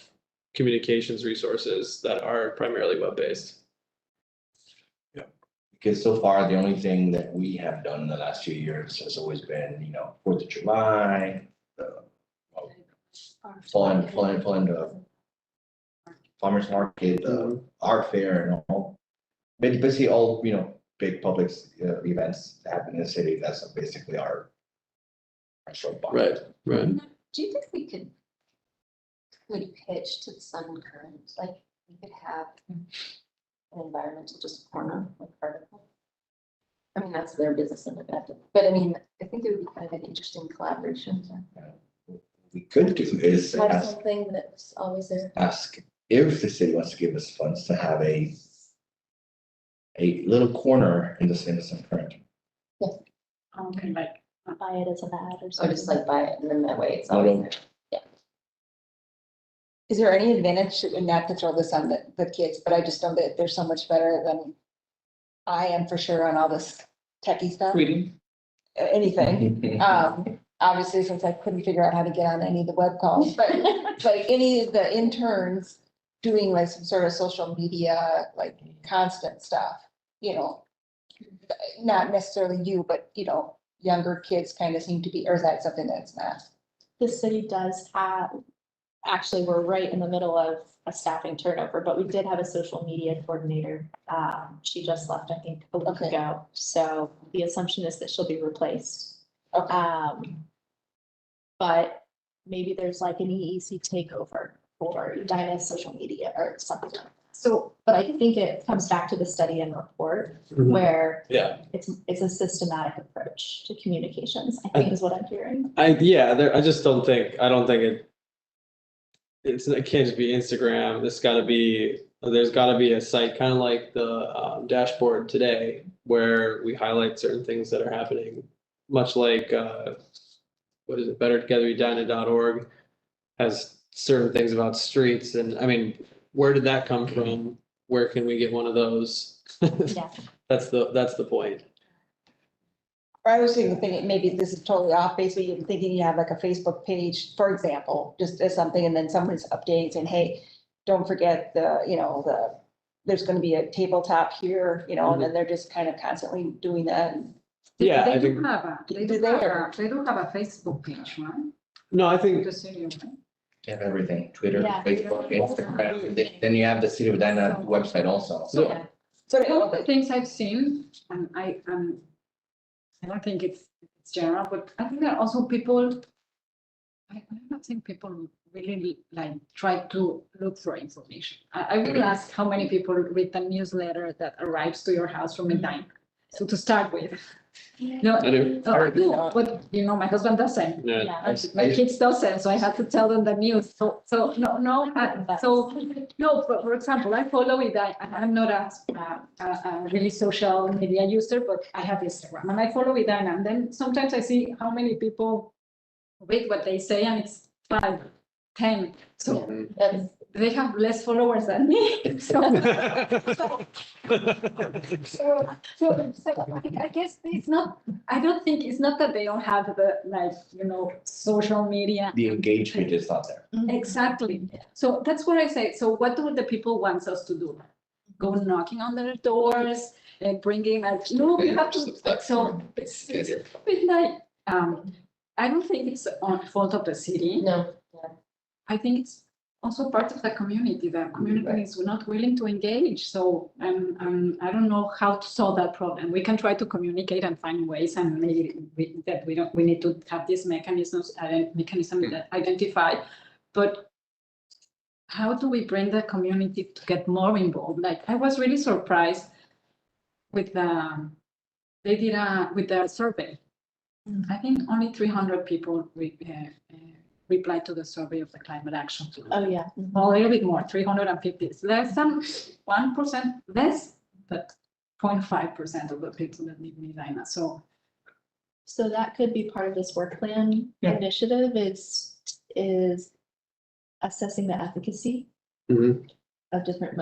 communications resources that are primarily web-based. Because so far, the only thing that we have done in the last few years has always been, 4th of July, fun, farmers market, art fair and all. Basically all, big public events that happen in the city, that's basically our short bar. Right, right. Do you think we could pitch to the sun and current, like we could have an environmental just corner, like article? I mean, that's their business and but I mean, I think it would be kind of an interesting collaboration. We could do is Have ask, something that's always there. ask if the city wants to give us funds to have a little corner in the Sun Current. Okay, like, Buy it as an ad or Or something. just like buy it and then that way it's always there. Is there any advantage, and not to throw this on the kids, but I just know that they're so much better than I am for sure on all this techie stuff, Tweeting. anything. Obviously, since I couldn't figure out how to get on any of the web calls, but any of the interns doing like some sort of social media, like constant stuff, you know, not necessarily you, but you know, younger kids kind of seem to be, or is that something that's not? The city does have, actually, we're right in the middle of a staffing turnover, but we did have a social media coordinator. She just left, I think, a week Okay. ago. So the assumption is that she'll be replaced. Okay. But maybe there's like an EEC takeover for Edina's social media or something. So, but I think it comes back to the study and report where Yeah. it's a systematic approach to communications, I think is what I'm hearing. I just don't think it can't just be Instagram. There's gotta be a site, kind of like the dashboard today, where we highlight certain things that are happening, much like, what is it, bettertogetheredina.org has certain things about streets. And I mean, where did that come from? Where can we get one of those? Yeah. That's the point. Or I was thinking, maybe this is totally off base, but you're thinking you have like a Facebook page, for example, just as something, and then someone's updating saying, hey, don't forget there's gonna be a tabletop here, you know, and then they're just kind of constantly doing that. And Yeah, They I do think, have a, they Do do they have or- a, they do have a Facebook page, right? no, I think, The city, right? You have everything, Twitter, Yeah. Facebook, Instagram, then you have the City of Edina website also. so, So, One of the things I've seen, and I don't think it's general, but I think there are also people, I don't think people really like try to look for information. I will ask how many people read the newsletter that arrives to your house from Edina. So to start with. No, I do. no, but you know, my husband doesn't. Yeah. And my kids doesn't, so I have to tell them the news. So no, but for example, I follow it. I'm not a really social media user, but I have Instagram and I follow it. And then sometimes I see how many people read what they say, and it's 5, 10. So That's, they have less followers than me. So I guess it's not, I don't think it's not that they don't have the, like, you know, social media. The engagement is not there. Exactly. So that's what I say. So what do the people want us to do? Go knocking on their doors and bringing like, no, we have to, so it's like, I don't think it's on fault of the city. no, I think it's also part of the community. The community is not willing to engage. So I don't know how to solve that problem. We can try to communicate and find ways, and maybe we need to have these mechanism that identify. But how do we bring the community to get more involved? Like I was really surprised with they did with the survey. I think only 300 people replied to the survey of the climate action. Oh, yeah. A little bit more, 350. It's less than 1% less, but 0.5% of the people that live in Edina. So that could be part of this work plan Yeah. initiative is assessing the efficacy Mhm. of different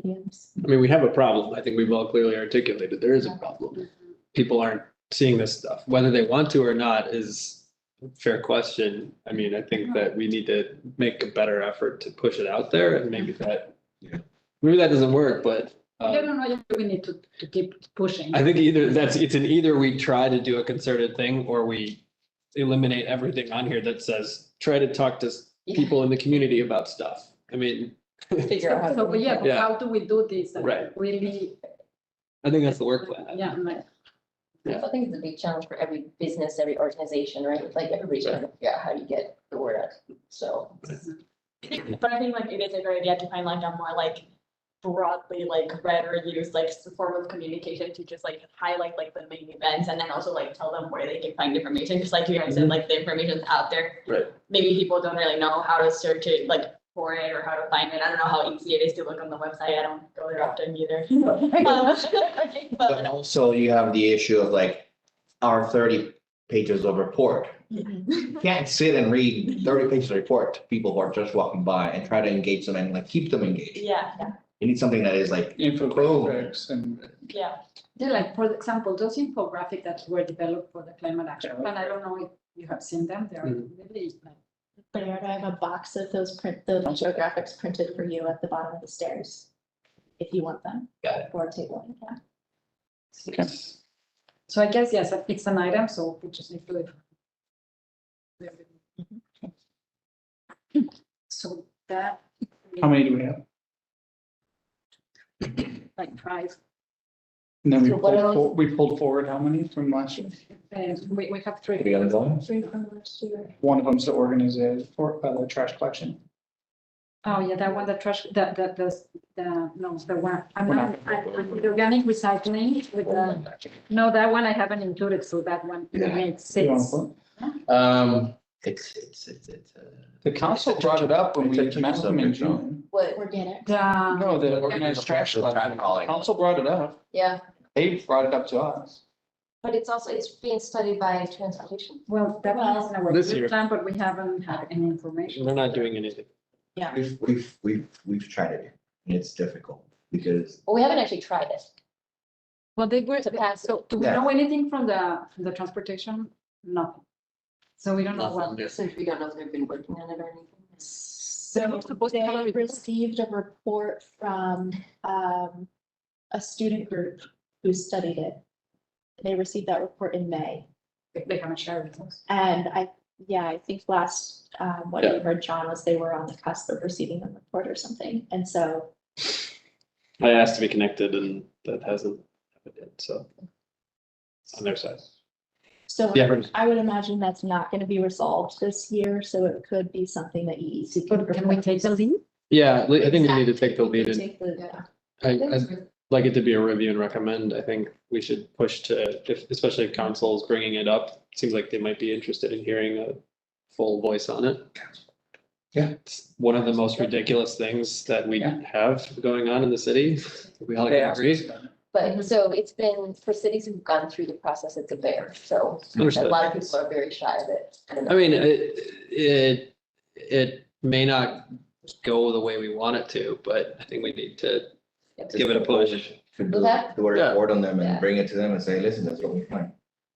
mediums. I mean, we have a problem. I think we've all clearly articulated, there is a problem. People aren't seeing this stuff, whether they want to or not is a fair question. I mean, I think that we need to make a better effort to push it out there, and maybe that doesn't work, but. I don't know, we need to keep pushing. I think either we try to do a concerted thing, or we eliminate everything on here that says, try to talk to people in the community about stuff. I mean. figure out how So, to. but yeah, but Yeah. how do we do this? Right. Really, I think that's the work plan. yeah, like, I think it's a big challenge for every business, every organization, right? Like everybody's trying to figure out how do you get the word out, so. But I think like it is a great idea to find like a more like broadly like read or used like form of communication to just like highlight like the main events and then also like tell them where they can find information. Because like you guys said, like the information's out there. Right. Maybe people don't really know how to search it like for it or how to find it. I don't know how easy it is to look on the website. I don't go there often either. But also you have the issue of like our 30 pages of report. You can't sit and read 30 pages of report to people who are just walking by and try to engage them and like keep them engaged. Yeah, You need something that is like, Infographics and. yeah. Yeah, like for example, those infographics that were developed for the climate action plan, I don't know if you have seen them, they're really like. Bayard, I have a box of those infographics printed for you at the bottom of the stairs. If you want them. Got it. For a table, yeah. Okay. So I guess, yes, it's an item, so we just need to. So that. How many do we have? Like 5, And then So what else? we pulled forward how many from last year? and we have 3. we ongoing? Three from last year. One of them's the organization for the trash collection. Oh, yeah, that one, the trash, no, the one, I'm We're not, the organic recycling with the, no, that one I haven't included, so that one makes You wanna 6. put- It's. The council brought it up when we It's a key met them in subject, June. What, Organic. No, the organized trash collection. Council brought it up. yeah, They brought it up to us. but it's also, it's being studied by transportation. Well, that one is in our This year. plan, but we haven't had any information. They're not doing anything. Yeah. We've tried it and it's difficult because Well, we haven't actually tried it. Well, they were, To pass it. so do we Yeah. know anything from the transportation? Nothing. So we don't know what. So we don't know if they've been working on it or anything. So they received a report from a student group who studied it. They received that report in May. They haven't shared with us. And I think last, what Yeah. we heard, John, was they were on the cusp of receiving a report or something. And so, I asked to be connected and that hasn't happened yet, so. On their side. so Yeah. I would imagine that's not going to be resolved this year. So it could be something that EEC. But can we take the lead? Yeah, I think we need to take the lead and Take the, I'd like it to be a review and recommend. I think we should push to, especially if council's bringing it up, seems like they might be interested in hearing a full voice on it. Yeah. It's one of the most ridiculous things that we Yeah. have going on in the city. We all They can asked agree. us about it. But so it's been, for cities who've gone through the process, it's a bear, so a Understood. lot of people are very shy of it. I mean, it may not go the way we want it to, but I think we need to give it a push. Could Well, that- do a Yeah. report on them Yeah. and bring it to them and say, listen, that's what we find.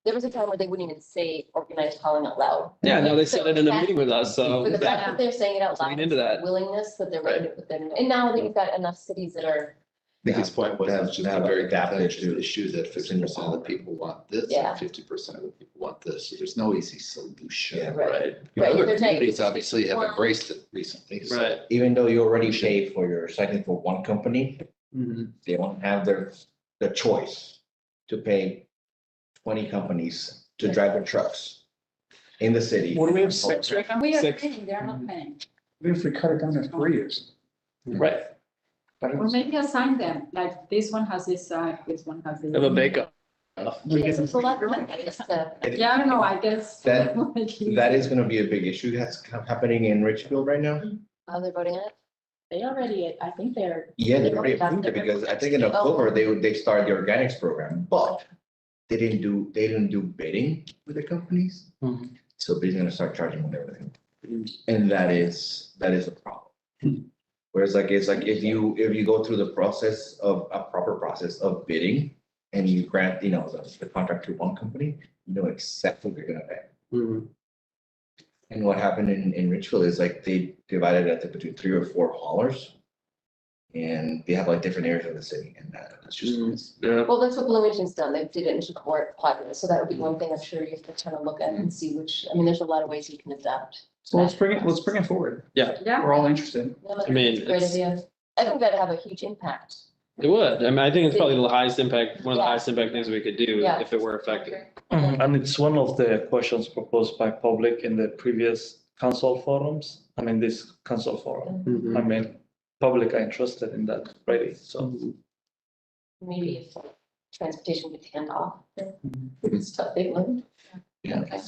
There was a time where they wouldn't even say organized hauling out loud. Yeah, no, they said it in a meeting with us, so. For the fact that they're saying it out loud. Lean into that. Willingness that they're ready to put them, and now that you've got enough cities that are, I think his point was Have- it's just a have very adapted contentious to- issue that 50% of the people want this Yeah. and 50% of the people want this. So there's no easy solution. Yeah. right, Right, right, Other they're saying- communities obviously have embraced it recently. so- right. Even though you already pay for your recycling for one company, Mhm. they don't have the choice to pay 20 companies to drive their trucks in the city. What do we have, 6 right now? We are 6. paying, they're not paying. What if we cut it down to 3 years? Right, Or maybe assign them, like this one has this side, this one has this. have a makeup. it's a lot of money, it's, Yeah, I don't know, I guess. That- That is gonna be a big issue that's happening in Richfield right now. how they're voting on it. they already, I think they're. Yeah, they already approved it because I think in October, they started the organics program, but they didn't do bidding with the companies. Mhm. So they're gonna start charging with everything. Mhm. And that is a problem. Whereas it's like if you go through the process of a proper process of bidding and you grant, the contract to one company, you know exactly what you're gonna pay. Mhm. And what happened in Richfield is like they divided it between 3 or 4 haulers. And they have like different areas of the city and that's just. Yeah, Well, that's what Bloomington's done, they did it in support populace, so that would be one thing I'm sure you have to kind of look at and see which, I mean, there's a lot of ways you can adapt. So let's bring it forward. Yeah, We're all interested. No, that's I mean, a Great it's- idea. I think that'd have a huge impact. It would. I mean, I think it's probably the highest impact, one of the Yeah. highest impact things we could do Yeah. if it were effective. And it's one of the questions proposed by public in the previous council forums. I mean, this council forum. Mhm. I mean, public are interested in that already, so. Maybe if transportation gets hand off, it's a big one. Yeah. Okay.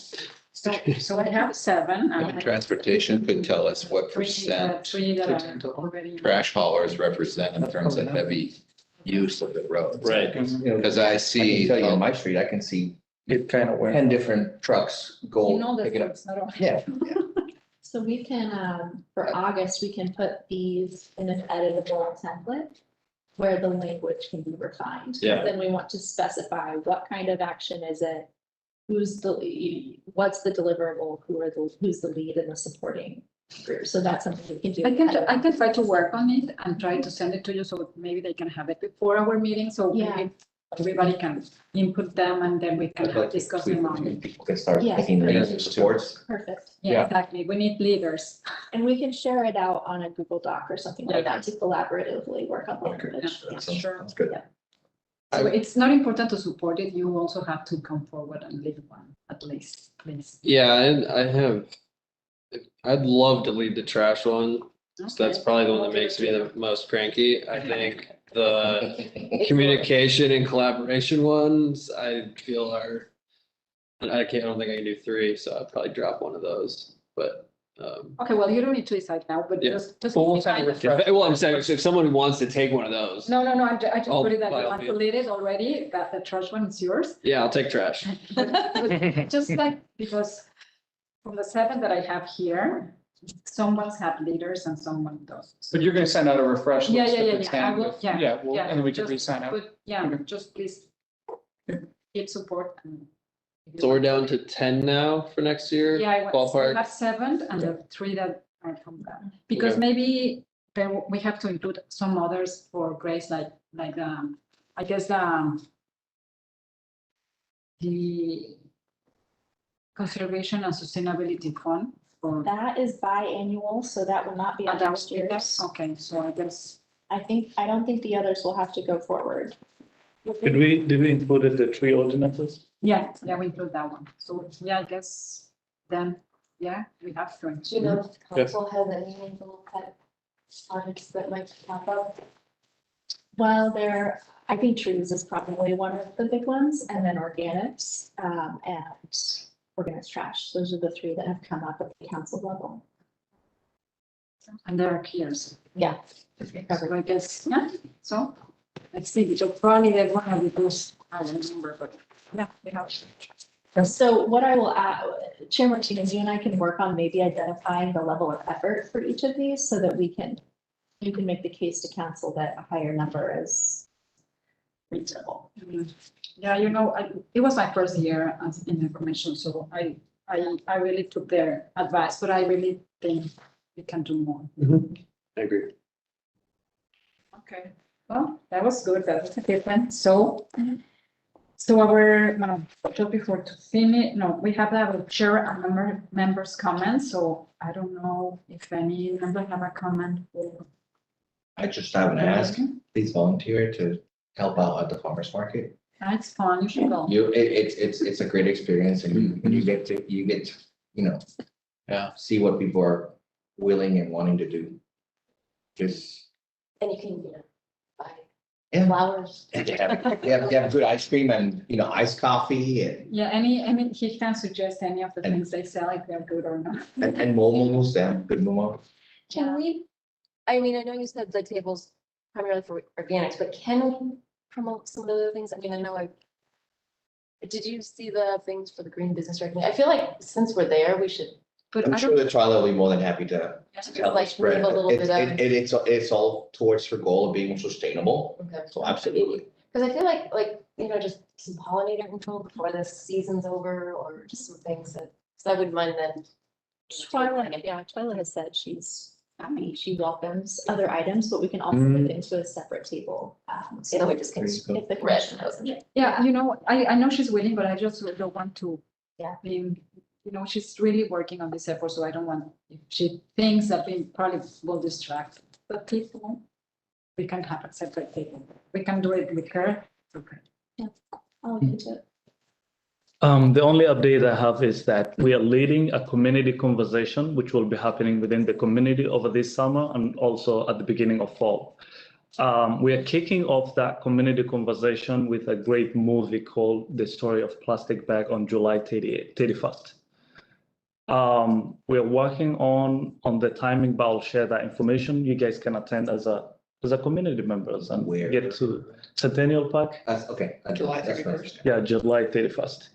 So I have seven. And transportation could tell us what Three percent that are already. trash haulers represent in terms of heavy use of the road. Right. Because I I can see, tell you on my street, I can see It kind of went. 10 different trucks You go know the pick it up. roads, not all. Yeah, So we can, for August, we can put these in an editable template where the language can be refined. Yeah. Then we want to specify what kind of action is it? Who's the, what's the deliverable? Who's the lead in the supporting group? So that's something we can do. I can try to work on it and try to send it to you, so maybe they can have it before our meeting, so Yeah. maybe everybody can input them and then we can I'd like to discuss tweak them it, on it. people can start Yeah. picking their supports. Perfect. Yeah, Yeah. exactly. We need leaders. And we can share it out on a Google Doc or something like that to collaboratively work on the Okay. language. Yeah, Yeah. sure. That's good. So it's not important to support it. You also have to come forward and lead one, at least, please. Yeah, I'd love to lead the trash one. So that's probably the one that makes me the most cranky. I think the communication and collaboration ones, I feel are. And I don't think I can do three, so I'd probably drop one of those, but, Okay, well, you don't need to decide now, but Yeah. just. Well, we'll send a refresh. well, I'm saying, if someone wants to take one of those, No, I just Oh, put it that by you all want to means. lead it already, that the trash one is yours. yeah, I'll take trash. But just like, because from the seven that I have here, some ones have leaders and someone doesn't. But you're gonna send out a refresh Yeah, list yeah, of yeah, the yeah, I 10 will, with- yeah, Yeah, well, yeah, and then we can just re-sign up. But yeah, Okay. just please give support. And So we're down to 10 now for next year? Yeah, I want, so Ballpark? that's seven and the three that are from that. Because Okay. maybe there, we have to include some others for Grace, like, I guess, the Conservation and Sustainability Fund for. That is biannual, so that will not be on that next would be that? year's. Okay, so I guess. I don't think the others will have to go forward. Did we include the three ordinances? Yeah, we include that one. So, yeah, I guess then, yeah, we have to. Do you know if the council has any little pet projects that might pop up? Well, I think trees is probably one of the big ones, and then organics, and organics trash. Those are the three that have come up at the council level. And there are peers. Yeah. So I guess, yeah, so let's see, so probably they're one of those, I don't remember, but yeah, they have. So what I will add, Chair Martinez, you and I can work on maybe identifying the level of effort for each of these so that you can make the case to council that a higher number is reasonable. Yeah, it was my first year as in information, so I really took their advice, but I really think we can do more. I agree. Okay, well, that was good, that was a good one, so. So our, just before to finish, no, we have our chair and members' comments, so I don't know if any member have a comment. I just have an ask, please volunteer to help out at the farmer's market. That's fun, you should go. It's a great experience and you get to, see what people are willing and wanting to do. Just, And you can, buy yeah, flowers. they have good ice cream and, iced coffee and Yeah, he can suggest any of the things they sell, if they're good or not. momos, they have good momos. Can we, I mean, I know you said the table's primarily for organics, but can we promote some of the other things? I mean, I know did you see the things for the green business recognition? I feel like since we're there, we should. But I'm I sure don't, the Twyla will be more than happy to help like spread. move a little bit of. It's all towards her goal of being sustainable, Okay. so absolutely. Because I feel like, just some pollinator control before the season's over, or just some things that, so I wouldn't mind then. Twyla has said she welcomes other items, but we can also put it into a separate table. So it just gets If the red. commission doesn't. yeah, I know she's willing, but I just don't want to. Yeah. She's really working on this effort, so I don't want, if she thinks that we probably will distract the people. we can have a separate table. We can do it with her. Okay. I'll look into it. The only update I have is that we are leading a community conversation, which will be happening within the community over this summer and also at the beginning of fall. We are kicking off that community conversation with a great movie called The Story of Plastic Bag on July 31st. We're working on the timing, but I'll share that information. You guys can attend as a community members and Where? get to Centennial Park. That's okay. July That's 31st. Yeah, July 31st.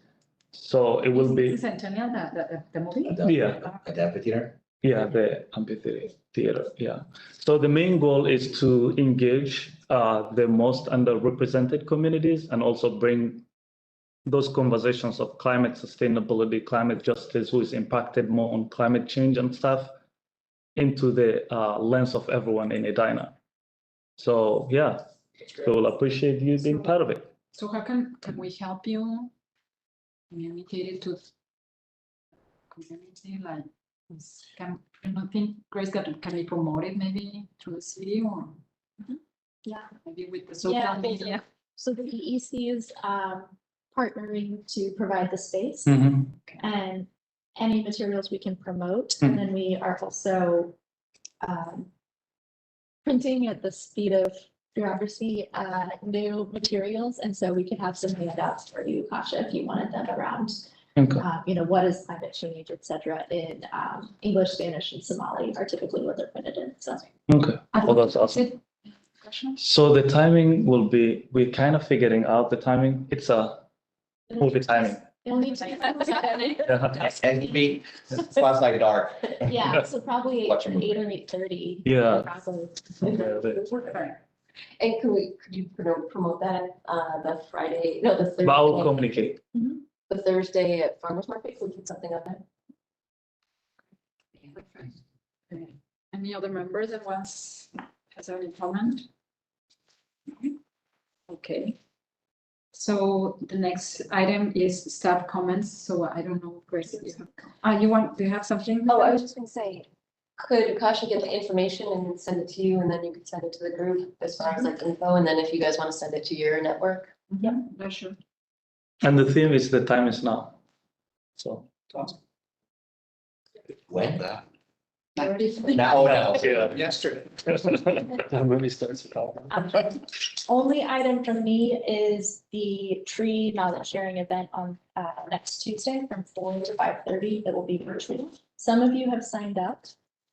So it will be, Centennial, the movie? Yeah. At the amphitheater? yeah, the amphitheater, yeah. So the main goal is to engage the most underrepresented communities and also bring those conversations of climate sustainability, climate justice, who is impacted more on climate change and stuff, into the lens of everyone in Edina. So yeah, so we'll appreciate you being part of it. So how can we help you communicate it to community? Like, I don't think Grace can we promote it maybe through the city or Yeah. maybe with the Yeah, social media? So the EEC is partnering to provide the space and any materials we can promote. And then we are also printing at the speed of bureaucracy, new materials. And so we can have some handouts for you, Kasha, if you wanted them around, what is climate change, et cetera, in English, Spanish, and Somali are typically what they're printed in. So. Okay, well, that's awesome. So the timing will be, we're kind of figuring out the timing. It's a movie timing. It'll need to And be, spots like dark. Yeah, so probably Watch a 8 movie. or 8:30. Yeah. Probably. And could you promote that, the Friday, no, the Thursday? But I'll communicate. The Thursday at Farmers Market, could we put something on there? Any other members that has any comment? Okay. So the next item is staff comments. So I don't know, Grace, if you have, do you have something? Oh, I was just gonna say, could Kasha get the information and send it to you, and then you could send it to the group as far as like info, and then if you guys want to send it to your network? Yeah, that's sure. And the theme is the time is now. So. When? Now. Now. Yesterday. The movie starts with all. Only item from me is the tree knowledge sharing event on next Tuesday from 4 to 5:30. It will be virtual. Some of you have signed up,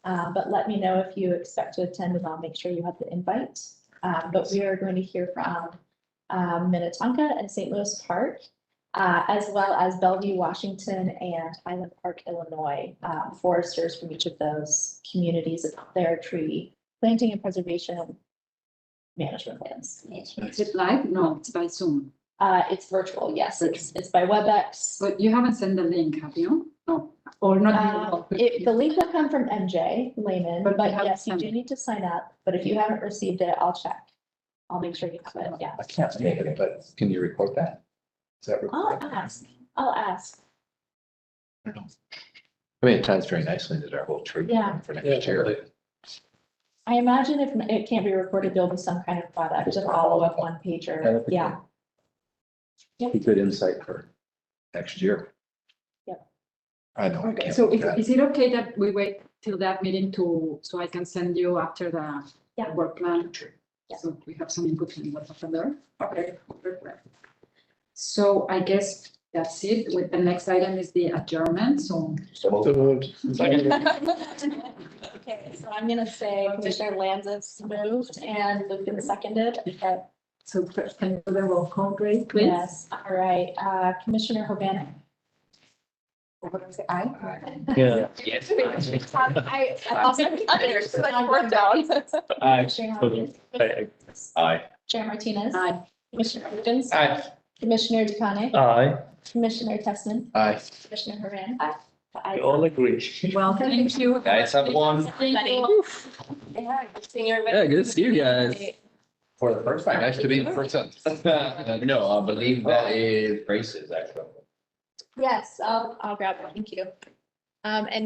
but let me know if you expect to attend and I'll make sure you have the invite. But we are going to hear from Minnetonka and St. Louis Park, as well as Bellevue, Washington, and Highland Park, Illinois, foresters from each of those communities about their tree planting and preservation management plans. Is it live? No, it's by Zoom. It's virtual, yes, it's by WebEx. But you haven't sent the link, have you? No, or not? The link will come from MJ Lehman, But but we haven't yes, you sent do it. need to sign up, but if you haven't received it, I'll check. I'll make sure you have it, yeah. I can't make it, but can you report that? Is that I'll recorded? ask. I don't know. I mean, it ties very nicely into our whole tree Yeah. for next year. I imagine if it can't be recorded, there'll be some kind of product to follow up one pager, yeah. Be good insight for next year. Yep. I know. I Okay, can't so do that. is it okay that we wait till that meeting so I can send you after the Yeah. work plan? Yeah. So we have some input on what happened there. Okay. Perfect. So I guess that's it. With the next item is the adjournment, so. Okay, so I'm gonna say Commissioner Lanzis moved and Lucan seconded. So can you do the roll call, Grace, please? Yes, all right, Commissioner Hovanek. Aye. Yeah. I also. Aye. Chair Martinez. Aye. Commissioner Evans. Aye. Commissioner Ducane. Aye. Commissioner Tessman. Aye. Commissioner Haran. We all agree. Well, thank you. Guys, have one. Thank you. Yeah, good seeing everybody. Yeah, good to see you guys. For the first time, nice to be in person. No, I believe that is Grace's actually. Yes, I'll grab one. Thank you. And